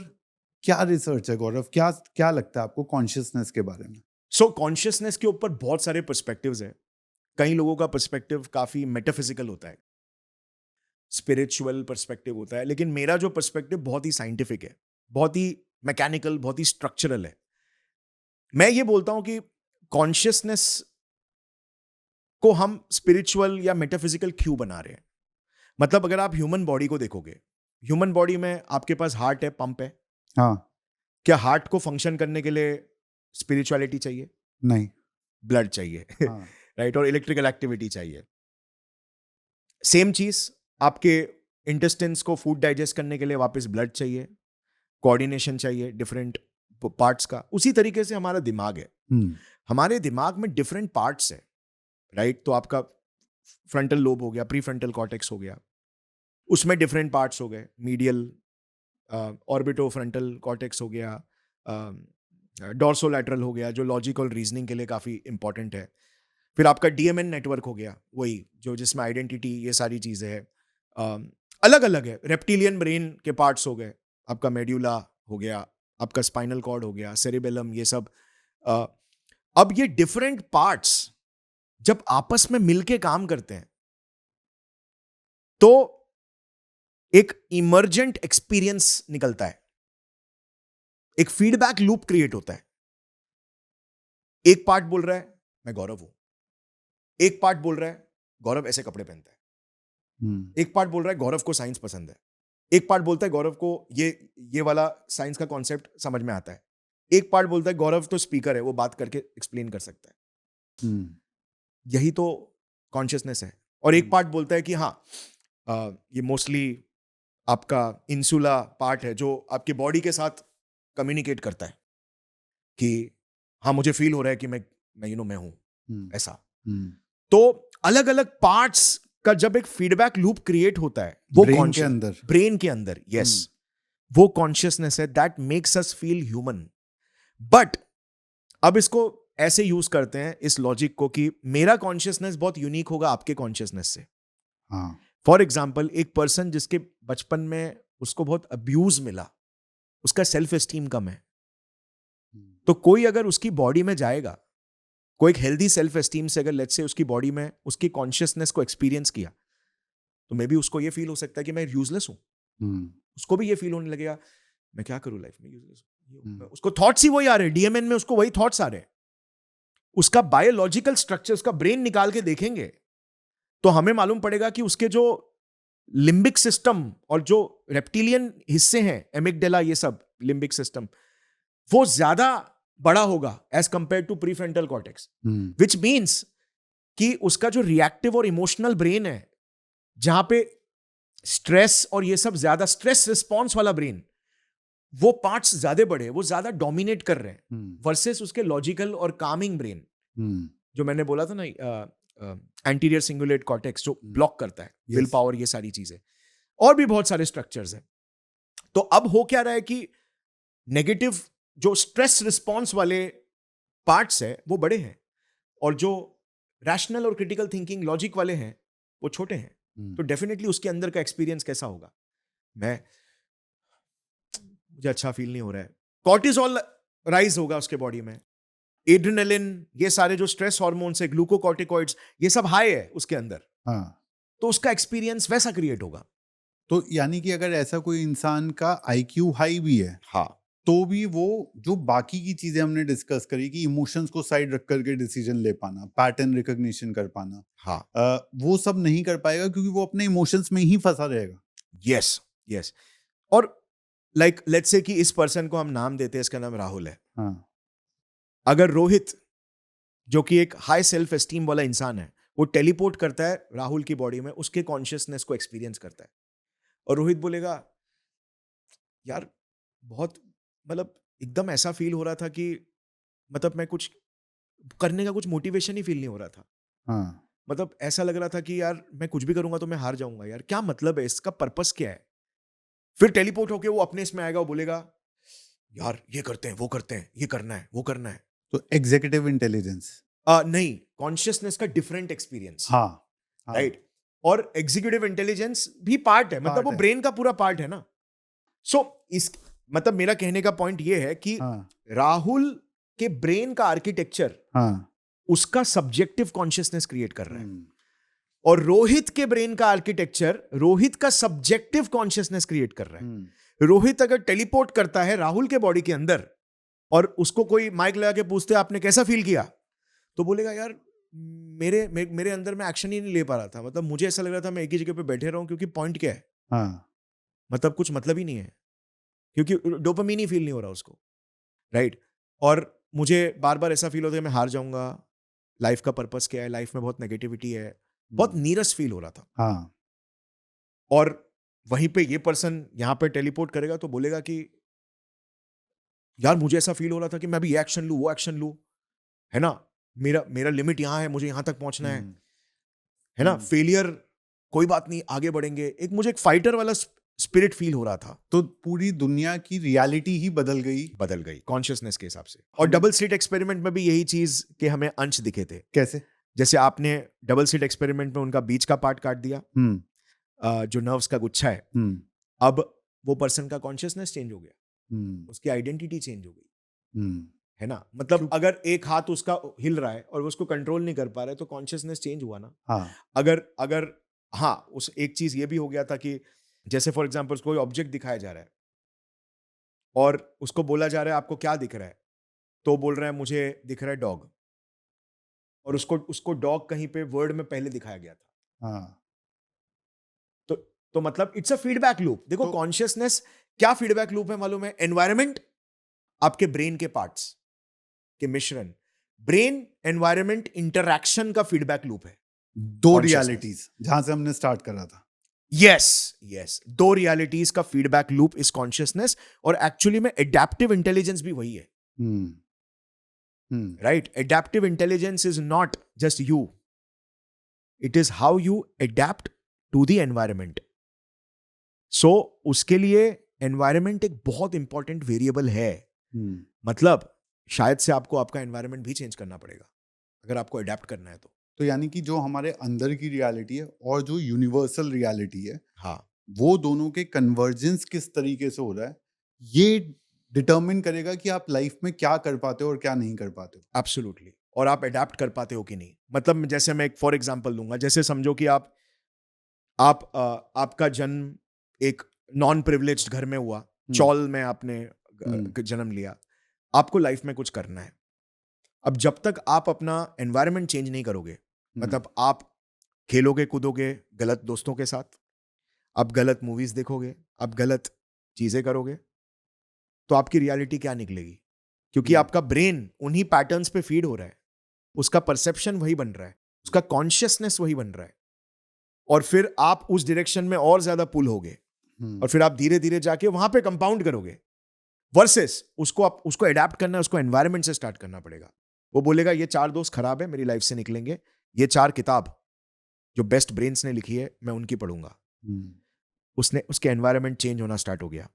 B: क्या रिसर्च है गौरव? क्या लगता है आपको कॉन्शियसनेस के बारे में?
A: सो कॉन्शियसनेस के ऊपर बहुत सारे पर्सपेक्टिव्स हैं. कई लोगों का पर्सपेक्टिव काफी मेटाफिजिकल होता है, स्पिरिचुअल पर्सपेक्टिव होता है, लेकिन मेरा जो पर्सपेक्टिव बहुत ही साइंटिफिक है, बहुत ही मैकेनिकल, बहुत ही स्ट्रक्चरल है. मैं ये बोलता हूं कि कॉन्शियसनेस को हम स्पिरिचुअल या मेटाफिजिकल क्यों बना रहे हैं. मतलब अगर आप ह्यूमन बॉडी को देखोगे, ह्यूमन बॉडी में आपके पास हार्ट है, पंप है.
B: हाँ.
A: क्या हार्ट को फंक्शन करने के लिए स्पिरिचुअलिटी चाहिए?
B: नहीं.
A: ब्लड चाहिए.
B: हाँ.
A: राइट. और इलेक्ट्रिकल एक्टिविटी चाहिए. सेम चीज आपके इंटेस्टिन्स को फूड डाइजेस्ट करने के लिए वापस ब्लड चाहिए, कोऑर्डिनेशन चाहिए डिफरेंट पार्ट्स का. उसी तरीके से हमारा दिमाग है. हमारे दिमाग में डिफरेंट पार्ट्स है, राइट. तो आपका फ्रंटल लोब हो गया, प्री फ्रंटल कॉर्टेक्स हो गया, उसमें डिफरेंट पार्ट्स हो गए. मीडियल ऑर्बिटो फ्रंटल कॉर्टेक्स हो गया, डॉर्सोलैटरल हो गया जो लॉजिक और रीजनिंग के लिए काफ़ी इंपॉर्टेंट है. फिर आपका डीएमएन नेटवर्क हो गया, वही जो जिसमें आइडेंटिटी ये सारी चीज़ें हैं. अलग अलग है. रेप्टिलियन ब्रेन के पार्ट्स हो गए, आपका मेड्यूला हो गया, आपका स्पाइनल कॉर्ड हो गया, सेरिबेलम, ये सब. अब ये डिफरेंट पार्ट्स जब आपस में मिलके काम करते हैं तो एक इमर्जेंट एक्सपीरियंस निकलता है, एक फीडबैक लूप क्रिएट होता है. एक पार्ट बोल रहा है मैं गौरव हूं, एक पार्ट बोल रहा है गौरव ऐसे कपड़े पहनता है, एक पार्ट बोल रहा है गौरव को साइंस पसंद है, एक पार्ट बोलता है गौरव को ये वाला साइंस का कॉन्सेप्ट समझ में आता है, एक पार्ट बोलता है गौरव तो स्पीकर है, वो बात करके एक्सप्लेन कर सकता है. यही तो कॉन्शियसनेस है. और एक पार्ट बोलता है कि हाँ ये मोस्टली आपका इंसुला पार्ट है जो आपके बॉडी के साथ कम्युनिकेट करता है कि हाँ मुझे फील हो रहा है कि मैं मैं हूं ऐसा. तो अलग अलग पार्ट्स का जब एक फीडबैक लूप क्रिएट होता है वो ब्रेन के अंदर यस, वो कॉन्शियसनेस है that makes us feel human. But अब इसको ऐसे यूज करते हैं इस लॉजिक को कि मेरा कॉन्शियसनेस बहुत यूनिक होगा आपके कॉन्शियसनेस से. फॉर एग्जाम्पल एक पर्सन जिसके बचपन में उसको बहुत अब्यूज मिला, उसका सेल्फ एस्टीम कम है, तो कोई अगर उसकी बॉडी में जाएगा, कोई एक हेल्दी सेल्फ एस्टीम से अगर लेट्स से उसकी बॉडी में उसकी कॉन्शियसनेस को एक्सपीरियंस किया, तो मे बी उसको ये फील हो सकता है कि मैं यूजलेस हूं. उसको भी ये फील होने लगेगा मैं क्या करूं लाइफ में, यूजलेस हूं. उसको थॉट्स ही वही आ रहे हैं, डीएमएन में उसको वही थॉट्स आ रहे हैं. उसका बायोलॉजिकल स्ट्रक्चर, उसका ब्रेन निकाल के देखेंगे तो हमें मालूम पड़ेगा कि उसके जो लिम्बिक सिस्टम और जो रेप्टिलियन हिस्से हैं, एमिगडाला, ये सब लिम्बिक सिस्टम, वो ज्यादा बड़ा होगा as compare to prefrontal cortex. Which means कि उसका जो रिएक्टिव और इमोशनल ब्रेन है, जहां पे स्ट्रेस और ये सब ज्यादा, स्ट्रेस रिस्पॉन्स वाला ब्रेन, वो पार्ट्स ज्यादा बड़े, वो ज्यादा डोमिनेट कर रहे हैं वर्सेस उसके लॉजिकल और कामिंग ब्रेन जो मैंने बोला था ना, एंटीरियर सिंगुलेट कॉर्टेक्स जो ब्लॉक करता है विल पावर, ये सारी चीजें. और भी बहुत सारे स्ट्रक्चर्स हैं। तो अब हो क्या रहा है कि नेगेटिव जो स्ट्रेस रिस्पॉन्स वाले पार्ट्स है वो बड़े हैं, और जो रैशनल और क्रिटिकल थिंकिंग लॉजिक वाले हैं वो छोटे हैं। तो डेफिनेटली उसके अंदर का एक्सपीरियंस कैसा होगा? मुझे अच्छा फील नहीं हो रहा है, कॉर्टिसोल राइज होगा उसके बॉडी में, एड्रेनालिन, ये सारे जो स्ट्रेस हार्मोन्स है, ग्लूकोकॉर्टिकॉइड्स, ये सब हाई है उसके अंदर।
B: हाँ,
A: तो उसका एक्सपीरियंस वैसा क्रिएट होगा।
B: तो यानी कि अगर ऐसा कोई इंसान का आईक्यू हाई भी है,
A: हाँ,
B: तो भी वो जो बाकी की चीजें हमने डिस्कस करी कि इमोशंस को साइड रख करके डिसीजन ले पाना, पैटर्न रिकॉग्निशन कर पाना,
A: हाँ,
B: वो सब नहीं कर पाएगा क्योंकि वो अपने इमोशंस में ही फंसा रहेगा।
A: Yes, yes. और लाइक लेट्स से कि इस पर्सन को हम नाम देते हैं, इसका नाम राहुल है।
B: हाँ,
A: अगर रोहित, जो कि एक हाई सेल्फ एस्टीम वाला इंसान है, वो टेलीपोर्ट करता है राहुल की बॉडी में, उसके कॉन्शियसनेस को एक्सपीरियंस करता है, और रोहित बोलेगा यार बहुत, मतलब एकदम ऐसा फील हो रहा था कि मतलब मैं कुछ करने का कुछ मोटिवेशन ही फील नहीं हो रहा था।
B: हाँ,
A: मतलब ऐसा लग रहा था कि यार मैं कुछ भी करूंगा तो मैं हार जाऊंगा, यार क्या मतलब है, इसका पर्पस क्या है? फिर टेलीपोर्ट होके वो अपने इसमें आएगा, वो बोलेगा यार ये करते हैं, वो करते हैं, ये करना है, वो करना है।
B: तो एग्जीक्यूटिव इंटेलिजेंस।
A: नहीं, कॉन्शियसनेस का डिफरेंट एक्सपीरियंस,
B: हाँ, हाँ,
A: राइट। और एग्जीक्यूटिव इंटेलिजेंस भी पार्ट है, मतलब
B: पार्ट
A: वो
B: है।
A: ब्रेन का पूरा पार्ट है ना। सो इस मतलब मेरा कहने का पॉइंट ये है कि
B: हाँ,
A: राहुल के ब्रेन का आर्किटेक्चर
B: हाँ,
A: उसका सब्जेक्टिव कॉन्शियसनेस क्रिएट कर रहा है,
B: हम्म,
A: और रोहित के ब्रेन का आर्किटेक्चर रोहित का सब्जेक्टिव कॉन्शियसनेस क्रिएट कर रहा है। रोहित अगर टेलीपोर्ट करता है राहुल के बॉडी के अंदर, और उसको कोई माइक लगा के पूछते आपने कैसा फील किया, तो बोलेगा यार मेरे अंदर मैं एक्शन ही नहीं ले पा रहा था, मतलब मुझे ऐसा लग रहा था मैं एक ही जगह पे बैठे रहूं, क्योंकि पॉइंट क्या है,
B: हाँ,
A: मतलब कुछ मतलब ही नहीं है, क्योंकि डोपामीन ही फील नहीं हो रहा उसको, राइट। और मुझे बार बार ऐसा फील होता है मैं हार जाऊंगा, लाइफ का पर्पस क्या है, लाइफ में बहुत नेगेटिविटी है, बहुत नीरस फील हो रहा था।
B: हाँ,
A: और वहीं पे ये पर्सन यहाँ पे टेलीपोर्ट करेगा तो बोलेगा कि यार मुझे ऐसा फील हो रहा था कि मैं भी ये एक्शन लूं, वो एक्शन लूं, है ना, मेरा मेरा लिमिट यहाँ है, मुझे यहाँ तक पहुंचना है ना, फेलियर कोई बात नहीं, आगे बढ़ेंगे। एक मुझे एक फाइटर वाला स्पिरिट फील हो रहा था।
B: तो पूरी दुनिया की रियलिटी ही बदल गई
A: कॉन्शियसनेस के हिसाब से। और डबल स्लिट एक्सपेरिमेंट में भी यही चीज के हमें अंश दिखे थे।
B: कैसे?
A: जैसे आपने डबल स्लिट एक्सपेरिमेंट में उनका बीच का पार्ट काट दिया, जो नर्व्स का गुच्छा है, अब वो पर्सन का कॉन्शियसनेस चेंज हो गया, उसकी आइडेंटिटी चेंज हो गई, है ना। मतलब अगर एक हाथ उसका हिल रहा है और वो उसको कंट्रोल नहीं कर पा रहा है, तो कॉन्शियसनेस चेंज हुआ ना।
B: हाँ,
A: अगर अगर हाँ, उस एक चीज ये भी हो गया था कि जैसे फॉर एग्जांपल कोई ऑब्जेक्ट दिखाया जा रहा है और उसको बोला जा रहा है आपको क्या दिख रहा है, तो बोल रहा है मुझे दिख रहा है डॉग, और उसको उसको डॉग कहीं पे वर्ड में पहले दिखाया गया था।
B: हाँ,
A: तो तो मतलब इट्स अ फीडबैक लूप। देखो
B: तो
A: कॉन्शियसनेस क्या फीडबैक लूप है मालूम है? एनवायरमेंट, आपके ब्रेन के पार्ट्स के मिश्रण, ब्रेन एनवायरमेंट इंटरैक्शन का फीडबैक लूप है।
B: दो
A: Consciousness.
B: रियलिटीज जहां से हमने स्टार्ट करा था।
A: यस, यस, दो रियलिटीज का फीडबैक लूप इज कॉन्शियसनेस, और एक्चुअली में एडेप्टिव इंटेलिजेंस भी वही है, right. Adaptive intelligence is not just you, it is how you adapt to the environment. So उसके लिए एनवायरमेंट एक बहुत इंपॉर्टेंट वेरिएबल है। मतलब शायद से आपको आपका एनवायरमेंट भी चेंज करना पड़ेगा अगर आपको अडेप्ट करना है
B: तो यानी कि जो हमारे अंदर की रियलिटी है और जो यूनिवर्सल रियलिटी है,
A: हाँ,
B: वो दोनों के कन्वर्जेंस किस तरीके से हो रहा है, ये डिटरमिन करेगा कि आप लाइफ में क्या कर पाते हो और क्या नहीं कर पाते हो।
A: एब्सोल्युटली। और आप अडेप्ट कर पाते हो कि नहीं। मतलब जैसे मैं एक फॉर एग्जांपल दूंगा, जैसे समझो कि आपका जन्म एक नॉन प्रिविलेज्ड घर में हुआ, चौल में आपने जन्म लिया, आपको लाइफ में कुछ करना है। अब जब तक आप अपना एनवायरनमेंट चेंज नहीं करोगे, मतलब आप खेलोगे कूदोगे गलत दोस्तों के साथ, आप गलत मूवीज देखोगे, आप गलत चीजें करोगे, तो आपकी रियलिटी क्या निकलेगी? क्योंकि आपका ब्रेन उन्हीं पैटर्न्स पे फीड हो रहा है, उसका परसेप्शन वही बन रहा है, उसका कॉन्शियसनेस वही बन रहा है, और फिर आप उस डायरेक्शन में और ज्यादा पुल होगे, और फिर आप धीरे धीरे जाके वहां पे कंपाउंड करोगे। वर्सेस उसको अडेप्ट करना है, उसको एनवायरनमेंट से स्टार्ट करना पड़ेगा। वो बोलेगा ये 4 दोस्त खराब है, मेरी लाइफ से निकलेंगे, ये 4 किताब जो बेस्ट ब्रेन्स ने लिखी है मैं उनकी पढ़ूंगा। उसके एनवायरनमेंट चेंज होना स्टार्ट हो गया।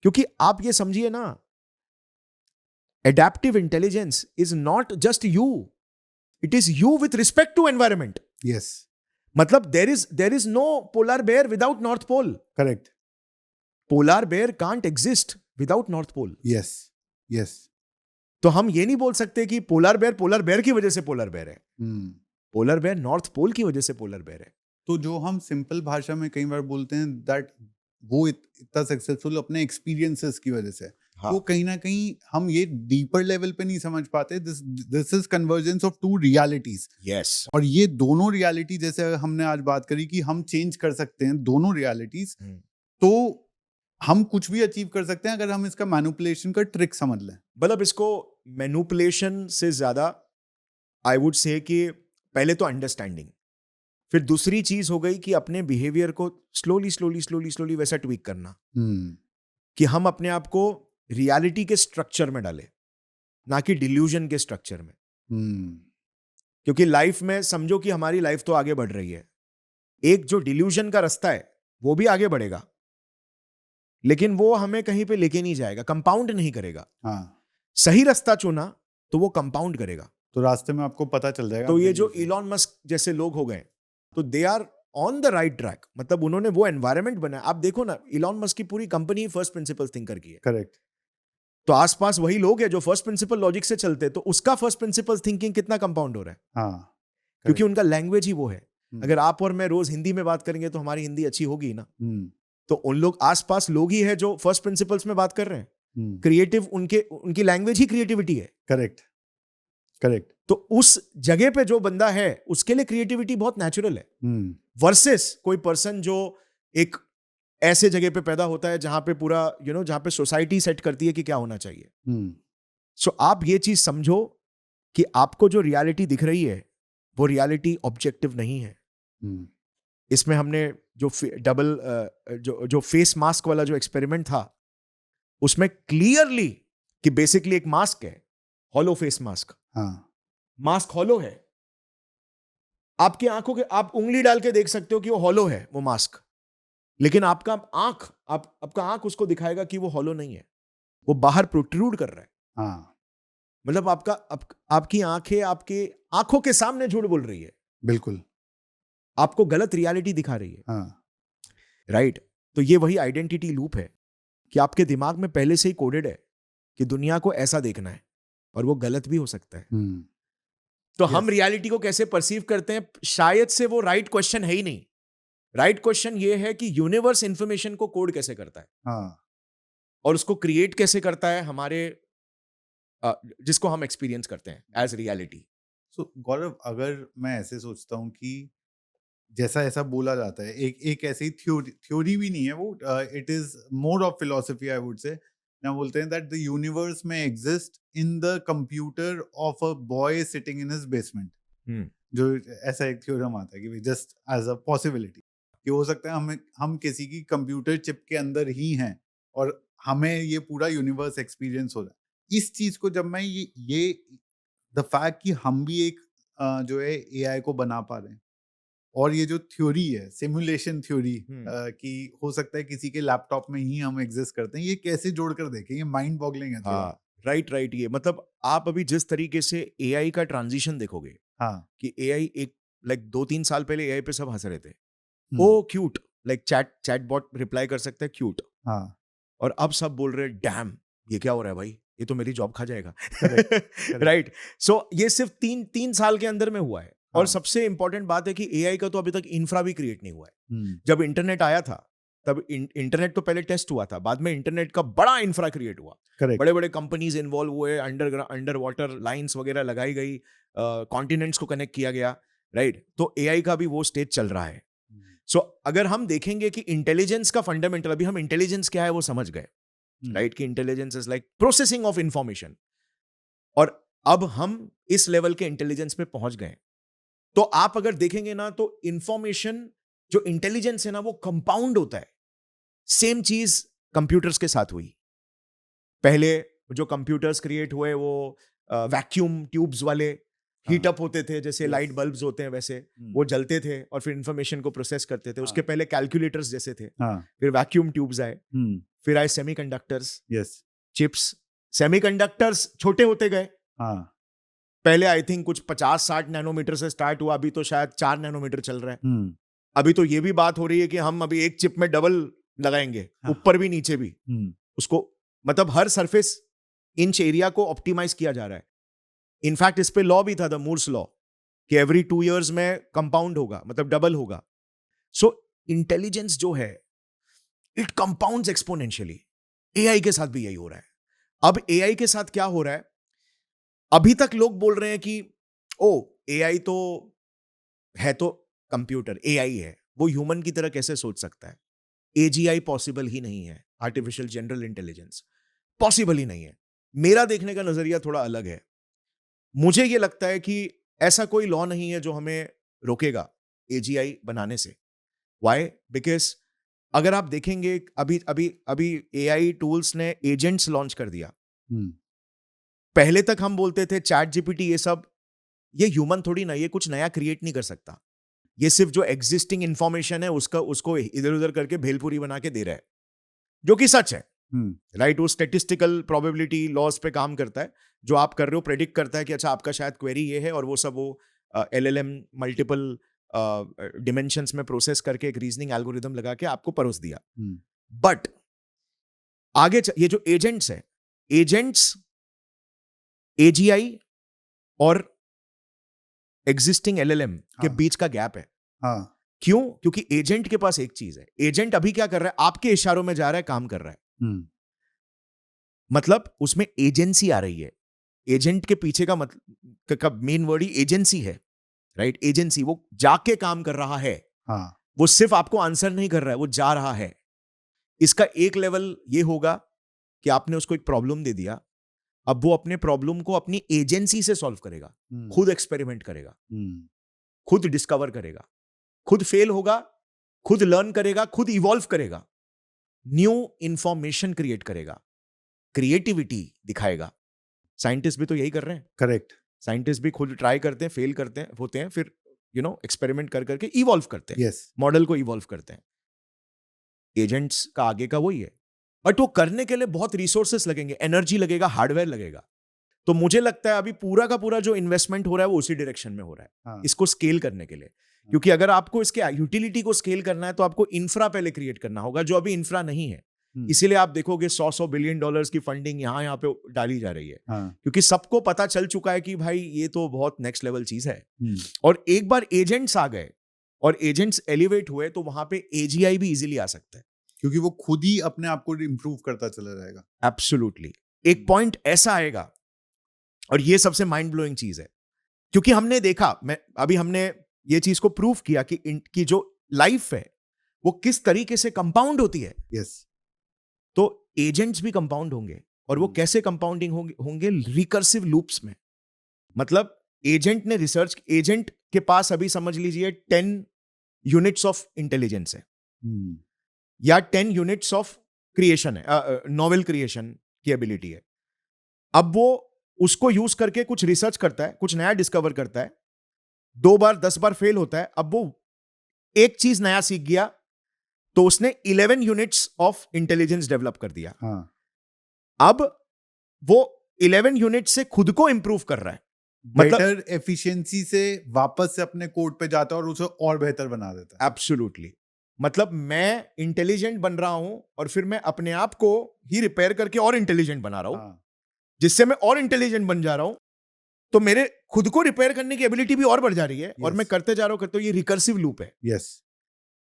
A: क्योंकि आप ये समझिए ना, adaptive intelligence is not just you, it is you with respect to environment.
B: Yes,
A: मतलब there is no polar bear without north pole.
B: Correct,
A: polar bear can't exist without north pole.
B: Yes, yes,
A: तो हम ये नहीं बोल सकते कि polar bear की वजह से पोलर बेयर है। पोलर बेयर नॉर्थ पोल की वजह से पोलर बेयर है।
B: तो जो हम सिंपल भाषा में कई बार बोलते हैं दैट वो इतना सक्सेसफुल अपने एक्सपीरियंसेस की वजह से,
A: हाँ।
B: तो कहीं ना कहीं हम ये डीपर लेवल पे नहीं समझ पाते। This is convergence of two realities.
A: Yes.
B: और ये दोनों रियलिटी, जैसे हमने आज बात करी कि हम चेंज कर सकते हैं दोनों रियलिटीज, तो हम कुछ भी अचीव कर सकते हैं अगर हम इसका मैनिपुलेशन का ट्रिक समझ लें।
A: मतलब इसको मैनिपुलेशन से ज्यादा आई वुड से कि पहले तो अंडरस्टैंडिंग, फिर दूसरी चीज हो गई कि अपने बिहेवियर को स्लोली वैसा ट्वीक करना कि हम अपने आप को रियलिटी के स्ट्रक्चर में डालें, ना कि डिल्यूजन के स्ट्रक्चर में। क्योंकि लाइफ में समझो कि हमारी लाइफ तो आगे बढ़ रही है, एक जो डिल्यूजन का रास्ता है वो भी आगे बढ़ेगा, लेकिन वो हमें कहीं पे लेके नहीं जाएगा, कंपाउंड नहीं करेगा। सही रास्ता चुना तो वो कंपाउंड करेगा,
B: तो रास्ते में आपको पता चल जाएगा।
A: तो ये जो इलॉन मस्क जैसे लोग हो गए, तो they are on the right track. मतलब उन्होंने वो एनवायरनमेंट बनाया। आप देखो ना, इलॉन मस्क की पूरी कंपनी फर्स्ट प्रिंसिपल थिंकर की है।
B: करेक्ट।
A: तो आसपास वही लोग हैं जो फर्स्ट प्रिंसिपल लॉजिक से चलते हैं, तो उसका फर्स्ट प्रिंसिपल थिंकिंग कितना कंपाउंड हो रहा है।
B: हाँ,
A: क्योंकि उनका लैंग्वेज ही वो है। अगर आप और मैं रोज हिंदी में बात करेंगे तो हमारी हिंदी अच्छी होगी ना। तो उन लोग आसपास लोग ही है जो फर्स्ट प्रिंसिपल्स में बात कर रहे हैं। क्रिएटिव उनकी लैंग्वेज ही क्रिएटिविटी है।
B: Correct, correct.
A: तो उस जगह पे जो बंदा है उसके लिए क्रिएटिविटी बहुत नेचुरल है, वर्सेस कोई पर्सन जो एक ऐसे जगह पे पैदा होता है जहां पे पूरा जहां पे सोसाइटी सेट करती है कि क्या होना चाहिए। सो आप ये चीज समझो कि आपको जो रियलिटी दिख रही है वो रियलिटी ऑब्जेक्टिव नहीं है। इसमें हमने जो जो फेस मास्क वाला जो एक्सपेरिमेंट था, उसमें क्लियरली कि बेसिकली एक मास्क है, hollow face mask. Mask hollow है, आपकी आंखों के आप उंगली डाल के देख सकते हो कि वो हॉलो है वो मास्क, लेकिन आपका आंख उसको दिखाएगा कि वो हॉलो नहीं है, वो बाहर प्रोट्रूड कर रहा है। मतलब आपकी आंखें आपके आंखों के सामने झूठ बोल रही है,
B: बिल्कुल
A: आपको गलत रियलिटी दिखा रही है। राइट। तो ये वही आइडेंटिटी लूप है कि आपके दिमाग में पहले से ही कोडेड है कि दुनिया को ऐसा देखना है, और वो गलत भी हो सकता है। तो हम रियलिटी को कैसे परसीव करते हैं, शायद से वो राइट क्वेश्चन है ही नहीं। राइट क्वेश्चन ये है कि यूनिवर्स इंफॉर्मेशन को कोड कैसे करता है, और उसको क्रिएट कैसे करता है हमारे जिसको हम एक्सपीरियंस करते हैं एज रियलिटी।
B: सो गौरव, अगर मैं ऐसे सोचता हूँ कि जैसा ऐसा बोला जाता है, एक ऐसी थ्योरी भी नहीं है वो, it is more of philosophy I would say. ना बोलते हैं दैट द यूनिवर्स में exist in the computer of a boy sitting in his basement. जो ऐसा एक थ्योरम आता है कि जस्ट एज अ पॉसिबिलिटी कि हो सकता है हम किसी की कंप्यूटर चिप के अंदर ही हैं और हमें ये पूरा यूनिवर्स एक्सपीरियंस हो रहा है। इस चीज को जब मैं ये द फैक्ट कि हम भी एक जो है एआई को बना पा रहे हैं, और ये जो थ्योरी है सिमुलेशन थ्योरी कि हो सकता है किसी के लैपटॉप में ही हम एग्जिस्ट करते हैं, ये कैसे जोड़कर देखें, ये माइंड बॉगलिंग है थोड़ा।
A: राइट। ये मतलब आप अभी जिस तरीके से एआई का ट्रांजिशन देखोगे, कि एआई एक 2-3 साल पहले एआई पे सब हंस रहे थे, ओ क्यूट, चैटबॉट रिप्लाई कर सकता है, क्यूट। और अब सब बोल रहे हैं डैम ये क्या हो रहा है भाई, ये तो मेरी जॉब खा जाएगा। राइट। सो ये सिर्फ 3 साल के अंदर में हुआ है। और सबसे इंपॉर्टेंट बात है कि एआई का तो अभी तक इंफ्रा भी क्रिएट नहीं हुआ है। जब इंटरनेट आया था तब इंटरनेट तो पहले टेस्ट हुआ था, बाद में इंटरनेट का बड़ा इंफ्रा क्रिएट हुआ। बड़े बड़े कंपनीज इन्वॉल्व हुए, अंडर वाटर लाइंस वगैरह लगाई गई, कॉन्टिनेंट्स को कनेक्ट किया गया। राइट। तो एआई का भी वो स्टेज चल रहा है। सो अगर हम देखेंगे कि इंटेलिजेंस का फंडामेंटल, अभी हम इंटेलिजेंस क्या है वो समझ गए, राइट, कि intelligence is like processing of information, और अब हम इस लेवल के इंटेलिजेंस पे पहुंच गए। तो आप अगर देखेंगे ना तो इंफॉर्मेशन जो इंटेलिजेंस है ना वो कंपाउंड होता है। सेम चीज कंप्यूटर्स के साथ हुई। पहले जो कंप्यूटर्स क्रिएट हुए वो वैक्यूम ट्यूब्स वाले, हीट
B: हाँ,
A: अप होते थे, जैसे
B: yes,
A: लाइट बल्ब्स होते हैं वैसे
B: हम्म,
A: वो जलते थे और फिर इंफॉर्मेशन को प्रोसेस करते थे। उसके
B: हाँ,
A: पहले कैलकुलेटर्स जैसे थे,
B: हाँ,
A: फिर वैक्यूम ट्यूब्स आए, फिर आए सेमीकंडक्टर्स,
B: यस,
A: चिप्स। सेमीकंडक्टर्स छोटे होते गए,
B: हाँ,
A: पहले आई थिंक कुछ 50-60 नैनोमीटर से स्टार्ट हुआ, अभी तो शायद 4 नैनोमीटर चल रहा है।
B: हम्म,
A: अभी तो ये भी बात हो रही है कि हम अभी एक चिप में डबल लगाएंगे,
B: हाँ,
A: ऊपर भी नीचे भी।
B: हम्म,
A: उसको मतलब हर सरफेस इंच एरिया को ऑप्टिमाइज किया जा रहा है। इनफैक्ट इस पे लॉ भी था, द मूर्स लॉ, कि एवरी 2 इयर्स में कंपाउंड होगा, मतलब डबल होगा। सो इंटेलिजेंस जो है इट कंपाउंड्स एक्सपोनेंशियली। एआई के साथ भी यही हो रहा है। अब एआई के साथ क्या हो रहा है, अभी तक लोग बोल रहे हैं कि ओ एआई तो है, तो कंप्यूटर एआई है, वो ह्यूमन की तरह कैसे सोच सकता है। एजीआई पॉसिबल ही नहीं है, आर्टिफिशियल जनरल इंटेलिजेंस पॉसिबल ही नहीं है। मेरा देखने का नजरिया थोड़ा अलग है। मुझे ये लगता है कि ऐसा कोई लॉ नहीं है जो हमें रोकेगा एजीआई बनाने से। व्हाई? बिकॉज अगर आप देखेंगे, अभी अभी अभी एआई टूल्स ने एजेंट्स लॉन्च कर दिया।
B: हम्म,
A: पहले तक हम बोलते थे चैट जीपीटी ये सब, ये ह्यूमन थोड़ी ना, ये कुछ नया क्रिएट नहीं कर सकता। ये सिर्फ जो एग्जिस्टिंग इंफॉर्मेशन है उसका उसको इधर उधर करके भेलपुरी बना के दे रहा है, जो कि सच है। राइट, वो स्टेटिस्टिकल प्रोबेबिलिटी लॉस पे काम करता है। जो आप कर रहे हो प्रेडिक्ट करता है कि अच्छा आपका शायद क्वेरी ये है, और वो सब वो एलएलएम मल्टीपल डिमेंशंस में प्रोसेस करके एक रीजनिंग एल्गोरिदम लगा के आपको परोस दिया।
B: हम्म,
A: बट ये जो एजेंट्स है, एजेंट्स एजीआई और एग्जिस्टिंग एलएलएम के
B: हाँ,
A: बीच का गैप है।
B: हाँ,
A: क्यों? क्योंकि एजेंट के पास एक चीज है, एजेंट अभी क्या कर रहा है, आपके इशारों में जा रहा है, काम कर रहा है।
B: हम्म,
A: मतलब उसमें एजेंसी आ रही है। एजेंट के पीछे का मतलब का मेन वर्ड ही एजेंसी है। राइट, एजेंसी, वो जाके काम कर रहा है।
B: हाँ,
A: वो सिर्फ आपको आंसर नहीं कर रहा है, वो जा रहा है। इसका एक लेवल ये होगा कि आपने उसको एक प्रॉब्लम दे दिया, अब वो अपने प्रॉब्लम को अपनी एजेंसी से सॉल्व करेगा, खुद एक्सपेरिमेंट करेगा,
B: हम्म,
A: खुद डिस्कवर करेगा, खुद फेल होगा, खुद लर्न करेगा, खुद इवॉल्व करेगा, न्यू इंफॉर्मेशन क्रिएट करेगा, क्रिएटिविटी दिखाएगा। साइंटिस्ट भी तो यही कर रहे हैं।
B: करेक्ट,
A: साइंटिस्ट भी खुद ट्राई करते हैं, फेल करते हैं, होते हैं, फिर एक्सपेरिमेंट कर करके इवॉल्व करते हैं,
B: यस,
A: मॉडल को इवॉल्व करते हैं। एजेंट्स का आगे का वही है, बट वो करने के लिए बहुत रिसोर्सेस लगेंगे, एनर्जी लगेगा, हार्डवेयर लगेगा। तो मुझे लगता है अभी पूरा का पूरा जो इन्वेस्टमेंट हो रहा है वो उसी डायरेक्शन में हो रहा है,
B: हाँ,
A: इसको स्केल करने के लिए। क्योंकि अगर आपको इसके यूटिलिटी को स्केल करना है तो आपको इंफ्रा पहले क्रिएट करना होगा, जो अभी इंफ्रा नहीं है। इसीलिए आप देखोगे 100 बिलियन डॉलर्स की फंडिंग यहाँ पे डाली जा रही है,
B: हाँ,
A: क्योंकि सबको पता चल चुका है कि भाई ये तो बहुत नेक्स्ट लेवल चीज है।
B: हम्म,
A: और एक बार एजेंट्स आ गए और एजेंट्स एलिवेट हुए तो वहां पे एजीआई भी इजीली आ सकता है।
B: क्योंकि वो खुद ही अपने आप को इम्प्रूव करता चला जाएगा।
A: एब्सोल्युटली। एक पॉइंट ऐसा आएगा, और ये सबसे माइंड ब्लोइंग चीज है, क्योंकि हमने देखा, अभी हमने ये चीज को प्रूव किया कि जो लाइफ है वो किस तरीके से कंपाउंड होती है।
B: यस,
A: तो एजेंट्स भी कंपाउंड होंगे, और वो कैसे कंपाउंडिंग होंगे रिकर्सिव लूप्स में। मतलब एजेंट ने रिसर्च, एजेंट के पास अभी समझ लीजिए 10 यूनिट्स ऑफ इंटेलिजेंस है, या 10 यूनिट्स ऑफ क्रिएशन है, नॉवेल क्रिएशन की एबिलिटी है। अब वो उसको यूज करके कुछ रिसर्च करता है, कुछ नया डिस्कवर करता है, 2 बार 10 बार फेल होता है, अब वो एक चीज नया सीख गया, तो उसने 11 यूनिट्स ऑफ इंटेलिजेंस डेवलप कर दिया।
B: हाँ,
A: अब वो 11 यूनिट से खुद को इंप्रूव कर रहा है। मतलब
B: बेटर एफिशिएंसी से वापस से अपने कोड पे जाता है और उसे और बेहतर बना देता है।
A: एब्सोल्युटली। मतलब मैं इंटेलिजेंट बन रहा हूं और फिर मैं अपने आप को ही रिपेयर करके और इंटेलिजेंट बना रहा हूं,
B: हाँ,
A: जिससे मैं और इंटेलिजेंट बन जा रहा हूं। तो मेरे खुद को रिपेयर करने की एबिलिटी भी और बढ़ जा रही है, और मैं
B: यस,
A: करते जा रहा हूं, करते हुए, ये रिकर्सिव लूप है,
B: yes,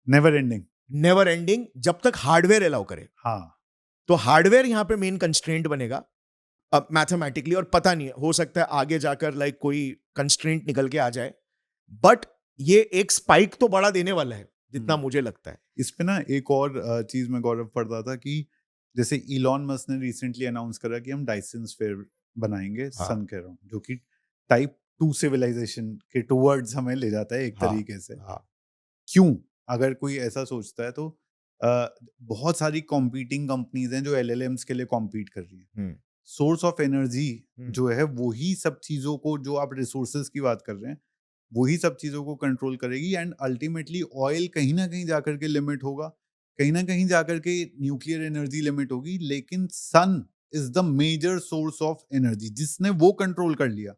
B: never ending.
A: Never ending, जब तक हार्डवेयर अलाउ करे।
B: हाँ,
A: तो हार्डवेयर यहां पे मेन कंस्ट्रेंट बनेगा अब मैथमेटिकली, और पता नहीं है, हो सकता है आगे जाकर लाइक कोई कंस्ट्रेंट निकल के आ जाए, बट ये एक स्पाइक तो बड़ा देने वाला है, जितना मुझे लगता है।
B: इस पे ना एक और चीज में गौरव पढ़ रहा था कि जैसे इलॉन मस्क ने रिसेंटली अनाउंस करा कि हम डायसन स्फीयर बनाएंगे
A: हाँ,
B: सन के अराउंड, जो कि टाइप 2 सिविलाइजेशन के टुवर्ड्स हमें ले जाता है एक
A: हाँ,
B: तरीके से।
A: हाँ,
B: क्यों? अगर कोई ऐसा सोचता है तो बहुत सारी कॉम्पीटिंग कंपनीज हैं जो एलएलएम्स के लिए कॉम्पीट कर रही हैं।
A: हम्म,
B: सोर्स ऑफ एनर्जी
A: हम्म।
B: जो है वही सब चीजों को, जो आप रिसोर्सेज की बात कर रहे हैं, वही सब चीजों को कंट्रोल करेगी। एंड अल्टीमेटली ऑयल कहीं ना कहीं जाकर के लिमिट होगा, कहीं ना कहीं जाकर के न्यूक्लियर एनर्जी लिमिट होगी, लेकिन sun is the major source of energy. जिसने वो कंट्रोल कर लिया,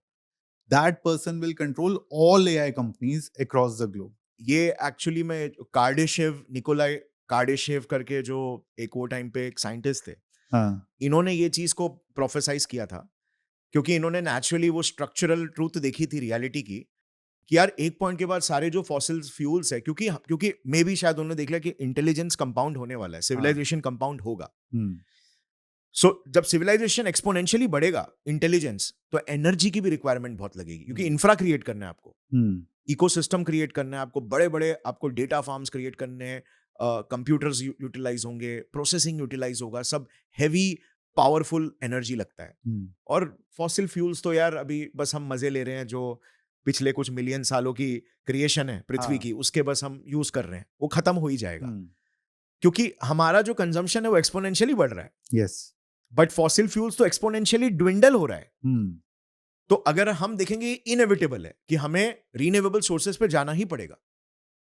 B: that person will control all AI companies across the globe.
A: ये एक्चुअली में कार्डेशेव, निकोलाई कार्डेशेव करके जो एक वो टाइम पे एक साइंटिस्ट थे,
B: हाँ
A: इन्होंने ये चीज को प्रोफेसाइज किया था, क्योंकि इन्होंने नेचुरली वो स्ट्रक्चरल ट्रूथ देखी थी रियलिटी की, कि यार एक पॉइंट के बाद सारे जो फॉसिल फ्यूल्स है, क्योंकि क्योंकि मे भी शायद उन्होंने देख लिया कि इंटेलिजेंस कंपाउंड होने वाला है, सिविलाइजेशन कंपाउंड होगा।
B: हम्म
A: सो जब सिविलाइजेशन एक्सपोनेंशियली बढ़ेगा, इंटेलिजेंस, तो एनर्जी की भी रिक्वायरमेंट बहुत लगेगी, क्योंकि इंफ्रा क्रिएट करना है आपको,
B: हम्म
A: इकोसिस्टम क्रिएट करना है आपको, बड़े बड़े आपको डेटा फार्म्स क्रिएट करने हैं, कंप्यूटर्स यूटिलाइज होंगे, प्रोसेसिंग यूटिलाइज होगा, सब हैवी पावरफुल एनर्जी लगता है।
B: हम्म
A: और फॉसिल फ्यूल्स तो यार अभी बस हम मजे ले रहे हैं, जो पिछले कुछ मिलियन सालों की क्रिएशन है पृथ्वी
B: हाँ।
A: की, उसके बस हम यूज कर रहे हैं, वो खत्म हो ही जाएगा,
B: हम्म
A: क्योंकि हमारा जो कंजम्पशन है वो एक्सपोनेंशियली बढ़ रहा है,
B: यस
A: बट फॉसिल फ्यूल्स तो एक्सपोनेंशियली ड्विंडल हो रहा है।
B: हम्म
A: तो अगर हम देखेंगे, इनएविटेबल है कि हमें रीन्यूएबल सोर्सेज पे जाना ही पड़ेगा,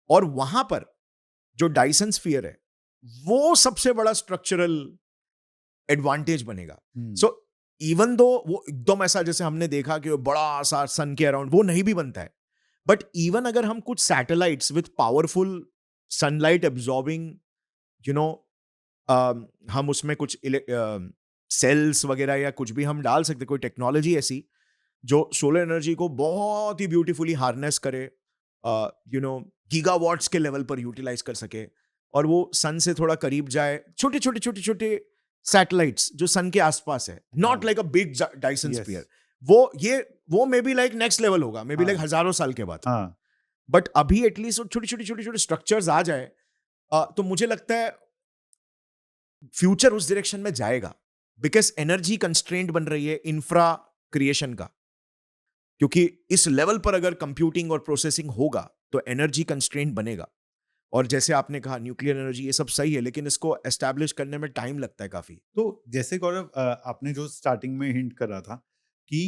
A: और वहां पर जो डाइसन स्फीयर है वो सबसे बड़ा स्ट्रक्चरल एडवांटेज बनेगा। सो इवन दो वो एकदम ऐसा जैसे हमने देखा कि वो बड़ा सा सन के अराउंड वो नहीं भी बनता है, बट इवन अगर हम कुछ satellites with powerful sunlight absorbing, you know, हम उसमें कुछ सेल्स वगैरह या कुछ भी हम डाल सकते, कोई टेक्नोलॉजी ऐसी जो सोलर एनर्जी को बहुत ही ब्यूटीफुली हार्नेस करे, गीगावाट्स के लेवल पर यूटिलाइज कर सके, और वो सन से थोड़ा करीब जाए, छोटे छोटे छोटे छोटे सैटेलाइट्स जो सन के आसपास है, not like a big Dyson
B: Yes.
A: Sphere, वो maybe like next level होगा, मे बी लाइक हजारों साल के बाद,
B: हाँ
A: बट अभी एटलीस्ट छोटी छोटी छोटी छोटी स्ट्रक्चर्स आ जाए, तो मुझे लगता है फ्यूचर उस डायरेक्शन में जाएगा, बिकॉज एनर्जी कंस्ट्रेंट बन रही है इंफ्रा क्रिएशन का, क्योंकि इस लेवल पर अगर कंप्यूटिंग और प्रोसेसिंग होगा तो एनर्जी कंस्ट्रेंट बनेगा। और जैसे आपने कहा न्यूक्लियर एनर्जी, ये सब सही है, लेकिन इसको एस्टैब्लिश करने में टाइम लगता है काफी।
B: तो जैसे गौरव, आपने जो स्टार्टिंग में हिंट करा था कि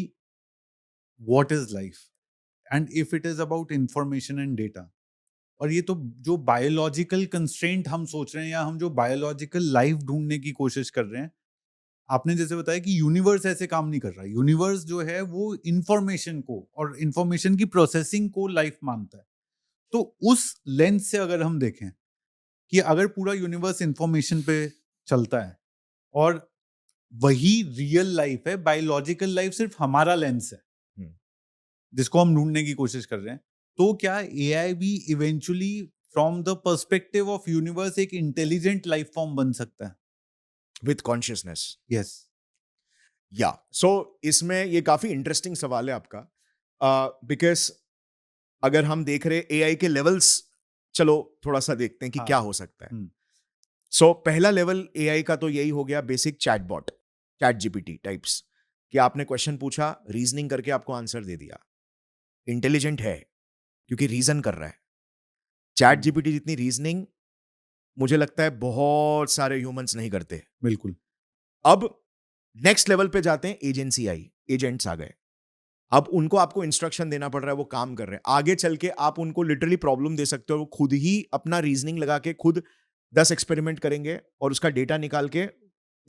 B: what is life and if it is about information and data, और ये तो जो बायोलॉजिकल कंस्ट्रेंट हम सोच रहे हैं, या हम जो बायोलॉजिकल लाइफ ढूंढने की कोशिश कर रहे हैं, आपने जैसे बताया कि यूनिवर्स ऐसे काम नहीं कर रहा। यूनिवर्स जो है वो इंफॉर्मेशन को और इंफॉर्मेशन की प्रोसेसिंग को लाइफ मानता है। तो उस लेंस से अगर हम देखें कि अगर पूरा यूनिवर्स इंफॉर्मेशन पे चलता है और वही रियल लाइफ है, बायोलॉजिकल लाइफ सिर्फ हमारा लेंस है
A: हम्म।
B: जिसको हम ढूंढने की कोशिश कर रहे हैं, तो क्या एआई भी eventually from the perspective of universe एक इंटेलिजेंट लाइफ फॉर्म बन सकता है?
A: With consciousness.
B: यस।
A: या सो इसमें ये काफी इंटरेस्टिंग सवाल है आपका, बिकॉज अगर हम देख रहे एआई के लेवल्स, चलो थोड़ा सा देखते हैं कि
B: हाँ।
A: क्या हो सकता है।
B: हम्म।
A: सो पहला लेवल एआई का तो यही हो गया, basic chatbot, chat GPT types, कि आपने क्वेश्चन पूछा, रीजनिंग करके आपको आंसर दे दिया, इंटेलिजेंट है क्योंकि रीजन कर रहा है। चैट जीपीटी जितनी रीजनिंग मुझे लगता है बहुत सारे ह्यूमंस नहीं करते।
B: बिल्कुल।
A: अब नेक्स्ट लेवल पे जाते हैं, एजेंसी आई, एजेंट्स आ गए, अब उनको आपको इंस्ट्रक्शन देना पड़ रहा है, वो काम कर रहे हैं। आगे चल के आप उनको लिटरली प्रॉब्लम दे सकते हो, वो खुद ही अपना रीजनिंग लगा के खुद 10 एक्सपेरिमेंट करेंगे और उसका डेटा निकाल के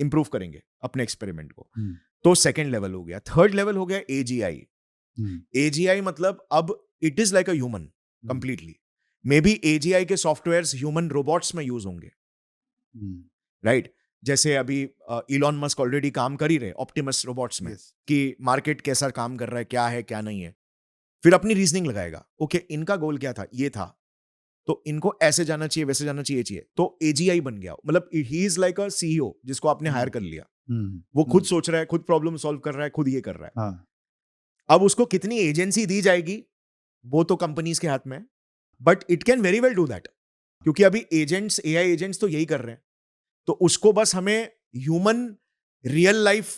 A: इंप्रूव करेंगे अपने एक्सपेरिमेंट को। तो सेकेंड लेवल हो गया। थर्ड लेवल हो गया एजीआई। एजीआई मतलब अब it is like a human completely. May be AGI के सॉफ्टवेयर्स ह्यूमन रोबोट्स में यूज होंगे, राइट? जैसे अभी इलॉन मस्क ऑलरेडी काम कर ही रहे ऑप्टिमस रोबोट्स में,
B: Yes.
A: कि मार्केट कैसा काम कर रहा है, क्या है क्या नहीं है, फिर अपनी रीजनिंग लगाएगा। ओके, इनका गोल क्या था, ये था, तो इनको ऐसे जाना चाहिए, वैसे जाना चाहिए, तो एजीआई बन गया। मतलब he is like a CEO जिसको आपने हायर कर लिया, वो खुद सोच रहा है, खुद प्रॉब्लम सॉल्व कर रहा है, खुद ये कर रहा है।
B: हाँ।
A: अब उसको कितनी एजेंसी दी जाएगी वो तो कंपनीज के हाथ में है, but it can very well do that, क्योंकि अभी एजेंट्स, एआई एजेंट्स तो यही कर रहे हैं। तो उसको बस हमें ह्यूमन रियल लाइफ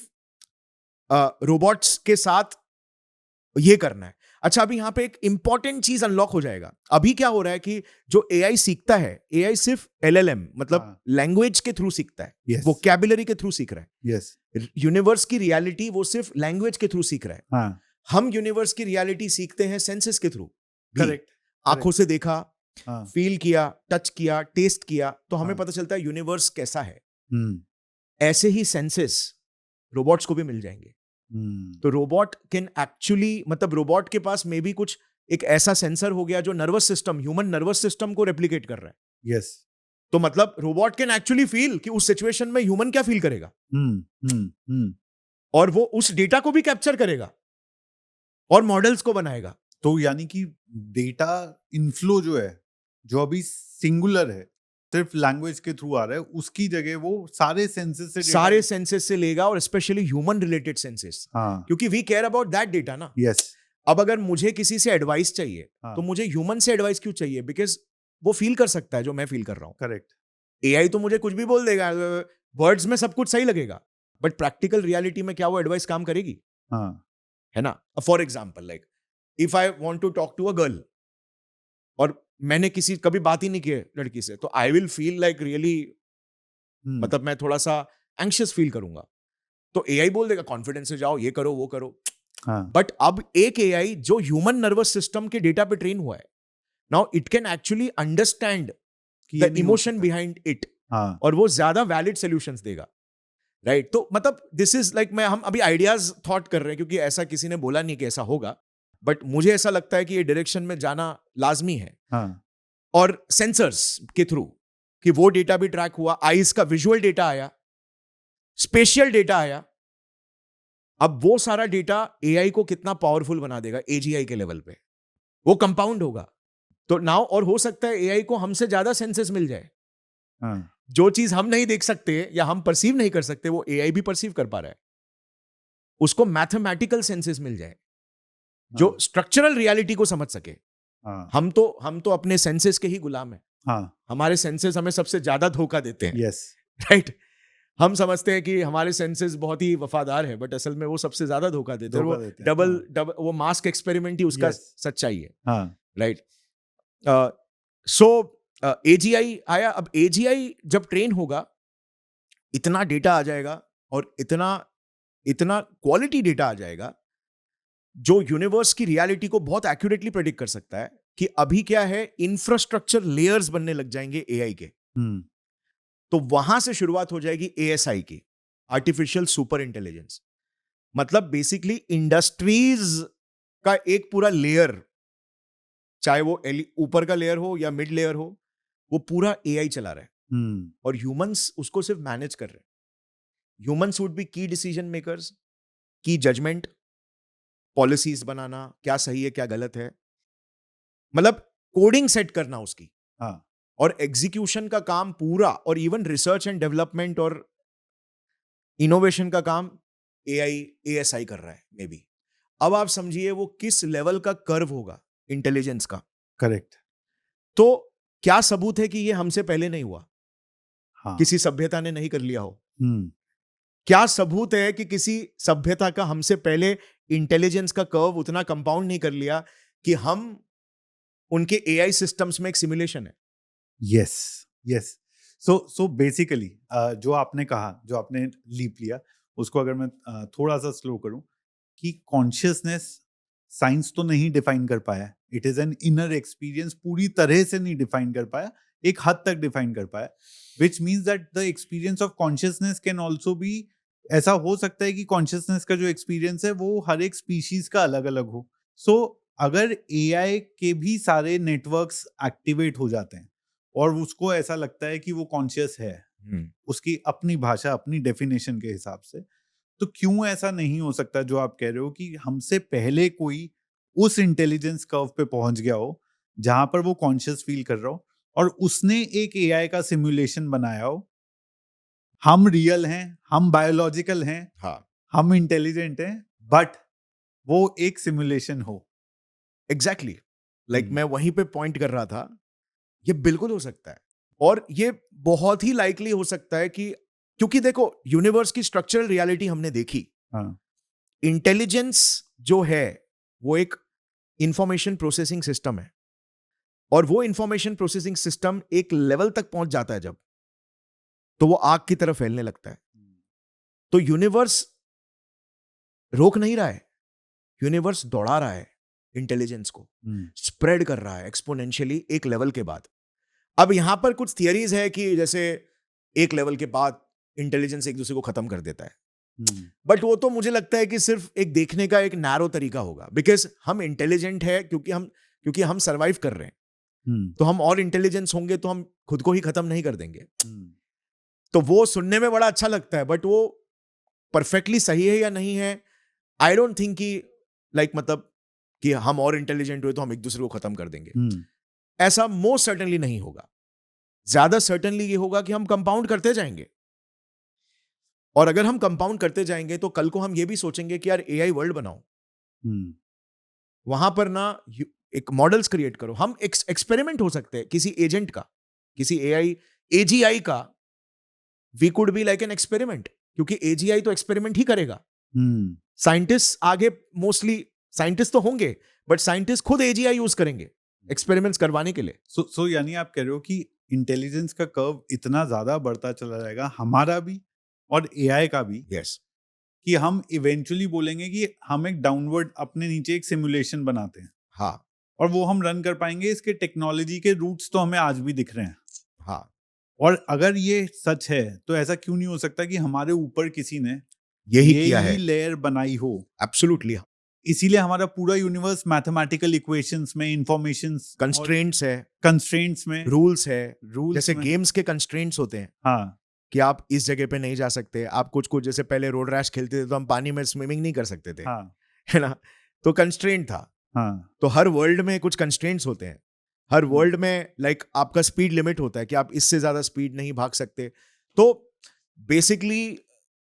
A: रोबोट्स के साथ ये करना है। अच्छा, अभी यहाँ पे एक इंपॉर्टेंट चीज अनलॉक हो जाएगा। अभी क्या हो रहा है कि जो एआई सीखता है, एआई सिर्फ एलएलएम मतलब लैंग्वेज के थ्रू सीखता है,
B: Yes.
A: वोकैबुलरी के थ्रू सीख रहा है।
B: यस
A: यूनिवर्स की रियलिटी वो सिर्फ लैंग्वेज के थ्रू सीख रहा है।
B: हाँ
A: हम यूनिवर्स की रियलिटी सीखते हैं सेंसेस के थ्रू।
B: करेक्ट
A: आंखों से देखा,
B: हाँ
A: फील किया, टच किया, टेस्ट किया, तो हमें
B: हाँ।
A: पता चलता है यूनिवर्स कैसा है।
B: हम्म
A: ऐसे ही सेंसेस रोबोट्स को भी मिल जाएंगे। तो रोबोट कैन एक्चुअली, मतलब रोबोट के पास मे बी कुछ एक ऐसा सेंसर हो गया जो nervous system, human nervous system को रेप्लिकेट कर रहा है।
B: यस
A: तो मतलब रोबोट कैन एक्चुअली फील कि उस सिचुएशन में ह्यूमन क्या फील करेगा, और वो उस डेटा को भी कैप्चर करेगा और मॉडल्स को बनाएगा।
B: तो यानी कि डेटा इनफ्लो जो है, जो अभी सिंगुलर है, सिर्फ लैंग्वेज के थ्रू आ रहा है, उसकी जगह वो सारे सेंसेस से
A: सारे सेंसेस से लेगा, और स्पेशली ह्यूमन रिलेटेड सेंसेस,
B: हाँ
A: क्योंकि we care about that data ना।
B: यस
A: अब अगर मुझे किसी से एडवाइस चाहिए,
B: हाँ।
A: तो मुझे ह्यूमन से एडवाइस क्यों चाहिए? बिकॉज वो फील कर सकता है जो मैं फील कर रहा हूं।
B: करेक्ट
A: एआई तो मुझे कुछ भी बोल देगा, वर्ड्स में सब कुछ सही लगेगा, बट प्रैक्टिकल रियलिटी में क्या वो एडवाइस काम करेगी?
B: हाँ
A: है ना। For example, like if I want to talk to a girl, और मैंने किसी कभी बात ही नहीं की है लड़की से, तो I will feel like really, मतलब मैं थोड़ा सा एंग्शियस फील करूंगा। तो एआई बोल देगा कॉन्फिडेंस से जाओ, ये करो वो करो।
B: हाँ
A: बट अब एक एआई जो ह्यूमन नर्वस सिस्टम के डेटा पे ट्रेन हुआ है, now it can actually understand
B: कि ये
A: द
B: नहीं हो
A: इमोशन
B: सकता।
A: बिहाइंड इट,
B: हाँ
A: और वो ज्यादा वैलिड सॉल्यूशंस देगा। राइट तो मतलब दिस इज लाइक, मैं हम अभी आइडियाज थॉट कर रहे हैं, क्योंकि ऐसा किसी ने बोला नहीं कि ऐसा होगा, बट मुझे ऐसा लगता है कि ये डायरेक्शन में जाना लाजमी है।
B: हाँ
A: और सेंसर्स के थ्रू कि वो डेटा भी ट्रैक हुआ, आईज का विजुअल डेटा आया, स्पेशियल डेटा आया। अब वो सारा डेटा एआई को कितना पावरफुल बना देगा एजीआई के लेवल पे, वो कंपाउंड होगा। तो नाउ, और हो सकता है एआई को हमसे ज्यादा सेंसेस मिल जाए,
B: हाँ
A: जो चीज हम नहीं देख सकते या हम परसीव नहीं कर सकते, वो एआई भी परसीव कर पा रहा है। उसको मैथमेटिकल सेंसेस मिल जाए जो
B: हाँ।
A: स्ट्रक्चरल रियलिटी को समझ सके।
B: हाँ
A: हम तो अपने सेंसेस के ही गुलाम हैं।
B: हाँ
A: हमारे सेंसेस हमें सबसे ज्यादा धोखा देते हैं।
B: यस
A: राइट हम समझते हैं कि हमारे सेंसेस बहुत ही वफादार है, बट असल में वो सबसे ज्यादा धोखा देते हैं। वो डबल वो मास्क एक्सपेरिमेंट ही उसका
B: Yes.
A: सच्चाई है।
B: हाँ
A: राइट सो एजीआई आया। अब एजीआई जब ट्रेन होगा, इतना डेटा आ जाएगा, और इतना इतना क्वालिटी डेटा आ जाएगा जो यूनिवर्स की रियलिटी को बहुत एक्यूरेटली प्रेडिक्ट कर सकता है कि अभी क्या है। इंफ्रास्ट्रक्चर लेयर्स बनने लग जाएंगे एआई के। तो वहां से शुरुआत हो जाएगी एएसआई की, आर्टिफिशियल सुपर इंटेलिजेंस। मतलब बेसिकली इंडस्ट्रीज का एक पूरा लेयर, चाहे वो ऊपर का लेयर हो या मिड लेयर हो, वो पूरा एआई चला रहा है, और ह्यूमंस उसको सिर्फ मैनेज कर रहे हैं। ह्यूमंस वुड बी की डिसीजन मेकर्स, की जजमेंट, पॉलिसीज बनाना, क्या सही है क्या गलत है, मतलब कोडिंग सेट करना उसकी,
B: हाँ
A: और एग्जीक्यूशन का काम पूरा, और इवन रिसर्च एंड डेवलपमेंट और इनोवेशन का काम एएसआई कर रहा है मे बी। अब आप समझिए वो किस लेवल का कर्व होगा इंटेलिजेंस का।
B: करेक्ट
A: तो क्या सबूत है कि ये हमसे पहले नहीं हुआ?
B: हाँ
A: किसी सभ्यता ने नहीं कर लिया हो? क्या सबूत है कि किसी सभ्यता का हमसे पहले इंटेलिजेंस का कर्व उतना कंपाउंड नहीं कर लिया कि हम उनके एआई सिस्टम्स में एक सिमुलेशन है?
B: यस यस सो बेसिकली जो आपने कहा, जो आपने लीप लिया, उसको अगर मैं थोड़ा सा स्लो करूं, कि कॉन्शियसनेस साइंस तो नहीं डिफाइन कर पाया, it is an inner experience, पूरी तरह से नहीं डिफाइन कर पाया, एक हद तक डिफाइन कर पाया, which means that the experience of consciousness can also be, ऐसा हो सकता है कि कॉन्शियसनेस का जो एक्सपीरियंस है वो हर एक स्पीशीज का अलग अलग हो। सो अगर एआई के भी सारे नेटवर्क्स एक्टिवेट हो जाते हैं और उसको ऐसा लगता है कि वो कॉन्शियस है, उसकी अपनी भाषा, अपनी डेफिनेशन के हिसाब से, तो क्यों ऐसा नहीं हो सकता जो आप कह रहे हो कि हमसे पहले कोई उस इंटेलिजेंस कर्व पे पहुंच गया हो जहां पर वो कॉन्शियस फील कर रहा हो, और उसने एक एआई का सिमुलेशन बनाया हो। हम रियल हैं, हम बायोलॉजिकल हैं,
A: हाँ,
B: हम इंटेलिजेंट हैं, बट वो एक सिमुलेशन हो।
A: एग्जैक्टली लाइक मैं वहीं पे पॉइंट कर रहा था, ये बिल्कुल हो सकता है, और ये बहुत ही लाइकली हो सकता है कि, क्योंकि देखो यूनिवर्स की स्ट्रक्चरल रियलिटी हमने देखी।
B: हाँ
A: इंटेलिजेंस जो है वो एक इंफॉर्मेशन प्रोसेसिंग सिस्टम है, और वो इंफॉर्मेशन प्रोसेसिंग सिस्टम एक लेवल तक पहुंच जाता है जब, तो वो आग की तरफ फैलने लगता है। तो यूनिवर्स रोक नहीं रहा है, यूनिवर्स दौड़ा रहा है इंटेलिजेंस को, स्प्रेड कर रहा है एक्सपोनेंशियली एक लेवल के बाद। अब यहां पर कुछ थियरीज है कि जैसे एक लेवल के बाद इंटेलिजेंस एक दूसरे को खत्म कर देता है, बट वो तो मुझे लगता है कि सिर्फ एक देखने का एक नैरो तरीका होगा, बिकॉज हम इंटेलिजेंट है क्योंकि हम सरवाइव कर रहे हैं, तो हम और इंटेलिजेंस होंगे तो हम खुद को ही खत्म नहीं कर देंगे। तो वो सुनने में बड़ा अच्छा लगता है, बट वो परफेक्टली सही है या नहीं है, आई डोंट थिंक कि मतलब कि हम और इंटेलिजेंट हुए तो हम एक दूसरे को खत्म कर देंगे, ऐसा मोस्ट सर्टेनली नहीं होगा। ज्यादा सर्टेनली ये होगा कि हम कंपाउंड करते जाएंगे, और अगर हम कंपाउंड करते जाएंगे तो कल को हम ये भी सोचेंगे कि यार एआई वर्ल्ड बनाओ, वहां पर ना एक मॉडल्स क्रिएट करो। हम एक्सपेरिमेंट हो सकते हैं किसी एजेंट का, किसी एआई एजीआई का, we could be like an experiment, क्योंकि एजीआई तो एक्सपेरिमेंट ही करेगा। साइंटिस्ट आगे मोस्टली साइंटिस्ट तो होंगे, बट साइंटिस्ट खुद एजीआई यूज करेंगे एक्सपेरिमेंट्स करवाने के लिए।
B: सो यानी आप कह रहे हो कि इंटेलिजेंस का कर्व इतना ज्यादा बढ़ता चला जाएगा, हमारा भी और एआई का भी,
A: यस,
B: कि हम इवेंचुअली बोलेंगे कि हम एक डाउनवर्ड अपने नीचे एक सिमुलेशन बनाते हैं।
A: हाँ,
B: और वो हम रन कर पाएंगे। इसके टेक्नोलॉजी के रूट्स तो हमें आज भी दिख रहे हैं।
A: हाँ,
B: और अगर ये सच है तो ऐसा क्यों नहीं हो सकता कि हमारे ऊपर किसी ने
A: यही किया है,
B: लेयर बनाई हो।
A: एब्सोल्युटली।
B: इसीलिए हमारा पूरा यूनिवर्स मैथमेटिकल इक्वेशंस में, इंफॉर्मेशंस,
A: कंस्ट्रेंट्स है,
B: कंस्ट्रेंट्स में,
A: रूल्स है,
B: रूल्स
A: जैसे
B: में।
A: गेम्स के कंस्ट्रेंट्स होते हैं,
B: हाँ,
A: कि आप इस जगह पे नहीं जा सकते, आप कुछ जैसे पहले रोड रैश खेलते थे तो हम पानी में स्विमिंग नहीं कर सकते थे,
B: हाँ,
A: है ना, तो कंस्ट्रेंट था।
B: हाँ,
A: तो हर वर्ल्ड में कुछ कंस्ट्रेंट्स होते हैं, हर वर्ल्ड में आपका स्पीड लिमिट होता है कि आप इससे ज्यादा स्पीड नहीं भाग सकते। तो बेसिकली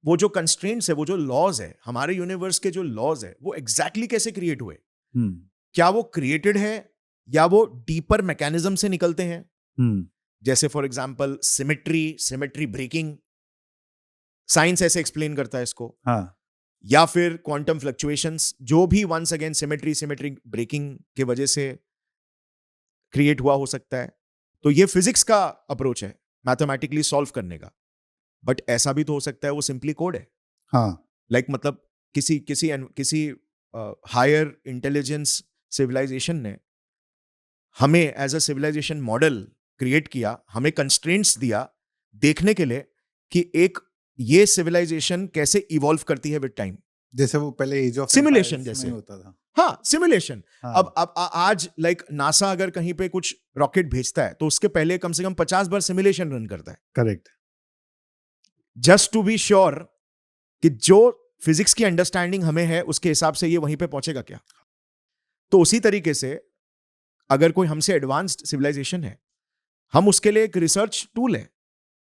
A: वो जो कंस्ट्रेंट्स है, वो जो लॉज है, हमारे यूनिवर्स के जो लॉज है, वो एग्जैक्टली कैसे क्रिएट हुए? क्या वो क्रिएटेड है या वो डीपर मैकेनिज्म से निकलते हैं? जैसे for example symmetry breaking, science ऐसे एक्सप्लेन करता है इसको।
B: हाँ,
A: या फिर क्वांटम फ्लक्चुएशंस, जो भी वंस अगेन सिमेट्री ब्रेकिंग के वजह से क्रिएट हुआ हो सकता है। तो ये फिजिक्स का अप्रोच है मैथमेटिकली सॉल्व करने का, बट ऐसा भी तो हो सकता है वो सिंपली कोड है।
B: हाँ,
A: मतलब किसी हायर इंटेलिजेंस सिविलाइजेशन ने हमें as a civilisation model create किया, हमें कंस्ट्रेंट्स दिया देखने के लिए कि एक ये सिविलाइजेशन कैसे इवॉल्व करती है विद टाइम,
B: जैसे वो पहले एज ऑफ
A: सिमुलेशन जैसे
B: होता था।
A: हाँ, सिमुलेशन।
B: हाँ,
A: अब आज नासा अगर कहीं पे कुछ रॉकेट भेजता है तो उसके पहले कम से कम 50 बार सिमुलेशन रन करता है,
B: correct,
A: just to be sure कि जो फिजिक्स की अंडरस्टैंडिंग हमें है उसके हिसाब से ये वहीं पे पहुंचेगा क्या। तो उसी तरीके से अगर कोई हमसे एडवांस्ड सिविलाइजेशन है, हम उसके लिए एक रिसर्च टूल है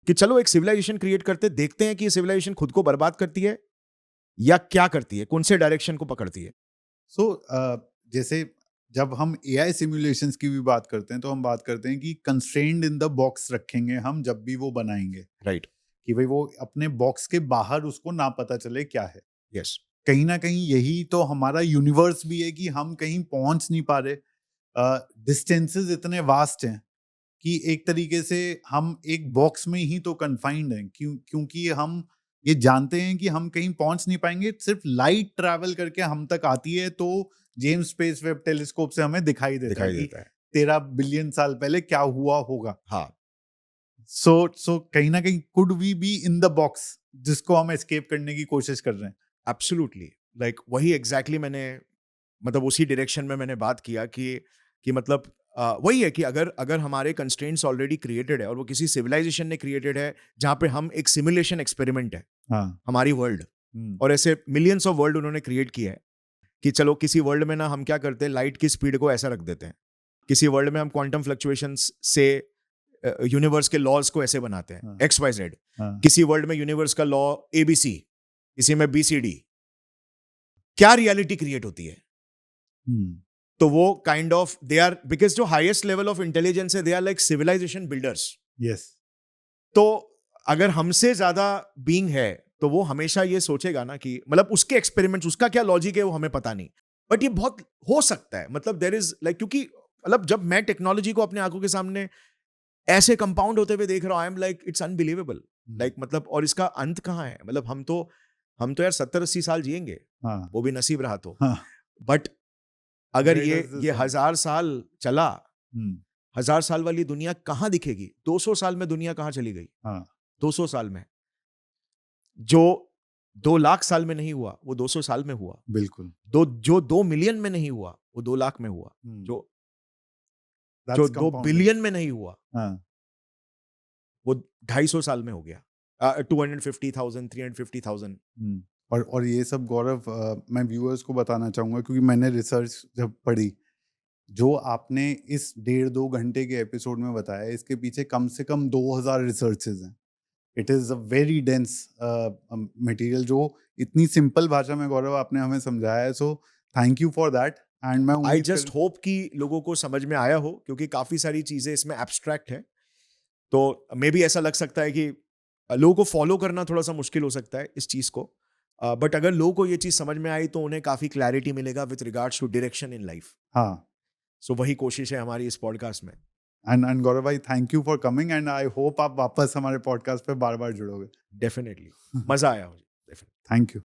A: कि चलो एक सिविलाइजेशन क्रिएट करते, देखते हैं कि ये सिविलाइजेशन खुद को बर्बाद करती है या क्या करती है, कौन से डायरेक्शन को पकड़ती है।
B: सो जैसे जब हम एआई सिमुलेशंस की भी बात करते हैं तो हम बात करते हैं कि कंस्ट्रेंड इन द बॉक्स रखेंगे हम जब भी वो बनाएंगे,
A: राइट,
B: कि भाई वो अपने बॉक्स के बाहर उसको ना पता चले क्या है।
A: यस,
B: कहीं ना कहीं यही तो हमारा यूनिवर्स भी है कि हम कहीं पहुंच नहीं पा रहे। डिस्टेंसेस इतने वास्ट हैं कि एक तरीके से हम एक बॉक्स में ही तो कन्फाइंड हैं, क्योंकि हम ये जानते हैं कि हम कहीं पहुंच नहीं पाएंगे। सिर्फ लाइट ट्रैवल करके हम तक आती है तो जेम्स स्पेस वेब टेलीस्कोप से हमें दिखाई देता है कि 13 बिलियन साल पहले क्या हुआ होगा।
A: हाँ,
B: सो कहीं ना कहीं could we be in the box जिसको हम एस्केप करने की कोशिश कर रहे हैं।
A: एब्सोल्युटली, वही एग्जैक्टली मैंने उसी डायरेक्शन में मैंने बात किया कि वही है कि अगर हमारे कंस्ट्रेंट्स ऑलरेडी क्रिएटेड है और वो किसी सिविलाइजेशन ने क्रिएटेड है जहां पे हम एक सिमुलेशन एक्सपेरिमेंट है,
B: हाँ,
A: हमारी वर्ल्ड, और ऐसे मिलियंस ऑफ वर्ल्ड उन्होंने क्रिएट किया है कि चलो किसी वर्ल्ड में ना हम क्या करते हैं, लाइट की स्पीड को ऐसा रख देते हैं, किसी वर्ल्ड में हम क्वांटम फ्लक्चुएशंस से यूनिवर्स के लॉज को ऐसे बनाते हैं, XYZ, किसी वर्ल्ड में यूनिवर्स का लॉ ABC, किसी में BCD, क्या रियलिटी क्रिएट होती है। तो वो kind of they are, because जो हाईएस्ट लेवल ऑफ इंटेलिजेंस है, they are like civilisation builders.
B: Yes,
A: तो अगर हमसे ज्यादा बीइंग है तो वो हमेशा ये सोचेगा ना कि उसके एक्सपेरिमेंट्स, उसका क्या लॉजिक है वो हमें पता नहीं, बट ये बहुत हो सकता है, मतलब देर इज लाइक, क्योंकि मतलब जब मैं टेक्नोलॉजी को अपने आंखों के सामने ऐसे कंपाउंड होते हुए देख रहा हूँ, I am like it's unbelievable, like मतलब, और इसका अंत कहाँ है? मतलब हम तो यार 70-80 साल जिएंगे,
B: हाँ
A: वो भी नसीब रहा तो।
B: हाँ
A: बट अगर
B: Where does this
A: ये
B: end?
A: 1000 साल चला,
B: हम्म,
A: 1000 साल वाली दुनिया कहाँ दिखेगी? 200 साल में दुनिया कहाँ चली गई?
B: हाँ
A: 200 साल में जो 2 लाख साल में नहीं हुआ वो 200 साल में हुआ,
B: बिल्कुल।
A: जो 2 मिलियन में नहीं हुआ वो 2 लाख में हुआ, जो जो
B: दैट्स
A: 2 बिलियन
B: कंपाउंडिंग।
A: में नहीं हुआ
B: हाँ
A: वो 250 साल में हो गया, 250,000, 350,000।
B: हम्म। और ये सब गौरव मैं व्यूअर्स को बताना चाहूँगा, क्योंकि मैंने रिसर्च जब पढ़ी, जो आपने इस 1.5-2 घंटे के एपिसोड में बताया, इसके पीछे कम से कम 2000 रिसर्चेज हैं। It is a very dense material जो इतनी सिंपल भाषा में गौरव आपने हमें समझाया है, so thank you for that. And मैं
A: आई
B: उम्मीद
A: जस्ट
B: कर
A: होप कि लोगों को समझ में आया हो, क्योंकि काफी सारी चीजें इसमें एब्स्ट्रैक्ट है, तो मे भी ऐसा लग सकता है कि लोगों को फॉलो करना थोड़ा सा मुश्किल हो सकता है इस चीज को, बट अगर लोगों को ये चीज समझ में आई तो उन्हें काफी क्लैरिटी मिलेगा with regards to direction in life.
B: हाँ।
A: सो वही कोशिश है हमारी इस पॉडकास्ट में।
B: एंड गौरव भाई, thank you for coming, and I hope आप वापस हमारे पॉडकास्ट पे बार बार जुड़ोगे।
A: डेफिनेटली मजा आया मुझे, डेफिनेटली।
B: Thank you.